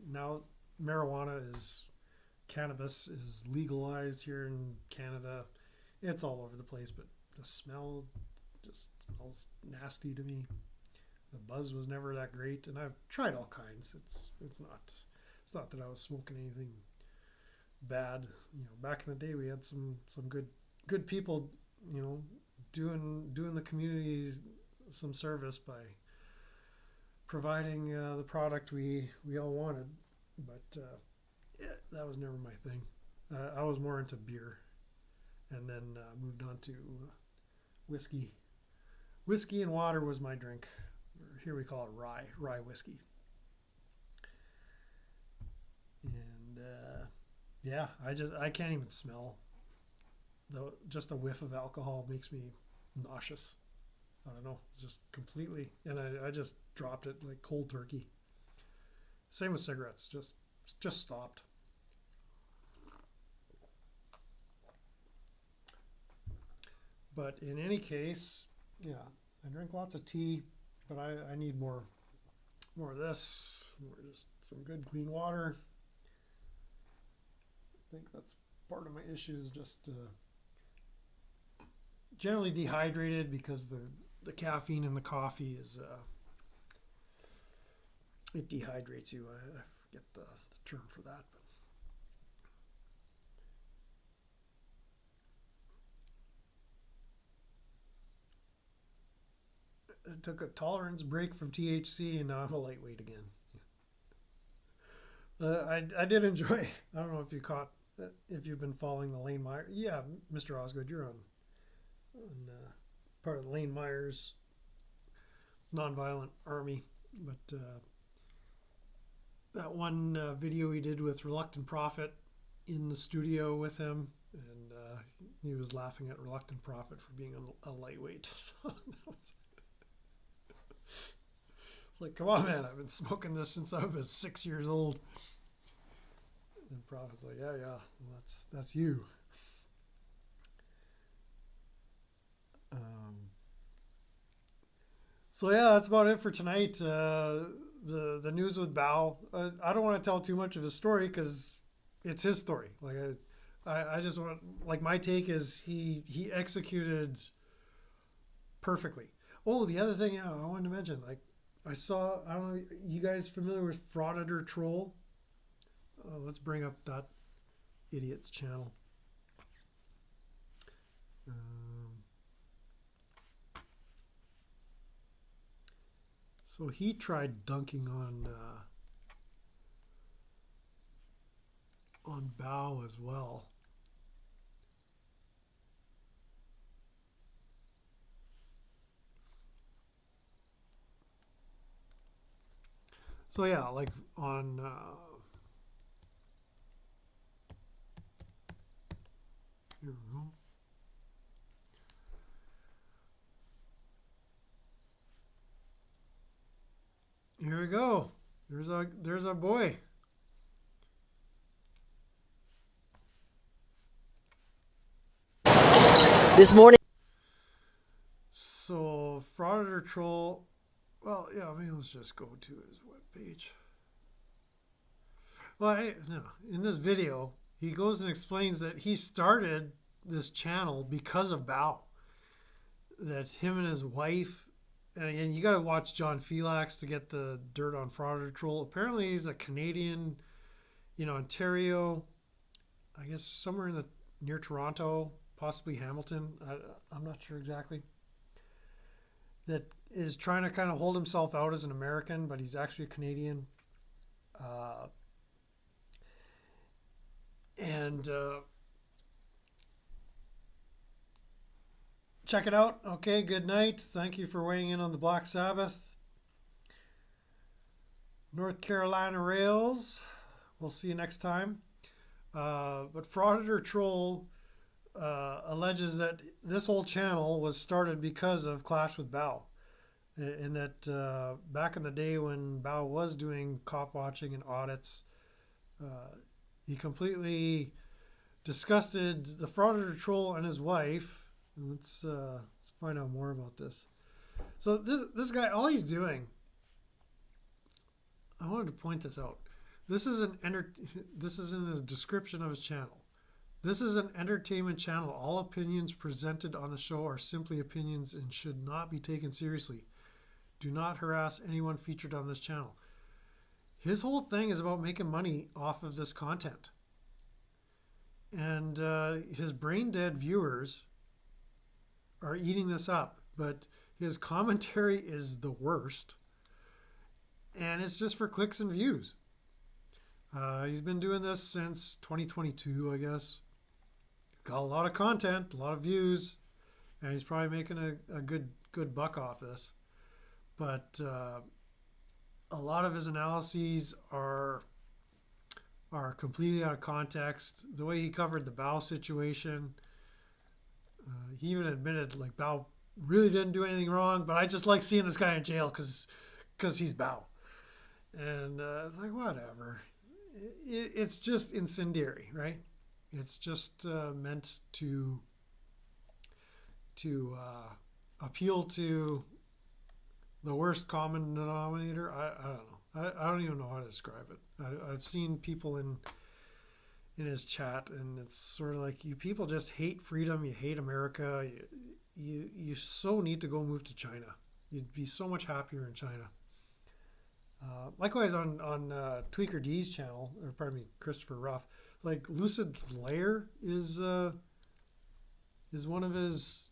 Now cannabis is legalized here in Canada. It's all over the place, but the smell just smells nasty to me. The buzz was never that great, and I've tried all kinds. It's not that I was smoking anything bad. You know, back in the day we had some good people, you know, doing the community some service by providing the product we all wanted, but that was never my thing. I was more into beer, and then moved on to whiskey. Whiskey and water was my drink. Here we call it rye whiskey. And yeah, I can't even smell. Just a whiff of alcohol makes me nauseous. I don't know, it's just completely, and I just dropped it like cold turkey. Same with cigarettes, just stopped. But in any case, yeah, I drink lots of tea, but I need more of this, more just some good clean water. I think that's part of my issue is just generally dehydrated because the caffeine in the coffee is it dehydrates you. I forget the term for that. I took a tolerance break from THC, and now I'm a lightweight again. I did enjoy. I don't know if you caught, if you've been following the Lane Myers. Yeah, Mr. Osgood, you're on part of the Lane Myers Nonviolent Army, but that one video he did with Reluctant Prophet in the studio with him, and he was laughing at Reluctant Prophet for being a lightweight. It's like, come on, man! I've been smoking this since I was 6 years old. And Prophet's like, yeah, well, that's you. So yeah, that's about it for tonight. The news with Bao. I don't want to tell too much of his story because it's his story. Like I just want, like, my take is he executed perfectly. Oh, the other thing, yeah, I wanted to mention, like, I saw, I don't know, you guys familiar with Frauditor Troll? Let's bring up that idiot's channel. So he tried dunking on Bao as well. So yeah, like on here we go. Here we go. There's our boy. This morning. So, Frauditor Troll, well, yeah, I mean, let's just go to his webpage. Well, no, in this video, he goes and explains that he started this channel because of Bao. That him and his wife, and again, you got to watch John Felix to get the dirt on Frauditor Troll. Apparently, he's a Canadian in Ontario, I guess somewhere near Toronto, possibly Hamilton. I'm not sure exactly. That is trying to kind of hold himself out as an American, but he's actually a Canadian. Check it out. Okay, good night. Thank you for weighing in on the Black Sabbath. North Carolina Rails. We'll see you next time. But Frauditor Troll alleges that this whole channel was started because of Clash with Bao. And that back in the day when Bao was doing cop watching and audits, he completely disgusted the Frauditor Troll and his wife. Let's find out more about this. So this guy, all he's doing, I wanted to point this out. This is this is in the description of his channel. This is an entertainment channel. All opinions presented on the show are simply opinions and should not be taken seriously. Do not harass anyone featured on this channel. His whole thing is about making money off of this content. And his brain dead viewers are eating this up, but his commentary is the worst. And it's just for clicks and views. He's been doing this since 2022, I guess. He's got a lot of content, a lot of views, and he's probably making a good buck off this. But a lot of his analyses are completely out of context. The way he covered the Bao situation, he even admitted like Bao really didn't do anything wrong, but I just like seeing this guy in jail because he's Bao. And it's like, whatever. It's just incendiary, right? It's just meant to appeal to the worst common denominator. I don't know. I don't even know how to describe it. I've seen people in his chat, and it's sort of like, you people just hate freedom. You hate America. You so need to go move to China. You'd be so much happier in China. Likewise on Tweaker D's channel, or pardon me, Christopher Ruff, like Lucid's Lair is one of his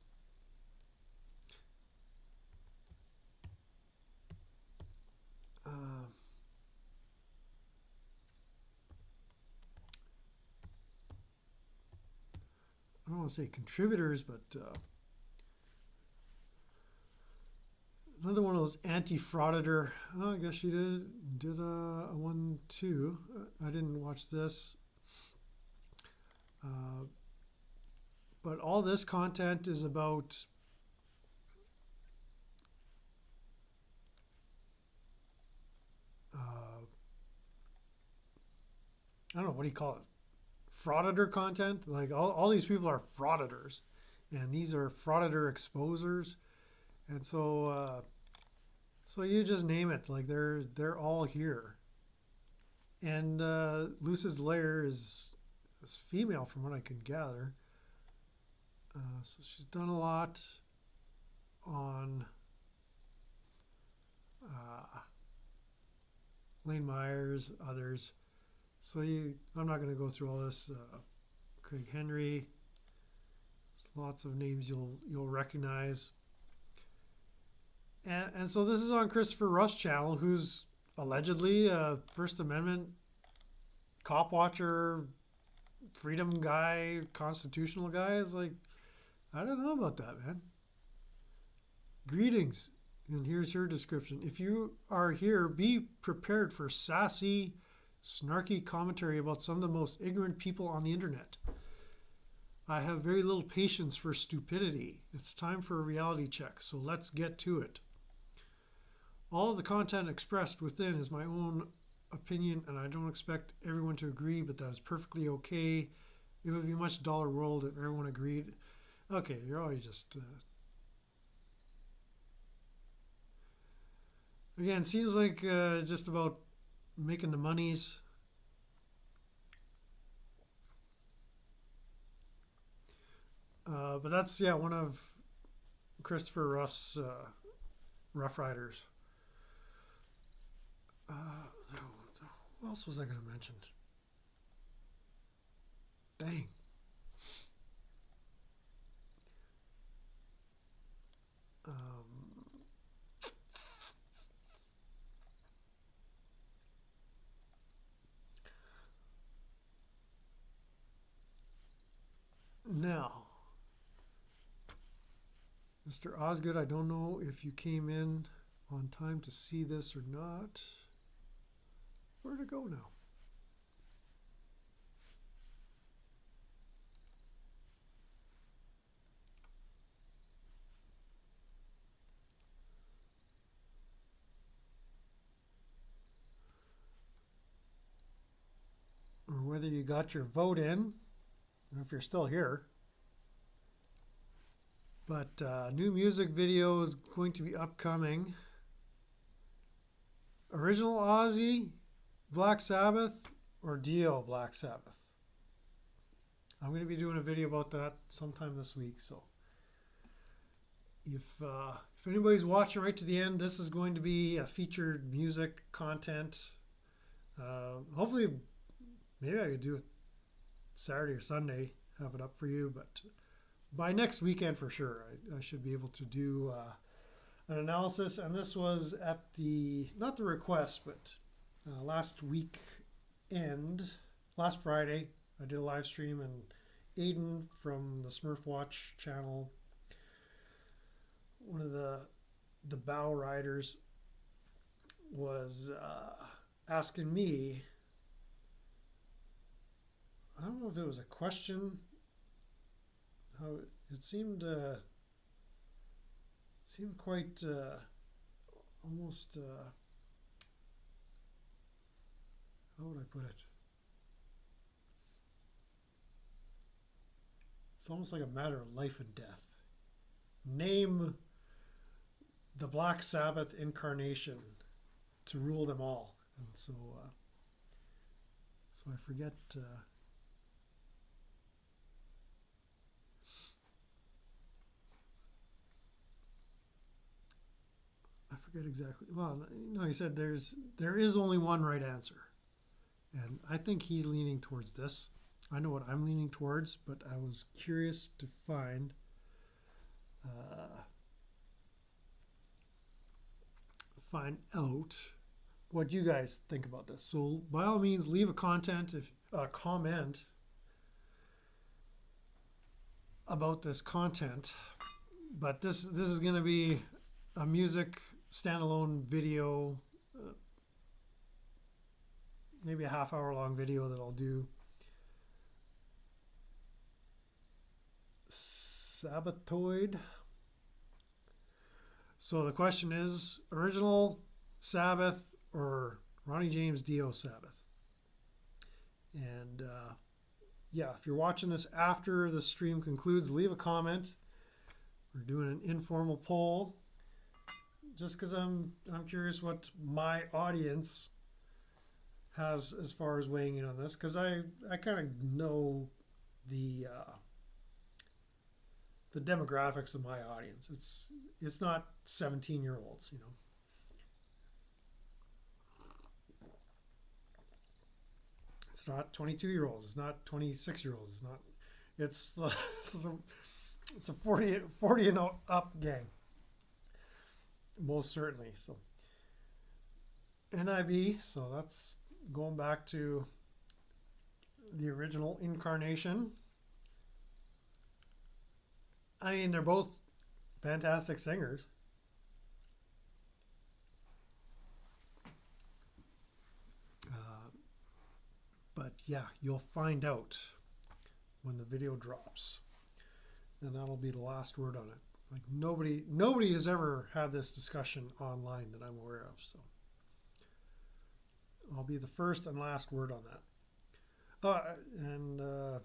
I don't want to say contributors, but another one of those anti-frauditor. Oh, I guess she did a one too. I didn't watch this, but all this content is about I don't know, what do you call it? Frauditor content. Like all these people are frauditors, and these are frauditor exposers. And so you just name it, like they're all here. And Lucid's Lair is female from what I can gather. So she's done a lot on Lane Myers, others. So I'm not going to go through all this. Craig Henry, lots of names you'll recognize. And so this is on Christopher Ruff's channel, who's allegedly a First Amendment cop watcher, freedom guy, constitutional guy. Is like, I don't know about that, man. Greetings, and here's your description. If you are here, be prepared for sassy, snarky commentary about some of the most ignorant people on the internet. I have very little patience for stupidity. It's time for a reality check, so let's get to it. All of the content expressed within is my own opinion, and I don't expect everyone to agree, but that is perfectly okay. It would be a much duller world if everyone agreed. Okay, you're always just. Again, seems like just about making the monies. But that's, yeah, one of Christopher Ruff's Rough Riders. What else was I going to mention? Dang. Now, Mr. Osgood, I don't know if you came in on time to see this or not. Where'd it go now? Or whether you got your vote in, or if you're still here. But new music video is going to be upcoming. Original Ozzy, Black Sabbath, or Dio Black Sabbath. I'm going to be doing a video about that sometime this week. So if anybody's watching right to the end, this is going to be a featured music content. Hopefully, maybe I could do it Saturday or Sunday, have it up for you, but by next weekend for sure, I should be able to do an analysis. And this was at not the request, but last Friday, I did a live stream, and Aiden from the Smurf Watch channel, one of the bow riders, was asking me, I don't know if it was a question. How it seemed quite almost how would I put it? It's almost like a matter of life and death. Name the Black Sabbath incarnation to rule them all, and so I forget. I forget exactly. Well, no, he said there is only one right answer, and I think he's leaning towards this. I know what I'm leaning towards, but I was curious to find out what you guys think about this. So by all means, leave a comment about this content. But this is going to be a music standalone video, maybe a half-hour long video that I'll do. Sabbathoid. So the question is, original Sabbath or Ronnie James Dio Sabbath? And yeah, if you're watching this after the stream concludes, leave a comment. We're doing an informal poll, just because I'm curious what my audience has as far as weighing in on this, because I kind of know the demographics of my audience. It's not 17-year-olds, you know. It's not 22-year-olds. It's not 26-year-olds. It's not. It's a 40 and up gang. Most certainly. So NIB. So that's going back to the original incarnation. I mean, they're both fantastic singers. But yeah, you'll find out when the video drops, and that'll be the last word on it. Like nobody has ever had this discussion online that I'm aware of, so I'll be the first and last word on that.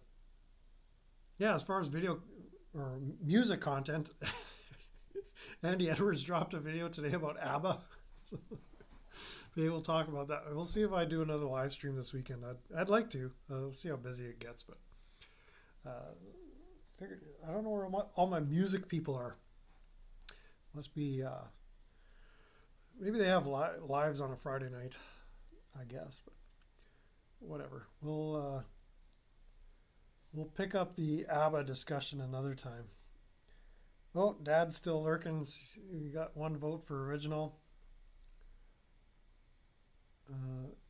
Yeah, as far as video or music content. Andy Edwards dropped a video today about ABBA. Maybe we'll talk about that. We'll see if I do another live stream this weekend. I'd like to. See how busy it gets, but figured, I don't know where all my music people are. Must be maybe they have lives on a Friday night, I guess. But whatever. We'll pick up the ABBA discussion another time. Oh, Dad's still lurking. We got one vote for original.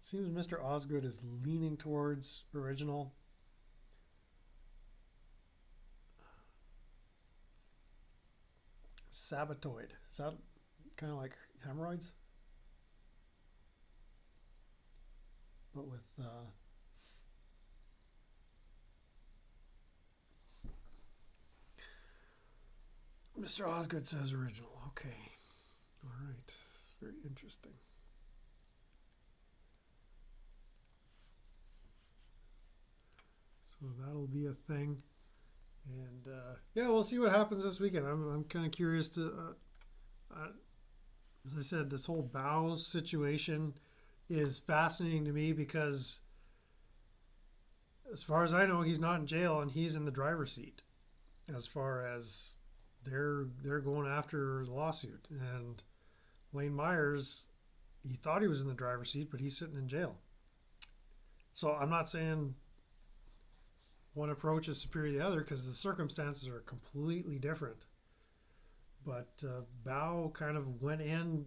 Seems Mr. Osgood is leaning towards original. Sabatoid. Is that kind of like hemorrhoids? But with Mr. Osgood says original. Okay. All right. Very interesting. So that'll be a thing. And yeah, we'll see what happens this weekend. I'm kind of curious to, as I said, this whole Bow situation is fascinating to me because, as far as I know, he's not in jail and he's in the driver's seat. As far as they're going after the lawsuit, and Lane Myers, he thought he was in the driver's seat, but he's sitting in jail. So I'm not saying one approach is superior to the other because the circumstances are completely different. But Bow kind of went in,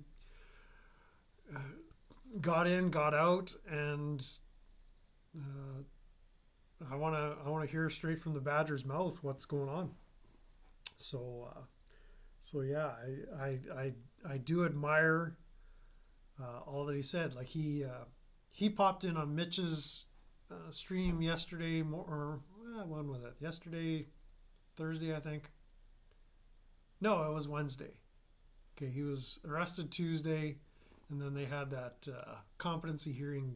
got out, and I want to hear straight from the Badger's mouth what's going on. So yeah, I do admire all that he said. Like he popped in on Mitch's stream yesterday, when was it? Yesterday, Thursday, I think. No, it was Wednesday. Okay, he was arrested Tuesday, and then they had that competency hearing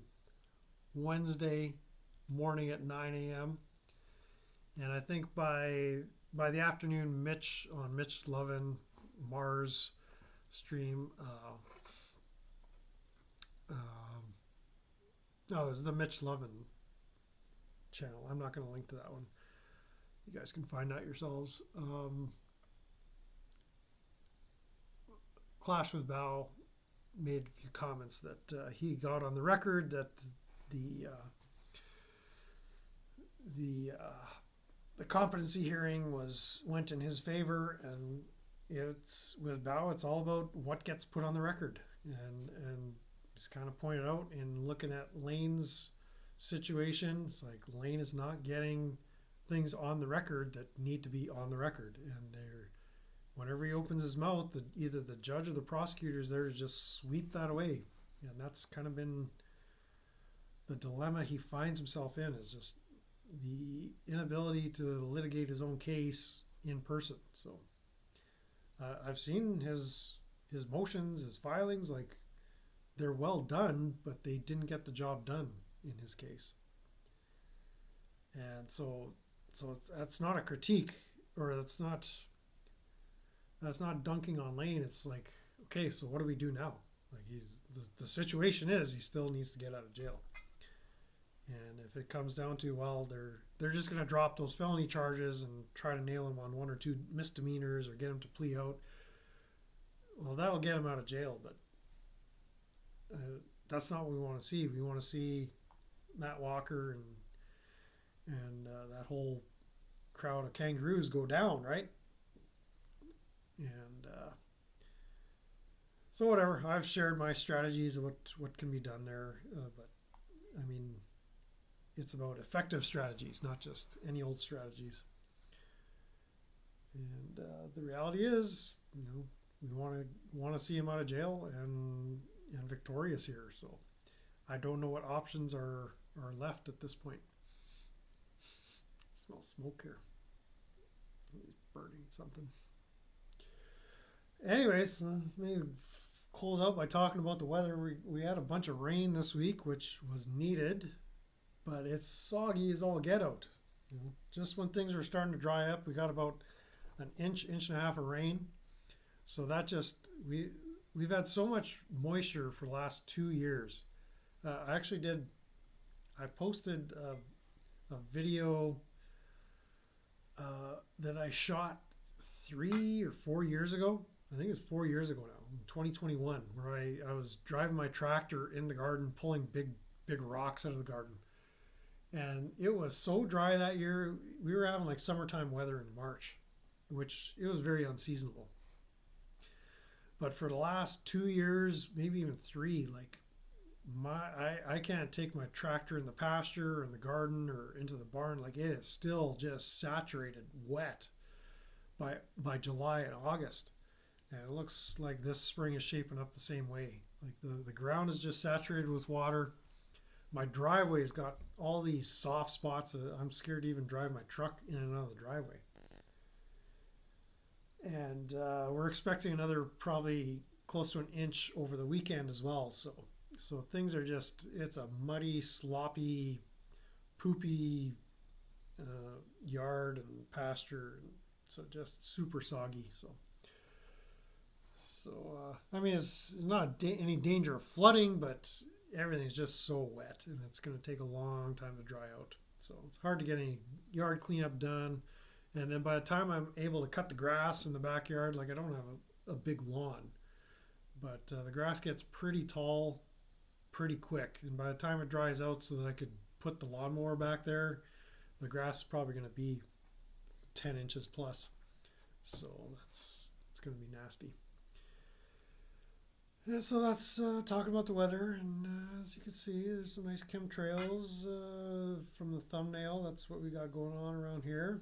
Wednesday morning at 9 a.m. And I think by the afternoon, Mitch on Mitch Lovin Mars stream. No, it was the Mitch Lovin channel. I'm not going to link to that one. You guys can find out yourselves. Clash with Bow made a few comments that he got on the record that the competency hearing went in his favor, and it's with Bow, it's all about what gets put on the record, and just kind of pointed out in looking at Lane's situation, it's like Lane is not getting things on the record that need to be on the record, and whenever he opens his mouth, either the judge or the prosecutor is there to just sweep that away, and that's kind of been the dilemma he finds himself in, is just the inability to litigate his own case in person. So I've seen his motions, his filings, like they're well done, but they didn't get the job done in his case. And so that's not a critique, or that's not dunking on Lane. It's like, okay, so what do we do now? Like the situation is he still needs to get out of jail. And if it comes down to, well, they're just going to drop those felony charges and try to nail him on one or two misdemeanors or get him to plea out, well, that'll get him out of jail. But that's not what we want to see. We want to see Matt Walker and that whole crowd of kangaroos go down, right? And so whatever. I've shared my strategies of what can be done there, but I mean, it's about effective strategies, not just any old strategies. And the reality is, we want to see him out of jail and victorious here. So I don't know what options are left at this point. I smell smoke here. Somebody's burning something. Anyways, let me close out by talking about the weather. We had a bunch of rain this week, which was needed, but it's soggy as all get out. Just when things were starting to dry up, we got about an inch and a half of rain. So that just, we've had so much moisture for the last 2 years. I posted a video that I shot 3 or 4 years ago. I think it was 4 years ago now, in 2021, where I was driving my tractor in the garden, pulling big rocks out of the garden. And it was so dry that year. We were having like summertime weather in March, which it was very unseasonable. But for the last 2 years, maybe even 3, like I can't take my tractor in the pasture or in the garden or into the barn. Like, it is still just saturated wet by July and August. And it looks like this spring is shaping up the same way. Like the ground is just saturated with water. My driveway's got all these soft spots. I'm scared to even drive my truck in and out of the driveway. And we're expecting another probably close to an inch over the weekend as well. So things are just, it's a muddy, sloppy, poopy yard and pasture. So just super soggy. So I mean, it's not any danger of flooding, but everything's just so wet, and it's going to take a long time to dry out. So it's hard to get any yard cleanup done. And then by the time I'm able to cut the grass in the backyard, like, I don't have a big lawn, but the grass gets pretty tall pretty quick. And by the time it dries out so that I could put the lawnmower back there, the grass is probably going to be 10 inches plus. So it's going to be nasty. Yeah, so that's talking about the weather, and as you can see, there's some nice chemtrails from the thumbnail. That's what we got going on around here.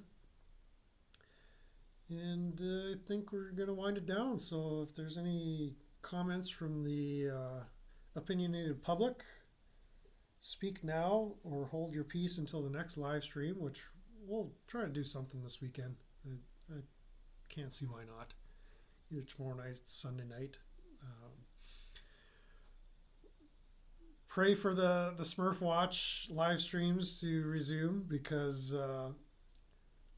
And I think we're going to wind it down. So if there's any comments from the opinionated public, speak now or hold your peace until the next live stream, which we'll try to do something this weekend. I can't see why not. Either tomorrow night, Sunday night. Pray for the Smurf Watch live streams to resume, because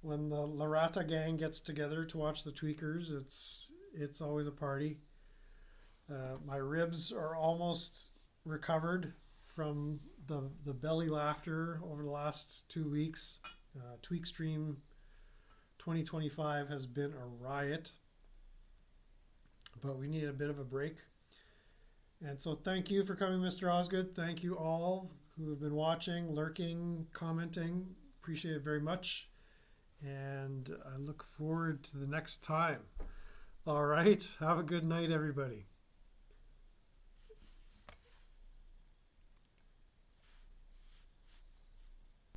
when the Larata gang gets together to watch the Tweakers, it's always a party. My ribs are almost recovered from the belly laughter over the last 2 weeks. Tweak Stream 2025 has been a riot, but we need a bit of a break. And so thank you for coming, Mr. Osgood. Thank you all who have been watching, lurking, commenting. Appreciate it very much. And I look forward to the next time. All right. Have a good night, everybody.